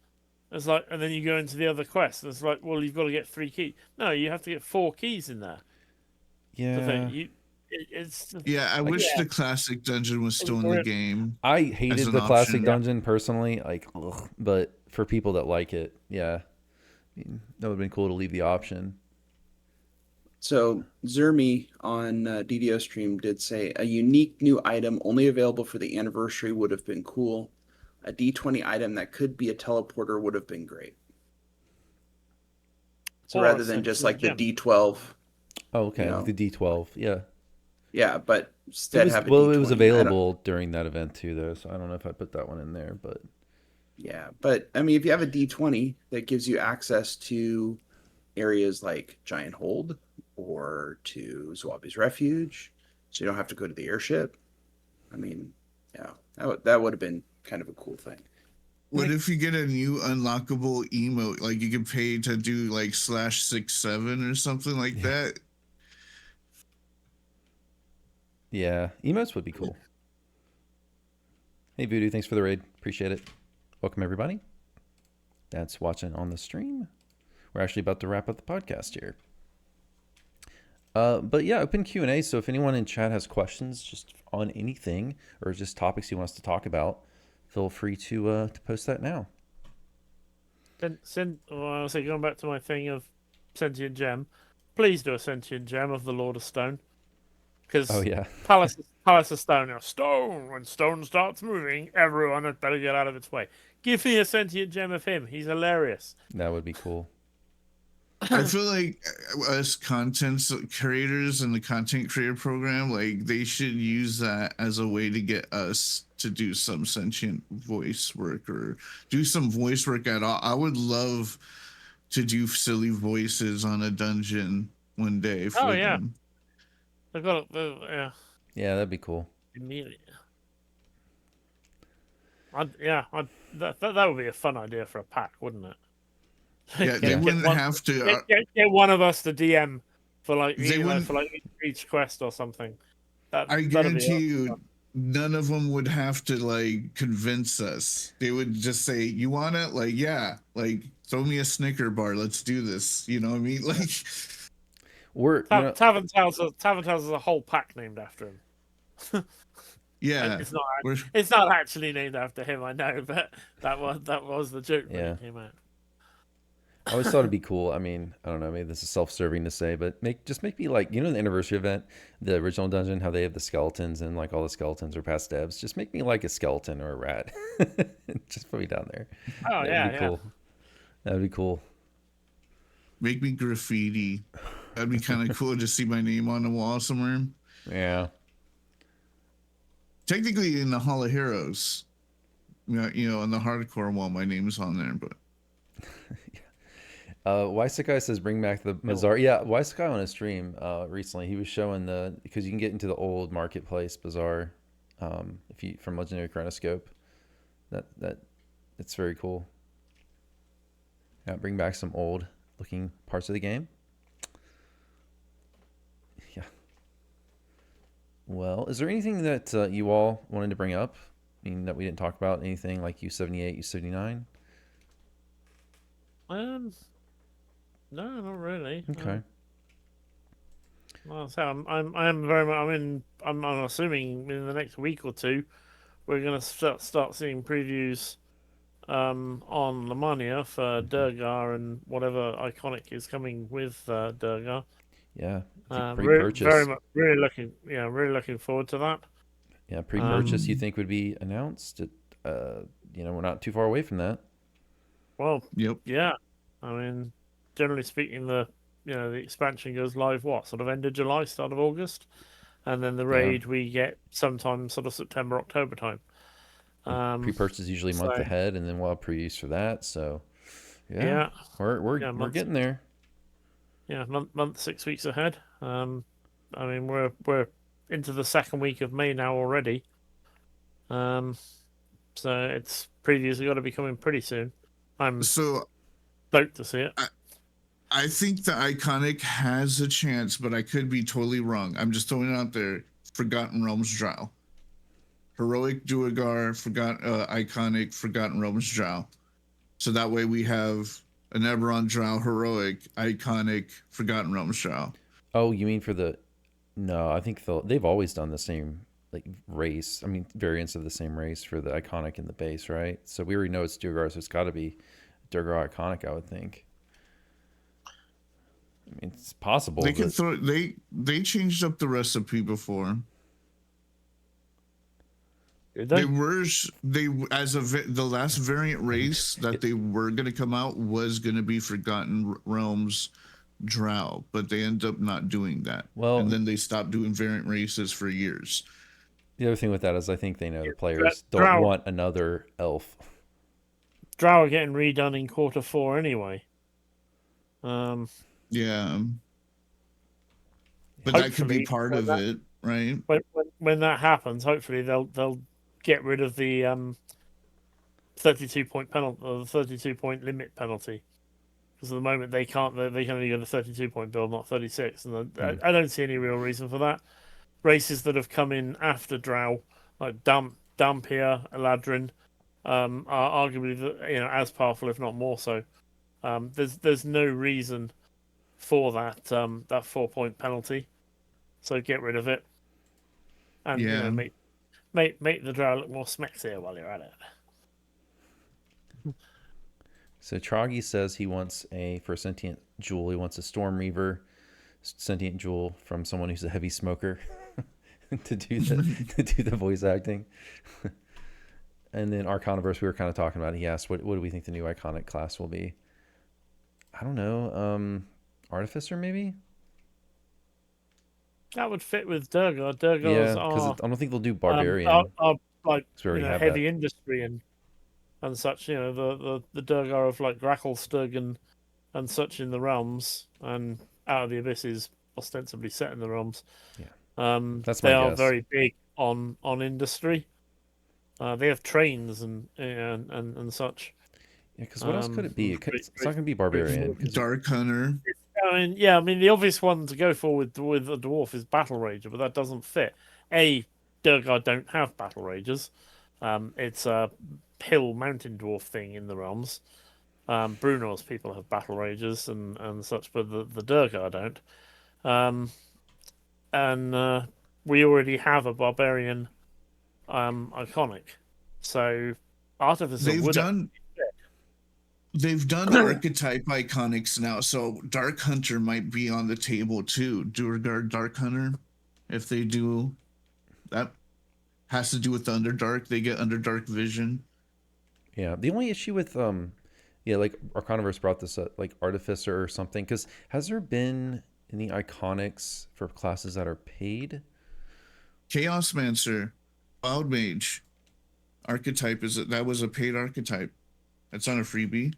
It's like, and then you go into the other quest, and it's like, well, you've got to get 3 keys. No, you have to get 4 keys in there. Yeah, It's yeah, I wish yeah. the classic dungeon was still in the game. I As hated an the classic option. dungeon personally, like, ugh, but for people that like it, yeah, I mean, that would have been cool to leave the option. So Zermi on DDO stream did say a unique new item only available for the anniversary would have been cool. A D20 item that could be a teleporter would have been great. So Or rather than just like essentially the D12, Oh, okay, You like the D12, yeah. yeah, but It instead was, have a well, D20. it was I don't- available during that event too, though, so I don't know if I put that one in there, but Yeah, but I mean, if you have a D20 that gives you access to areas like Giant Hold or to Zwabi's Refuge, so you don't have to go to the airship. I mean, yeah, that would have been kind of a cool thing. What if you get a new unlockable emote? Like you can pay to do like /67 or something like that. yeah, emotes would be cool. Hey, Voodoo, thanks for the raid. Appreciate it. Welcome, everybody that's watching on the stream. We're actually about to wrap up the podcast here. But yeah, open Q&A. So if anyone in chat has questions just on anything or just topics you want us to talk about, feel free to post that now. I say going back to my thing of sentient gem. Please do a sentient gem of the Lord of Stone. Because Oh yeah, Palace of Stone. Now, stone. When stone starts moving, everyone had better get out of its way. Give me a sentient gem of him. He's hilarious. that would be cool. I feel like us content creators and the content creator program, like they should use that as a way to get us to do some sentient voice work or do some voice work at all. I would love to do silly voices on a dungeon one day for Oh, yeah. them. They've got yeah. Yeah, that'd be cool. Immediately. That would be a fun idea for a pack, wouldn't it? Yeah, they wouldn't have to. Get one of us to DM for like They wouldn't- for like each quest or something. I that'd be guarantee awesome. you, none of them would have to like convince us. They would just say, "You want it? Like, yeah, like throw me a Snicker bar. Let's do this." You know what I mean? Like, We're Tavern Tales is a whole pack named after him. yeah, we're- It's not actually named after him, I know, but that was the joke when Yeah. it came out. I always thought it'd be cool. I mean, I don't know, maybe this is self-serving to say, but just make me like, the anniversary event, the original dungeon, how they have the skeletons and like all the skeletons are past devs. Just make me like a skeleton or a rat. Just put me down there. Oh That'd be cool. That'd be cool. make me graffiti. That'd be kind of cool to see my name on the wall somewhere. Yeah. Technically, in the Hall of Heroes, you know, on the hardcore wall, my name's on there, but. Waisakai says bring back the Bazaar. Yeah, Waisakai on his stream recently, he was showing because you can get into the old marketplace Bazaar if you from Legendary Chronoscope. It's very cool. Yeah, bring back some old looking parts of the game. Yeah. Well, is there anything that you all wanted to bring up? I mean, that we didn't talk about? Anything like U78, U79? No, not really. Okay. Well, so I'm assuming in the next week or two we're going to start seeing previews on Lamania for Durgar and whatever iconic is coming with Durgar. Yeah, I think Very pre-purchase. much, really looking forward to that. Yeah, pre-purchase. You think would be announced? We're not too far away from that. Well, Yep. yeah. I mean, generally speaking, the expansion goes live sort of end of July, start of August, and then the raid we get sometime sort of September, October time. Pre-purchase is usually a month ahead, and then we'll have previews for that. So, we're getting there. Yeah, month 6 weeks ahead. I mean, we're into the second week of May now already. So it's previews are got to be coming pretty soon. I'm stoked to see it. I think the iconic has a chance, but I could be totally wrong. I'm just throwing it out there. Forgotten Realms Drow. Heroic Duergar, iconic, Forgotten Realms Drow. So that way we have an Eberron Drow, heroic, iconic, Forgotten Realms Drow. Oh, you mean for the? No, I think they've always done the same race. I mean, variants of the same race for the iconic and the base, right? So we already know it's Duergar, so it's got to be Duergar iconic, I would think. I mean, it's possible. They can throw. They changed up the recipe before. The last variant race that they were going to come out was going to be Forgotten Realms Drow, but they end up not doing that. Well, and then they stopped doing variant races for years. The other thing with that is I think they know the players don't want another elf. Drow are getting redone in Q4 anyway. Yeah. But that could be part of it, right? When that happens, hopefully they'll get rid of the 32-point penalty, or the 32-point limit penalty, because at the moment they can only go to 32-point build, not 36, and I don't see any real reason for that. Races that have come in after Drow, like Dampier, Eladrin, are arguably as powerful, if not more so. There's no reason for that 4-point penalty, so get rid of it, and make the Drow look more smexier while you're at it. So Troggy says he wants for a sentient jewel. He wants a Storm Reaver sentient jewel from someone who's a heavy smoker to do the voice acting. And then Arcaniverse, we were kind of talking about. He asked, "What do we think the new iconic class will be?" I don't know. Artificer maybe. That would fit with Durgar. Durgar's because I don't think they'll do Barbarian. Are like heavy that. Industry and such. The Durgar of like Gracklstug and such in the realms, and Out of the Abyss is ostensibly set in the realms. Yeah, that's my guess. They are very big on Industry. They have trains and such. Yeah, because what else could it be? It's not going to be Barbarian. Dark Hunter. I mean, the obvious one to go for with a dwarf is Battle Rager, but that doesn't fit. Durgar don't have Battle Ragers. It's a hill mountain dwarf thing in the realms. Brunor's people have Battle Ragers and such, but the Durgar don't. And we already have a Barbarian iconic, so Artificer They've done archetype iconics now, so Dark Hunter might be on the table too. Duergar Dark Hunter, if they do, that has to do with the Underdark. They get Underdark vision. Yeah, the only issue with like Arcaniverse brought this up, like Artificer or something, because has there been any iconics for classes that are paid? Chaosmancer, Wild Mage, archetype that was a paid archetype. That's on a freebie.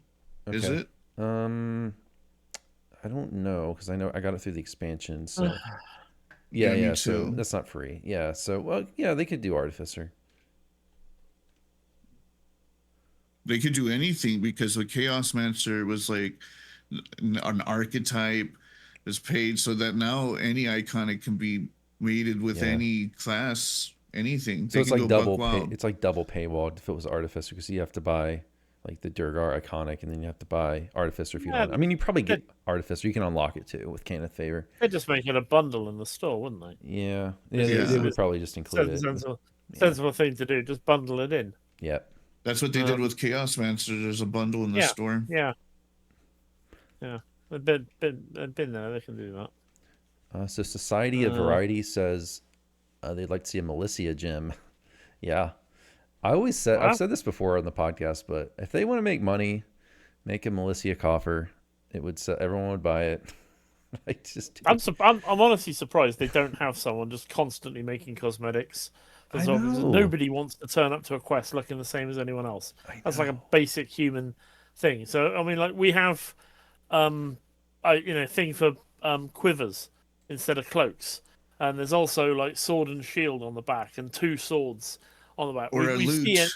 Okay. Is it? I don't know, because I know I got it through the expansion. So yeah. So that's not free. Yeah. So they could do Artificer. They could do anything, because the Chaosmancer was like an archetype is paid, so that now any iconic can be mated with any class, anything. So it's like double pay. It's like double paywall if it was Artificer, because you have to buy like the Durgar iconic, and then you have to buy Artificer if you don't. I mean, you probably get Artificer. You can unlock it too with Caneth Favor. They'd just make it a bundle in the store, wouldn't they? Yeah. They would probably just include it. sensible thing to do. Just bundle it in. Yep. That's what they did with Chaos Mancer. There's a bundle in the Yeah. store. Yeah. They've been there. They can do that. So Society of Variety says they'd like to see a Militia gym. Yeah. I've said this before on the podcast, but if they want to make money, make a Militia coffer. It would everyone would buy it. I'm honestly surprised they don't have someone just constantly making cosmetics. I know. Nobody wants to turn up to a quest looking the same as anyone else. That's like a basic human thing. So I mean, like we have, thing for quivers instead of cloaks, and there's also like sword and shield on the back, and 2 swords on the back. Or a loot.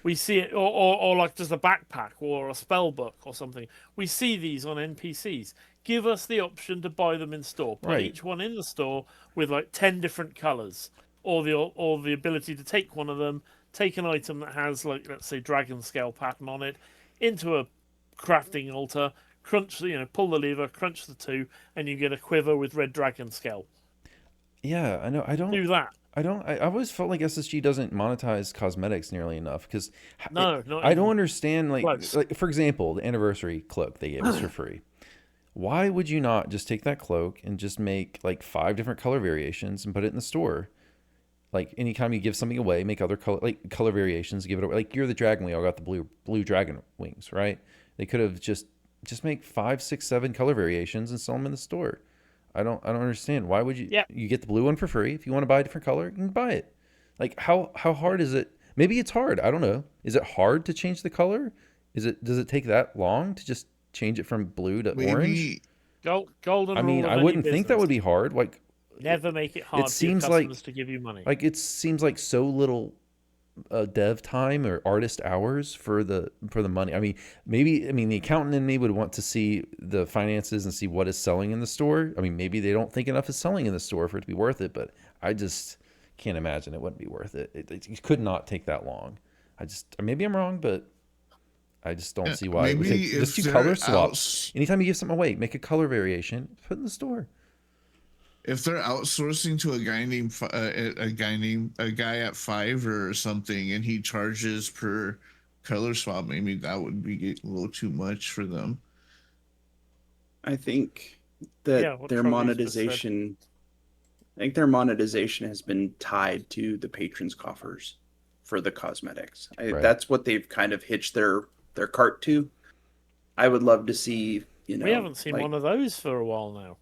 We see it, or like just a backpack or a spell book or something. We see these on NPCs. Give us the option to buy them in store. Put each one in the store with like 10 different colors, or the ability to take one of them, take an item that has like, let's say, dragon scale pattern on it, into a crafting altar, pull the lever, crunch the 2, and you get a quiver with red dragon scale. Yeah, I know. I don't do that. I always felt like SSG doesn't monetize cosmetics nearly enough because I don't understand like for example, the anniversary cloak they gave us for free. Why would you not just take that cloak and just make like 5 different color variations and put it in the store? Like anytime you give something away, make other color variations, give it away. Like you're the dragon, we all got the blue dragon wings, right? They could have just make 5, 6, 7 color variations and sell them in the store. I don't understand. Why would you? Yeah. You get the blue one for free. If you want to buy a different color, you can buy it. Like how hard is it? Maybe it's hard. I don't know. Is it hard to change the color? Does it take that long to just change it from blue to orange? Golden. I mean, I wouldn't think that would be hard. Like never make it hard for your customers to give you money. Like it seems like so little dev time or artist hours for the money. I mean, the accountant in me would want to see the finances and see what is selling in the store. I mean, maybe they don't think enough is selling in the store for it to be worth it, but I just can't imagine it wouldn't be worth it. It could not take that long. Maybe I'm wrong, but I just don't see why. Maybe just do color swaps. Anytime you give something away, make a color variation, put it in the store. If they're outsourcing to a guy at Fiverr or something, and he charges per color swap, maybe that would be a little too much for them. I think that their monetization has been tied to the patrons' coffers for the cosmetics. That's what they've kind of hitched their cart to. I would love to see. We haven't seen one of those for a while now.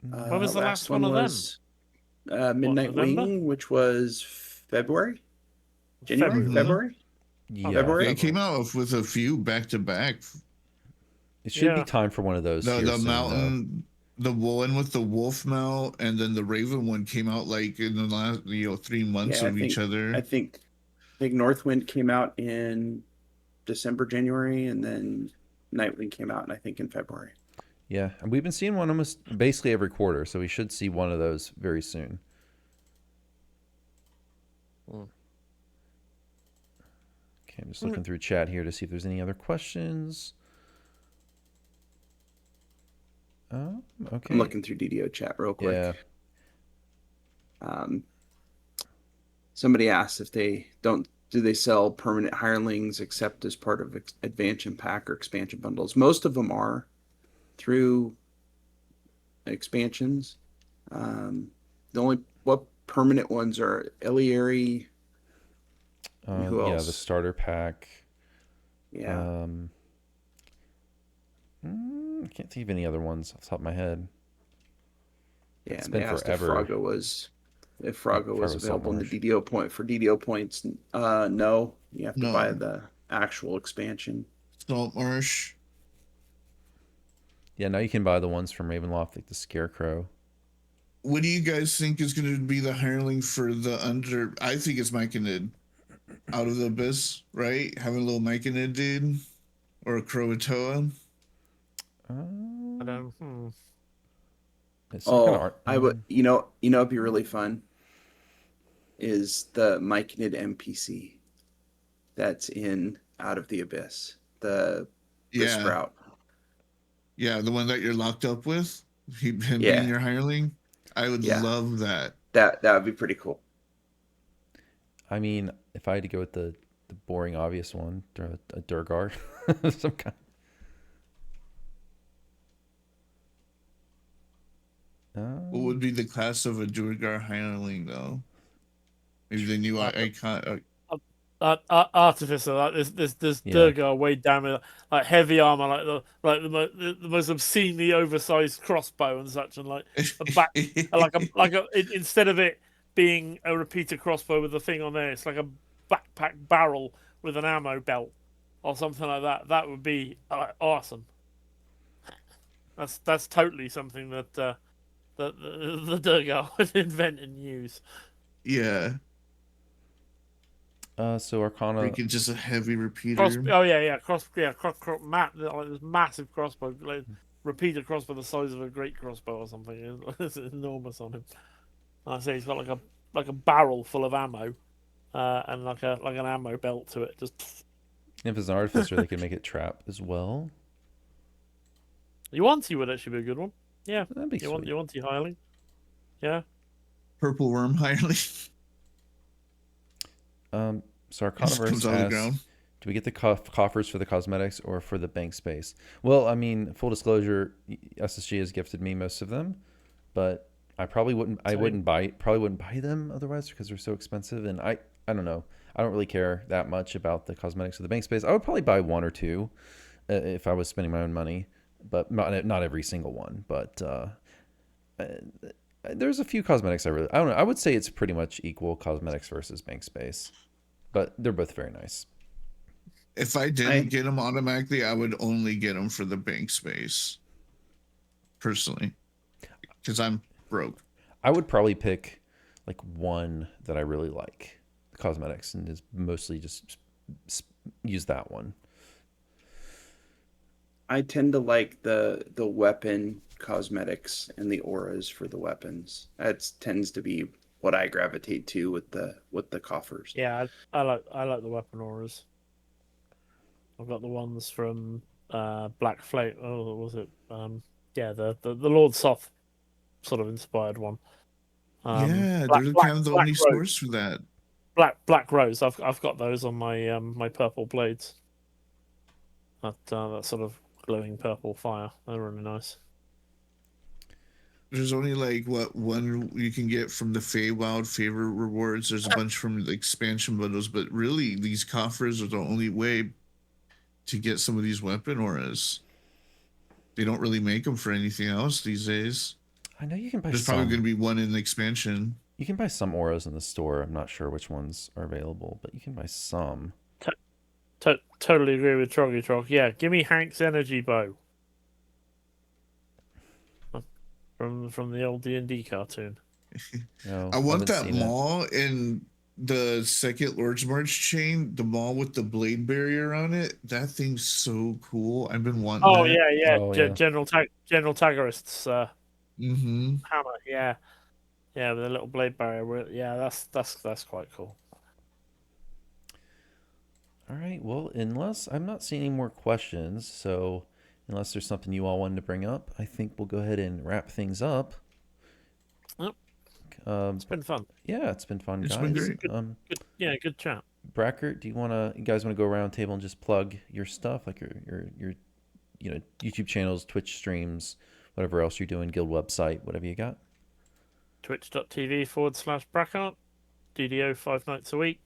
When was the last one of them? Midnight Wing, which was February? February? Yeah. February? It came out with a few back to back. It should be time for one of those. The mountain, the one with the wolf mount, and then the raven one came out like in the last 3 months of each other. I think Northwind came out in December, January, and then Nightwing came out, and I think in February. Yeah, and we've been seeing one almost basically every quarter, so we should see one of those very soon. Okay, I'm just looking through chat here to see if there's any other questions. Oh, okay. I'm looking through DDO chat real quick. Yeah. Somebody asked if do they sell permanent hirelings except as part of expansion pack or expansion bundles? Most of them are through expansions. The only permanent ones are Eliari. Who else? Yeah, the starter pack. Yeah. I can't think of any other ones off the top of my head. Yeah, it's and been they asked forever. if Froggo was available in the DDO point. For DDO points, no. You have to buy the actual expansion. Saltmarsh. Yeah, now you can buy the ones from Ravenloft, like the Scarecrow. What do you guys think is going to be the hireling for the under? I think it's Myconid. Out of the Abyss, right? Having a little Myconid dude, or a Croatoa. I don't. I would. It'd be really fun. Is the Myconid NPC that's in Out of the Abyss, the Sprout. Yeah, the one that you're locked up with, him being your hireling. I would love that. That would be pretty cool. I mean, if I had to go with the boring, obvious one, a Durgar, some kind. What would be the class of a Duergar hireling, though? Maybe the new icon. Artificer, like this Yeah. Durgar weighed down with like heavy armor, the most obscenely oversized crossbow and such, and like a back, instead of it being a repeater crossbow with a thing on there, it's like a backpack barrel with an ammo belt or something like that. That would be awesome. That's totally something that the Durgar would invent and use. Yeah. So Arcana. Freaking just a heavy repeater. This massive crossbow, like, repeater crossbow the size of a great crossbow or something. It's enormous on him. Like I say he's got like a barrel full of ammo, and like an ammo belt to it. Just If it's an artificer, they could make it trap as well. Yuan-Ti would actually be a good one. Yeah, That'd be sweet. Yuan-Ti hireling. Yeah. Purple worm hireling. So Arcana Just verse comes out of the asks, ground. do we get the coffers for the cosmetics or for the bank space? Well, I mean, full disclosure, SSG has gifted me most of them, but I probably wouldn't. I wouldn't buy them otherwise because they're so expensive. And I don't know. I don't really care that much about the cosmetics of the bank space. I would probably buy one or two if I was spending my own money, but not every single one. But there's a few cosmetics I don't know. I would say it's pretty much equal cosmetics versus bank space, but they're both very nice. If I didn't get them automatically, I would only get them for the bank space. Personally, because I'm broke. I would probably pick like one that I really like, cosmetics, and just mostly just use that one. I tend to like the weapon cosmetics and the auras for the weapons. That tends to be what I gravitate to with the coffers. Yeah, I like the weapon auras. I've got the ones from Black Flame. Oh, what was it? Yeah, the Lord Soth sort of inspired one. Yeah, they're kind of the only source for that. Black Rose. I've got those on my my purple blades. That sort of glowing purple fire. They're really nice. There's only like one you can get from the Feywild favorite rewards. There's a bunch from the expansion bundles, but really these coffers are the only way to get some of these weapon auras. They don't really make them for anything else these days. I know you can buy. There's probably going to be one in the expansion. You can buy some auras in the store. I'm not sure which ones are available, but you can buy some. Totally agree with Troggy Trog. Yeah, give me Hank's energy bow from the old D&D cartoon. No, I want that mall in the second Lord's March chain, the mall with the blade barrier on it. That thing's so cool. I've been wanting. Oh that. yeah. Oh, yeah. General Tagarist's hammer. Yeah, with a little blade barrier. Yeah, that's quite cool. All right. Well, unless I'm not seeing any more questions, so unless there's something you all wanted to bring up, I think we'll go ahead and wrap things up. Yep. It's been fun. Yeah, it's been fun, It's guys. been great. Good chat. Brackert, you guys want to go around the table and just plug your stuff, like your YouTube channels, Twitch streams, whatever else you're doing, guild website, whatever you got? Twitch.tv/Brackart, DDO 5 nights a week,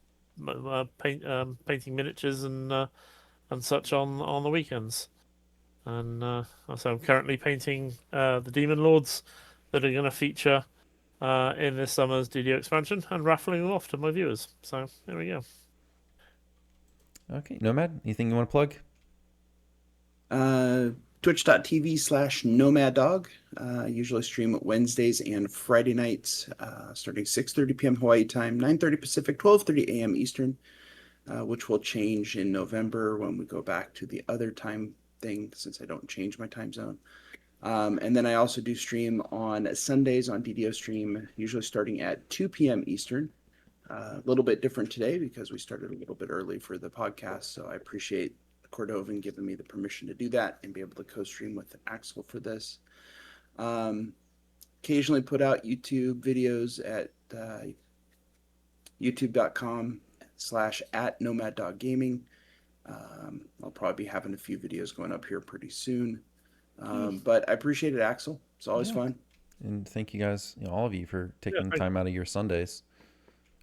painting miniatures and such on the weekends. And so I'm currently painting the Demon Lords that are going to feature in this summer's DDO expansion and raffling them off to my viewers. So there we go. Okay, Nomad, anything you want to plug? Twitch.tv/NomadDog. Usually stream at Wednesdays and Friday nights, starting 6:30 p.m. Hawaii time, 9:30 Pacific, 12:30 a.m. Eastern, which will change in November when we go back to the other time thing, since I don't change my time zone. And then I also do stream on Sundays on DDO Stream, usually starting at 2 p.m. Eastern. A little bit different today because we started a little bit early for the podcast, so I appreciate Cordovan giving me the permission to do that and be able to co-stream with Axel for this. Occasionally put out YouTube videos at youtube.com/@nomaddoggaming. I'll probably be having a few videos going up here pretty soon. But I appreciate it, Axel. It's always fun. And thank you guys, all of you, for taking thank time out of your Sundays.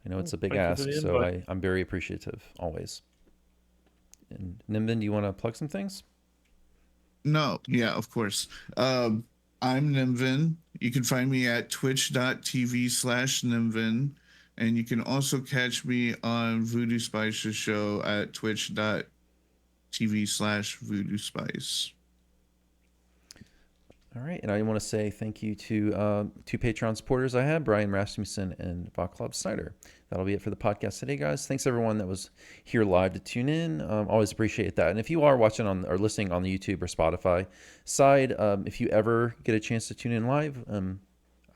I know it's a big Thank you for ask, the so invite. I'm very appreciative always. And Nimbin, do you want to plug some things? No, yeah, of course. I'm Nimvin. You can find me at twitch.tv/Nimvin. And you can also catch me on Voodoo Spice's show at twitch.tv/Voodoo Spice. All right, and I want to say thank you to two Patreon supporters I had, Brian Rasmussen and Vaclav Snyder. That'll be it for the podcast today, guys. Thanks everyone that was here live to tune in. Always appreciate that. And if you are watching on or listening on the YouTube or Spotify side, if you ever get a chance to tune in live,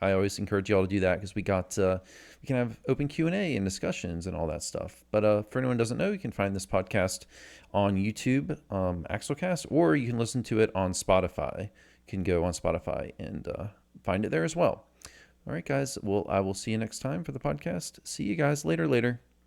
I always encourage you all to do that, because we can have open Q&A and discussions and all that stuff. But for anyone who doesn't know, you can find this podcast on YouTube, Axelcast, or you can listen to it on Spotify. You can go on Spotify and find it there as well. All right, guys. Well, I will see you next time for the podcast. See you guys later.